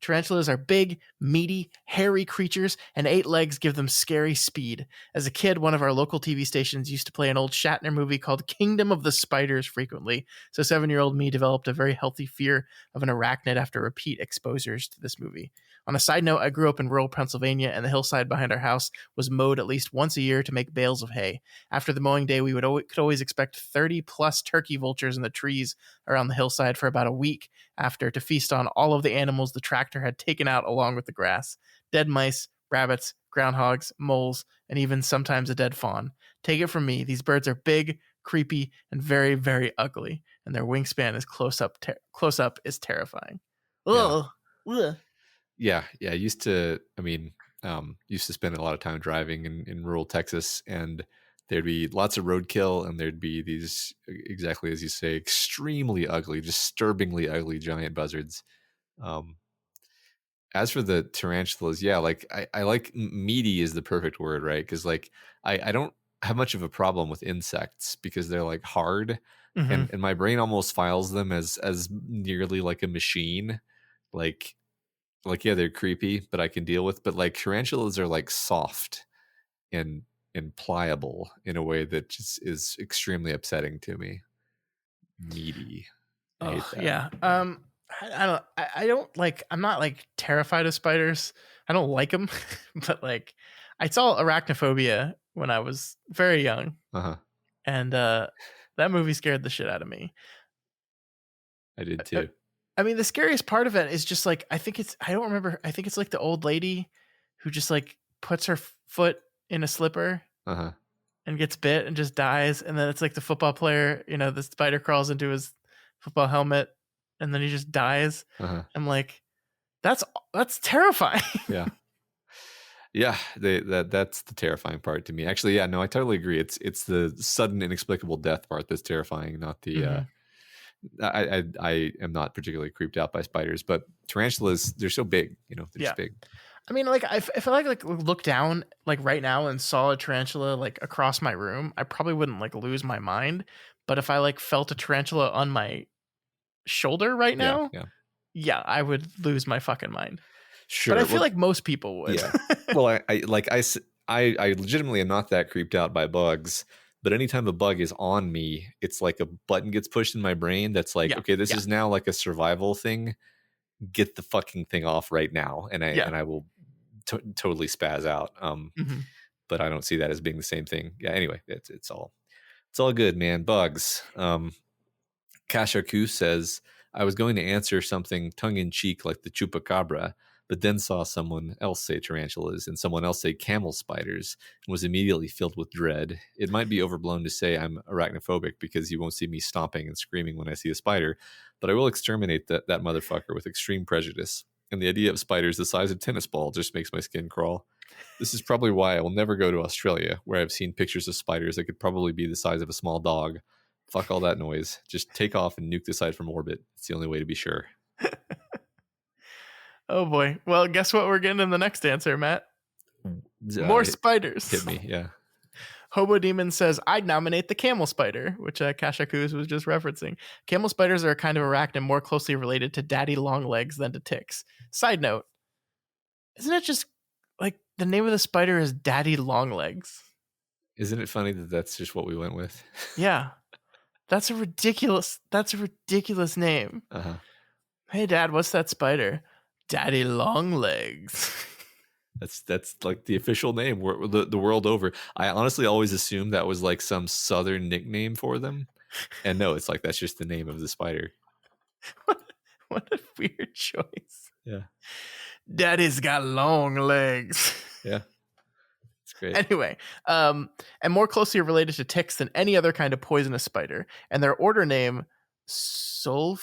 Tarantulas are big, meaty, hairy creatures, and 8 legs give them scary speed. As a kid, one of our local TV stations used to play an old Shatner movie called Kingdom of the Spiders frequently, so 7-year-old me developed a very healthy fear of an arachnid after repeat exposures to this movie. On a side note, I grew up in rural Pennsylvania, and the hillside behind our house was mowed at least once a year to make bales of hay. After the mowing day, we could always expect 30-plus turkey vultures in the trees around the hillside for about a week after to feast on all of the animals animals the tractor had taken out along with the grass. Dead mice, rabbits, groundhogs, moles, and even sometimes a dead fawn. Take it from me, these birds are big, creepy, and very, very ugly, and their wingspan is close up is terrifying. Ugh. Ugh. Yeah. Used to spend a lot of time driving in rural Texas, and there'd be lots of roadkill, and there'd be these, exactly as you say, extremely ugly, disturbingly ugly giant buzzards. As for the tarantulas, yeah, like I like, meaty is the perfect word, right? Because like I don't have much of a problem with insects because they're like hard, Mm-hmm. and my brain almost files them as nearly like a machine. Like yeah, they're creepy, but I can deal with. But like tarantulas are like soft and pliable in a way that just is extremely upsetting to me. Meaty, I hate Oh that. yeah. I don't like. I'm not like terrified of spiders. I don't like them, but like, I saw Arachnophobia when I was very young, and that movie scared the shit out of me. I did I, too. I mean, the scariest part of it is just like, I think it's. I don't remember. I think it's like the old lady who just like puts her foot in a slipper and gets bit and just dies, and then it's like the football player. You know, the spider crawls into his football helmet, and then he just dies. I'm like, that's terrifying. Yeah, that's the terrifying part to me. Actually, yeah, no, I totally agree. It's the sudden inexplicable death part that's terrifying, not the I am not particularly creeped out by spiders, but tarantulas, they're so big, they're just big. I mean, like, if I like look down like right now and saw a tarantula like across my room, I probably wouldn't like lose my mind. But if I like felt a tarantula on my shoulder right now, yeah, I would lose my fucking mind. Sure. But I feel like most people would. Yeah. Well, I legitimately am not that creeped out by bugs, but anytime a bug is on me, it's like a button gets pushed in my brain that's like, okay, this is now like a survival thing. Get the fucking thing off right now, and I will totally spaz out. But I don't see that as being the same thing. Yeah. Anyway, it's all good, man. Bugs. Kashaku says, I was going to answer something tongue-in-cheek like the chupacabra, but then saw someone else say tarantulas and someone else say camel spiders and was immediately filled with dread. It might be overblown to say I'm arachnophobic because you won't see me stomping and screaming when I see a spider, but I will exterminate that motherfucker with extreme prejudice. And the idea of spiders the size of a tennis ball just makes my skin crawl. This is probably why I will never go to Australia, where I've seen pictures of spiders that could probably be the size of a small dog. Fuck all that noise. Just take off and nuke the site from orbit. It's the only way to be sure. Oh boy. Well, guess what we're getting in the next answer, Matt? More spiders. Hit me, yeah. Hobo Demon says, I'd nominate the camel spider, which Kashakus was just referencing. Camel spiders are a kind of arachnid more closely related to daddy long legs than to ticks. Side note, isn't it just like the name of the spider is Daddy Long Legs? Isn't it funny that that's just what we went with? Yeah. That's a ridiculous name. Hey, Dad, what's that spider? Daddy Long Legs. That's like the official name the world over. I honestly always assumed that was like some southern nickname for them. And no, it's like that's just the name of the spider. What a weird choice. Yeah. Daddy's got long legs. Yeah. It's great. Anyway, and more closely related to ticks than any other kind of poisonous spider. And their order name, Solifugae?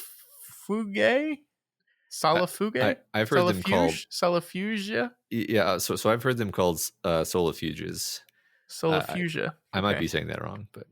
I've heard them called Solifugia. Yeah, so I've heard them called solifuges. Solifugia. I might be saying that wrong, but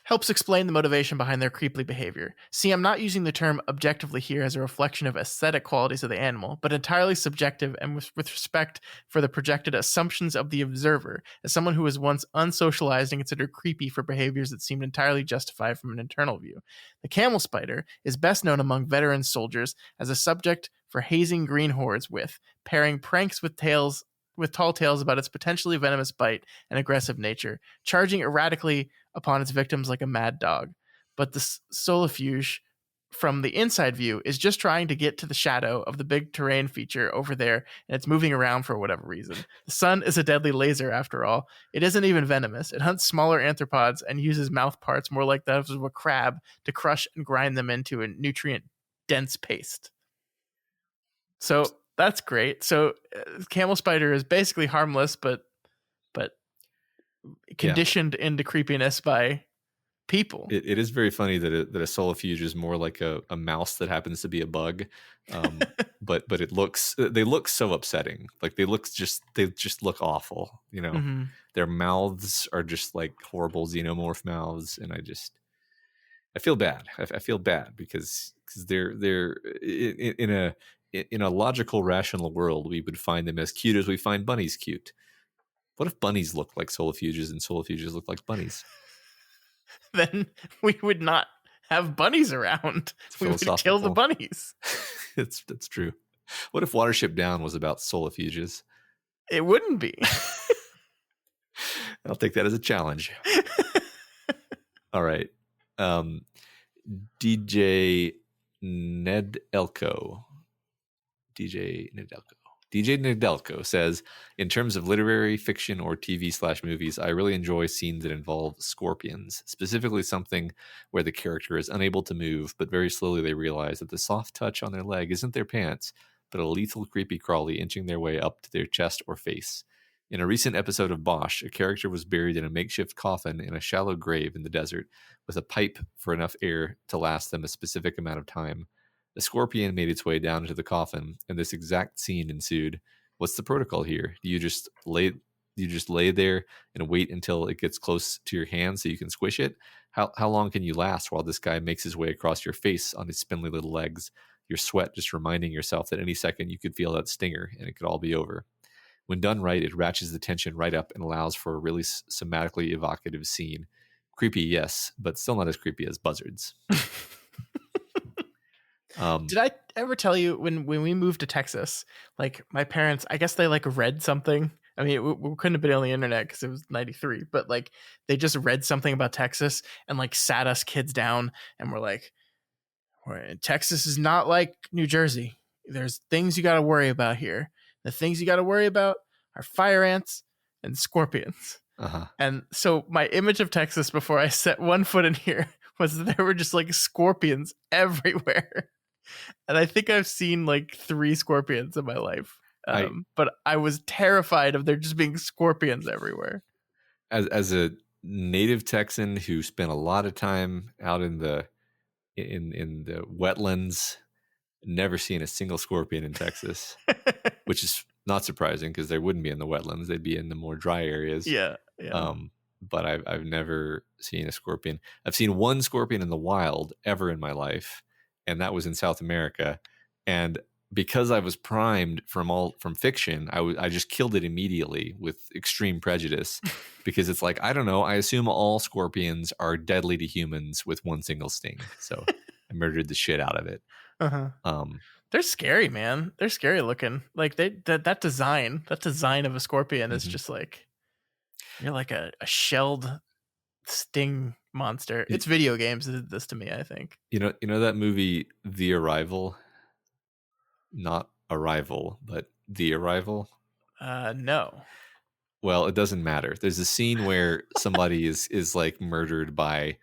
helps explain the motivation behind their creepy behavior. See, I'm not using the term objectively here as a reflection of aesthetic qualities of the animal, but entirely subjective and with respect for the projected assumptions of the observer, as someone who was once unsocialized and considered creepy for behaviors that seemed entirely justified from an internal view. The camel spider is best known among veteran soldiers as a subject for hazing green hordes with, pairing pranks with tall tales about its potentially venomous bite and aggressive nature, charging erratically upon its victims like a mad dog. But the solifuge, from the inside view, is just trying to get to the shadow of the big terrain feature over there, and it's moving around for whatever reason. The sun is a deadly laser, after all. It isn't even venomous. It hunts smaller arthropods and uses mouth parts more like those of a crab to crush and grind them into a nutrient-dense paste. So that's great. So camel spider is basically harmless, but conditioned into creepiness by people. It is very funny that a solifuge is more like a mouse that happens to be a bug, but they look so upsetting. Like they just look awful. You know, Mm-hmm. their mouths are just like horrible xenomorph mouths, and I feel bad. I feel bad because they're in a logical, rational world, we would find them as cute as we find bunnies cute. What if bunnies look like solifuges and solifuges look like bunnies? Then we would not have bunnies around. We would kill the bunnies. That's true. What if Watership Down was about solifuges? It wouldn't be. I'll take that as a challenge. All right. DJ Nedelko says, in terms of literary fiction or TV/movies, I really enjoy scenes that involve scorpions, specifically something where the character is unable to move, but very slowly they realize that the soft touch on their leg isn't their pants, but a lethal creepy crawly inching their way up to their chest or face. In a recent episode of Bosch, a character was buried in a makeshift coffin in a shallow grave in the desert with a pipe for enough air to last them a specific amount of time. The scorpion made its way down into the coffin, and this exact scene ensued. What's the protocol here? Do you just lay there and wait until it gets close to your hand so you can squish it? How long can you last while this guy makes his way across your face on his spindly little legs? Your sweat just reminding yourself that any second you could feel that stinger and it could all be over. When done right, it ratchets the tension right up and allows for a really somatically evocative scene. Creepy, yes, but still not as creepy as buzzards. Did I ever tell you when we moved to Texas, like my parents, I guess they like read something. I mean, we couldn't have been on the internet because it was 93, but like they just read something about Texas and like sat us kids down and were like, Texas is not like New Jersey. There's things you got to worry about here. The things you got to worry about are fire ants and scorpions. Uh-huh. And so my image of Texas before I set one foot in here was that there were just like scorpions everywhere. And I think I've seen like 3 scorpions in my life. But I was terrified of there just being scorpions everywhere. As a native Texan who spent a lot of time out in the wetlands, never seen a single scorpion in Texas, which is not surprising because they wouldn't be in the wetlands. They'd be in the more dry areas. Yeah. But I've never seen a scorpion. I've seen one scorpion in the wild ever in my life, and that was in South America. And because I was primed from fiction, I just killed it immediately with extreme prejudice because it's like, I don't know, I assume all scorpions are deadly to humans with one single sting. So I murdered the shit out of it. Uh-huh. They're scary, man. They're scary looking. Like that design of a scorpion is just like, you're like a shelled sting monster. It's video games that did this to me, I think. You know that movie The Arrival? Not Arrival, but The Arrival? No. Well, it doesn't matter. There's a scene where somebody is like murdered by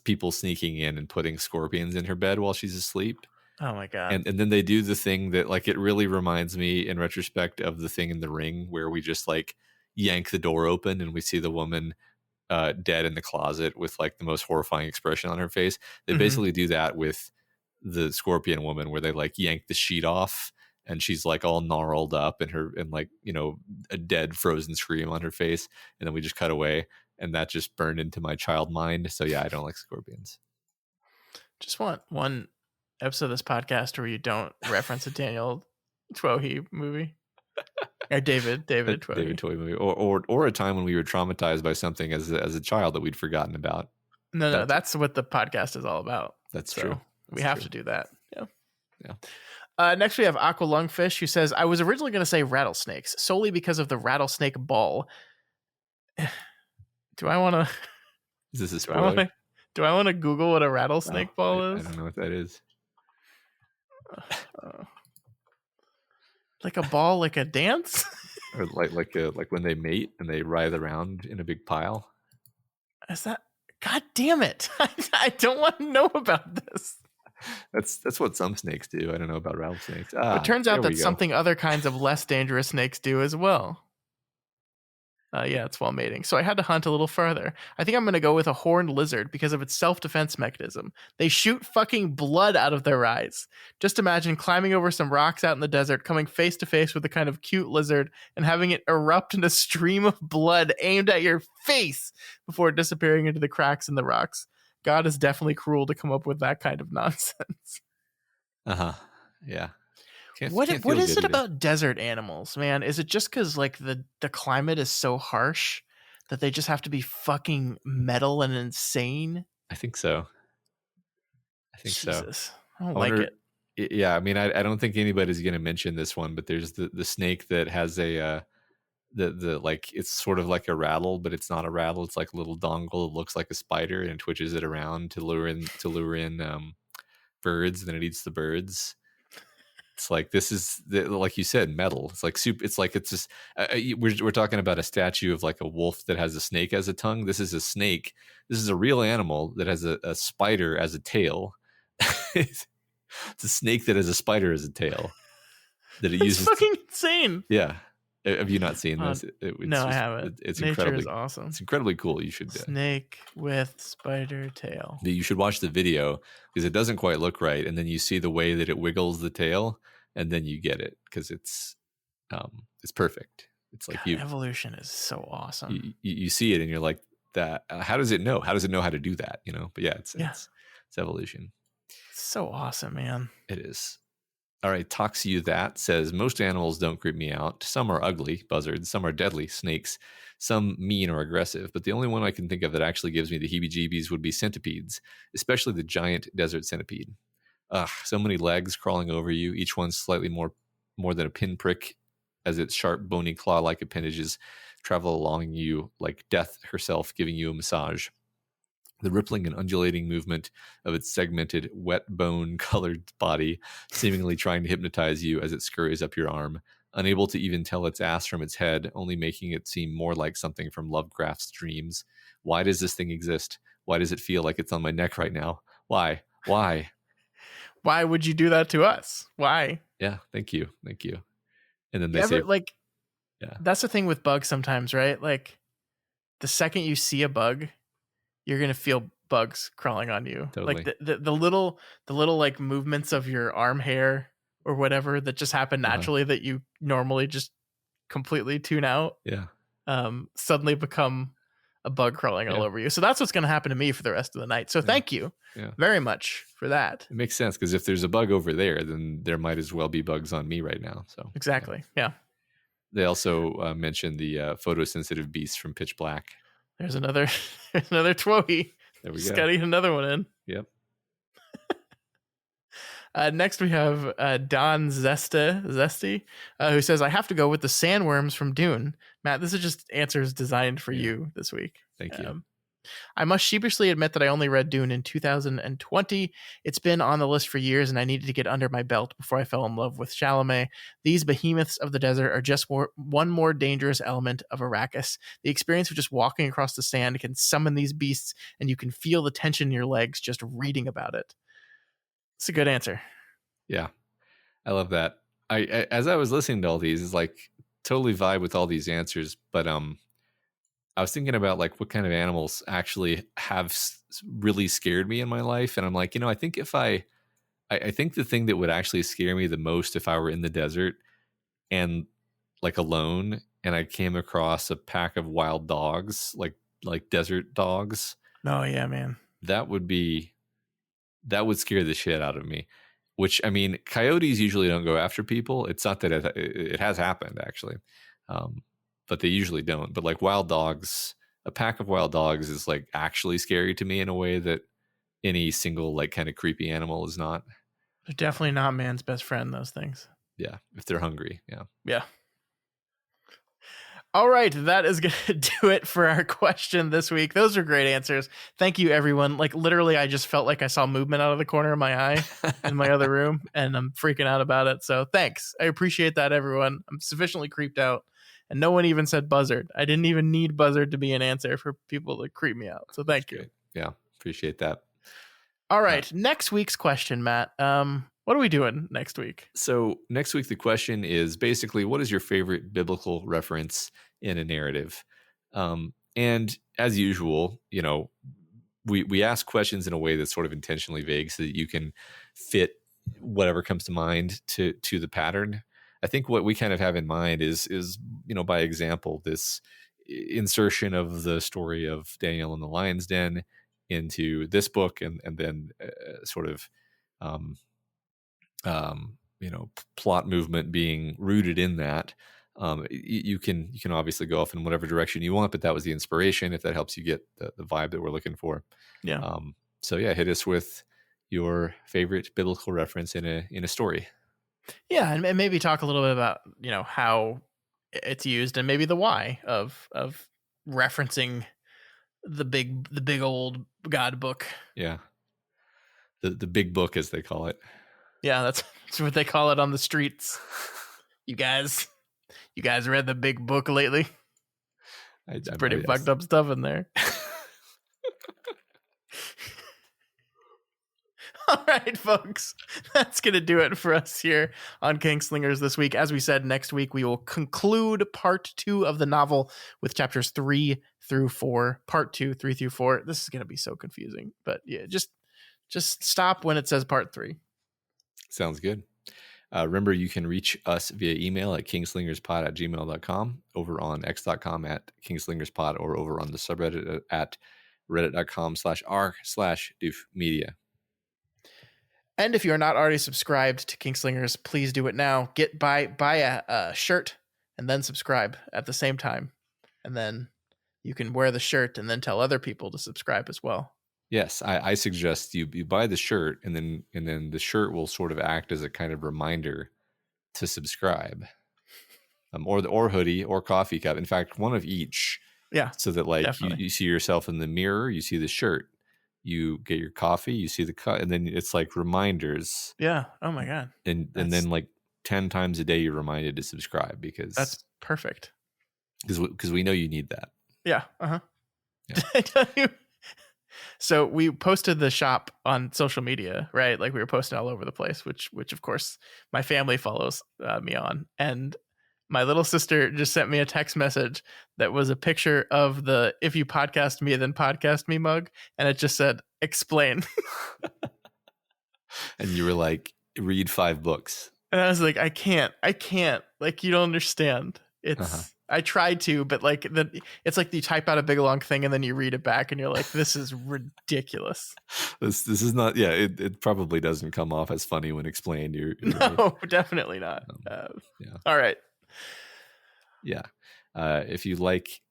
people sneaking in and putting scorpions in her bed while she's asleep. Oh my god. And then they do the thing that, like, it really reminds me in retrospect of the thing in The Ring where we just like yank the door open and we see the woman dead in the closet with like the most horrifying expression on her face. They basically do that with the scorpion woman where they like yank the sheet off and she's like all gnarled up and like, you know, a dead frozen scream on her face, and then we just cut away, and that just burned into my child mind. So yeah, I don't like scorpions. Just want one episode of this podcast where you don't reference a Daniel Twohy movie. Or David Twohy. David Twohy movie. Or a time when we were traumatized by something as a child that we'd forgotten about. No, that's what the podcast is all about. That's true. We have to do that. Yeah. Next we have Aqua Lungfish, who says, I was originally going to say rattlesnakes solely because of the rattlesnake ball. Do I want to? Is this a spoiler? Do I want to Google what a rattlesnake ball is? I don't know what that is. Like a ball, like a dance, or like when they mate and they writhe around in a big pile. Is that? God damn it! I don't want to know about this. That's what some snakes do. I don't know about rattlesnakes. But it turns There out we that's go. something other kinds of less dangerous snakes do as well. Yeah, it's while mating. So I had to hunt a little further. I think I'm going to go with a horned lizard because of its self-defense mechanism. They shoot fucking blood out of their eyes. Just imagine climbing over some rocks out in the desert, coming face to face with a kind of cute lizard and having it erupt in a stream of blood aimed at your face before disappearing into the cracks in the rocks. God is definitely cruel to come up with that kind of nonsense. Yeah. What Can't what feel is good it either. about desert animals, man? Is it just because like the climate is so harsh that they just have to be fucking metal and insane? I think so. Jesus, I don't I like wonder. it. Yeah, I mean, I don't think anybody's going to mention this one, but there's the snake that has a the like it's sort of like a rattle, but it's not a rattle. It's like a little dongle. It looks like a spider and twitches it around to lure in birds. And then it eats the birds. It's like this is like you said, metal. It's like soup. It's like it's just we're talking about a statue of like a wolf that has a snake as a tongue. This is a snake. This is a real animal that has a spider as a tail. It's a snake that has a spider as a tail that it It's uses. fucking insane. Yeah. Have you not seen this? No, I haven't. It's Nature incredibly is awesome. It's incredibly cool. You should Snake with spider tail. you should watch the video because it doesn't quite look right, and then you see the way that it wiggles the tail, and then you get it because it's perfect. It's like God, evolution is so awesome. you see it and you're like that. How does it know? How does it know how to do that? You know. But yeah, it's evolution. It's so awesome, man. It is. All right, Talks You That says, most animals don't creep me out. Some are ugly, buzzards. Some are deadly, snakes. Some mean or aggressive. But the only one I can think of that actually gives me the heebie-jeebies would be centipedes, especially the giant desert centipede. Ugh, so many legs crawling over you, each one slightly more than a pinprick, as its sharp, bony claw-like appendages travel along you like death herself giving you a massage. The rippling and undulating movement of its segmented, wet bone-colored body, seemingly trying to hypnotize you as it scurries up your arm, unable to even tell its ass from its head, only making it seem more like something from Lovecraft's dreams. Why does this thing exist? Why does it feel like it's on my neck right now? Why? Why? Why would you do that to us? Why? Yeah, thank you. And then they say, that's the thing with bugs sometimes, right? Like, the second you see a bug, you're gonna feel bugs crawling on you. Totally. Like the little like movements of your arm hair or whatever that just happen naturally that you normally just completely tune out. Yeah. Suddenly become a bug crawling all over you. So that's what's gonna happen to me for the rest of the night. So thank you very much for that. It makes sense because if there's a bug over there, then there might as well be bugs on me right now. So exactly. Yeah. They also mentioned the photosensitive beast from Pitch Black. There's another Twohy. There we Just go. gotta get another one in. Yep. Next we have Don Zesty, who says, I have to go with the sandworms from Dune. Matt, this is just answers designed for you this week. Thank you. I must sheepishly admit that I only read Dune in 2020. It's been on the list for years, and I needed to get under my belt before I fell in love with Chalamet. These behemoths of the desert are just one more dangerous element of Arrakis. The experience of just walking across the sand can summon these beasts, and you can feel the tension in your legs just reading about it. It's a good answer. Yeah, I love that. I as I was listening to all these, it's like totally vibe with all these answers, but I was thinking about like what kind of animals actually have really scared me in my life. And I'm like, I think I think the thing that would actually scare me the most if I were in the desert and like alone and I came across a pack of wild dogs, like desert dogs. Oh yeah, man. That would scare the shit out of me. Which, I mean, coyotes usually don't go after people. It's not that it has happened actually. But they usually don't. But like wild dogs, a pack of wild dogs is like actually scary to me in a way that any single like kind of creepy animal is not. They're definitely not man's best friend, those things. Yeah, if they're hungry. Yeah. All right, that is going to do it for our question this week. Those are great answers. Thank you, everyone. Like, literally, I just felt like I saw movement out of the corner of my eye in my other room, and I'm freaking out about it. So thanks. I appreciate that, everyone. I'm sufficiently creeped out. And no one even said buzzard. I didn't even need buzzard to be an answer for people to creep me out. So thank you. Yeah, appreciate that. All right. Next week's question, Matt. What are we doing next week? So next week, the question is basically, what is your favorite biblical reference in a narrative? And as usual, we ask questions in a way that's sort of intentionally vague so that you can fit whatever comes to mind to the pattern. I think what we kind of have in mind is by example, this insertion of the story of Daniel in the lion's den into this book, and then sort of plot movement being rooted in that. You can obviously go off in whatever direction you want, but that was the inspiration, if that helps you get the vibe that we're looking for. Yeah. So yeah, hit us with your favorite biblical reference in a story. Yeah, and maybe talk a little bit about how it's used, and maybe the why of referencing the big old God book. Yeah, the big book, as they call it. Yeah, that's what they call it on the streets. You guys read the big book lately? It's pretty fucked up stuff in there. All right, folks, that's going to do it for us here on Kingslingers this week. As we said, next week we will conclude part 2 of the novel with chapters 3 through 4. Part 2, 3 through 4. This is going to be so confusing, but yeah, just stop when it says part 3. Sounds good. Remember, you can reach us via email at kingslingerspod@gmail.com, over on x.com at kingslingerspod, or over on the subreddit at reddit.com/r/doofmedia. And if you're not already subscribed to Kingslingers, please do it now. Buy a shirt and then subscribe at the same time. And then you can wear the shirt and then tell other people to subscribe as well. Yes, I suggest you buy the shirt, and then the shirt will sort of act as a kind of reminder to subscribe, or hoodie or coffee cup. In fact, one of each. Yeah, so that you see yourself in the mirror, you see the shirt, you get your coffee, you see the cut, and then it's like reminders. Yeah. Oh my god. And then like 10 times a day you're reminded to subscribe, because that's perfect. Because we know you need that. Yeah. Yeah. Did I tell you? So we posted the shop on social media, right? Like we were posting all over the place, which of course my family follows me on. And my little sister just sent me a text message that was a picture of the "if you podcast me, then podcast me" mug. And it just said, "Explain." And you were like, read 5 books. And I was like, I can't. Like, you don't understand. It's, I tried to, but like it's like you type out a big long thing and then you read it back and you're like, this is ridiculous. This is not. Yeah, it probably doesn't come off as funny when explained. You're no, right. Definitely not. Yeah. All right. Yeah. If you like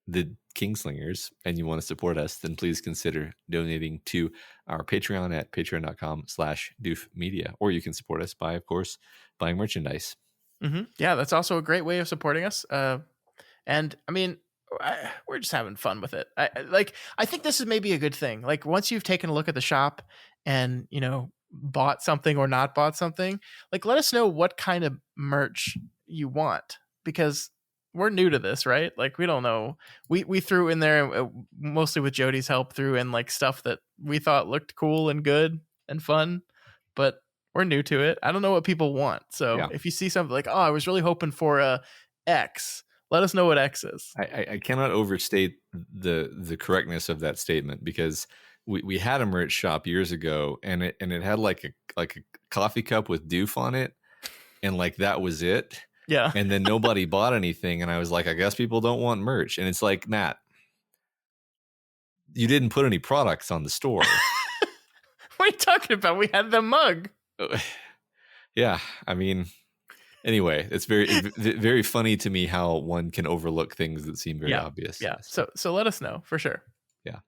the Kingslingers and you want to support us, then please consider donating to our Patreon at patreon.com/doofmedia, or you can support us by, of course, buying merchandise. Mm-hmm. Yeah, that's also a great way of supporting us. And I mean, we're just having fun with it. I think this is maybe a good thing. Like, once you've taken a look at the shop and, bought something or not bought something, like, let us know what kind of merch you want, because we're new to this, right? Like, we don't know. We threw in there, mostly with Jody's help, threw in like stuff that we thought looked cool and good and fun, but we're new to it. I don't know what people want. So if you see something like, oh, I was really hoping for a X, let us know what X is. I cannot overstate the correctness of that statement, because we had a merch shop years ago, and it had like a coffee cup with doof on it, and like that was it. Yeah. And then nobody bought anything, and I was like, I guess people don't want merch. And it's like, Matt, you didn't put any products on the store. What are you talking about? We had the mug. Yeah, I mean, anyway, it's very very funny to me how one can overlook things that seem very obvious. Yeah. So let us know for sure. Yeah.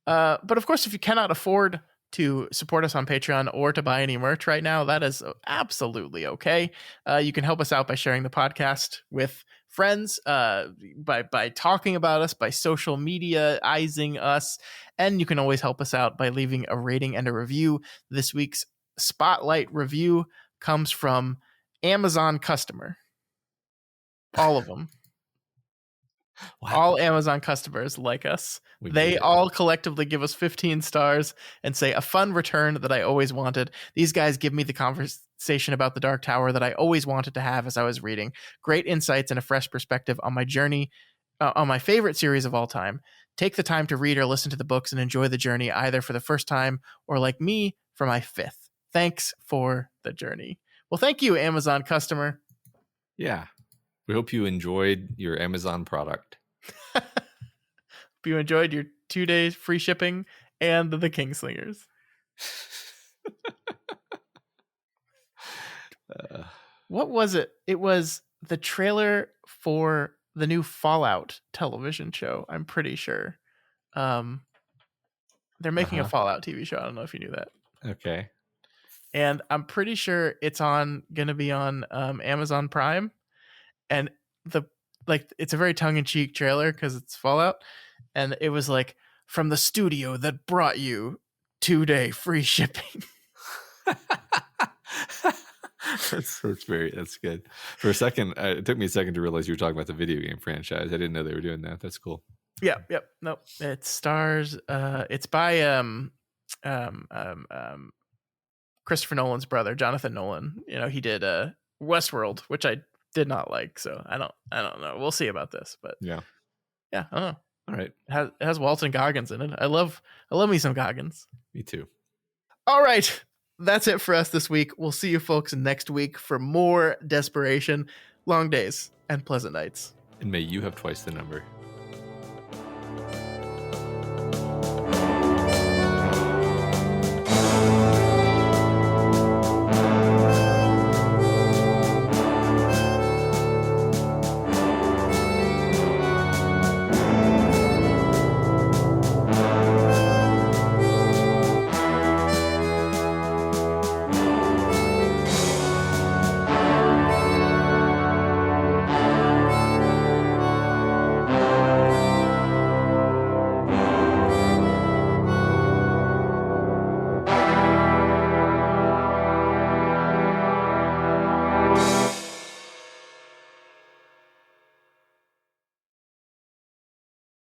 But of course, if you cannot afford to support us on Patreon or to buy any merch right now, that is absolutely okay. You can help us out by sharing the podcast with friends, by talking about us, by social media-izing us, and you can always help us out by leaving a rating and a review. This week's spotlight review comes from Amazon customer. All of them. What? All Amazon customers like us. They all collectively give us 15 stars and say a fun return that I always wanted. These guys give me the conversation about the Dark Tower that I always wanted to have as I was reading. Great insights and a fresh perspective on my journey, on my favorite series of all time. Take the time to read or listen to the books and enjoy the journey either for the first time or like me for my fifth. Thanks for the journey. Well, thank you, Amazon customer. Yeah. We hope you enjoyed your Amazon product. Hope you enjoyed your 2 days free shipping and the Kingslingers. What was it? It was the trailer for the new Fallout television show. I'm pretty sure. They're making a Fallout TV show. I don't know if you knew that. Okay. And I'm pretty sure it's gonna be on Amazon Prime. And it's a very tongue-in-cheek trailer because it's Fallout. And it was like, from the studio that brought you 2-day free shipping. That's good. For a second, it took me a second to realize you were talking about the video game franchise. I didn't know they were doing that. That's cool. Yep. Nope. It stars. It's by Christopher Nolan's brother, Jonathan Nolan. You know, he did Westworld, which I did not like. So I don't know. We'll see about this, but yeah, I don't know. All right. It has Walton Goggins in it. I love me some Goggins. Me too. All right. That's it for us this week. We'll see you folks next week for more Desperation. Long days and pleasant nights. And may you have twice the number.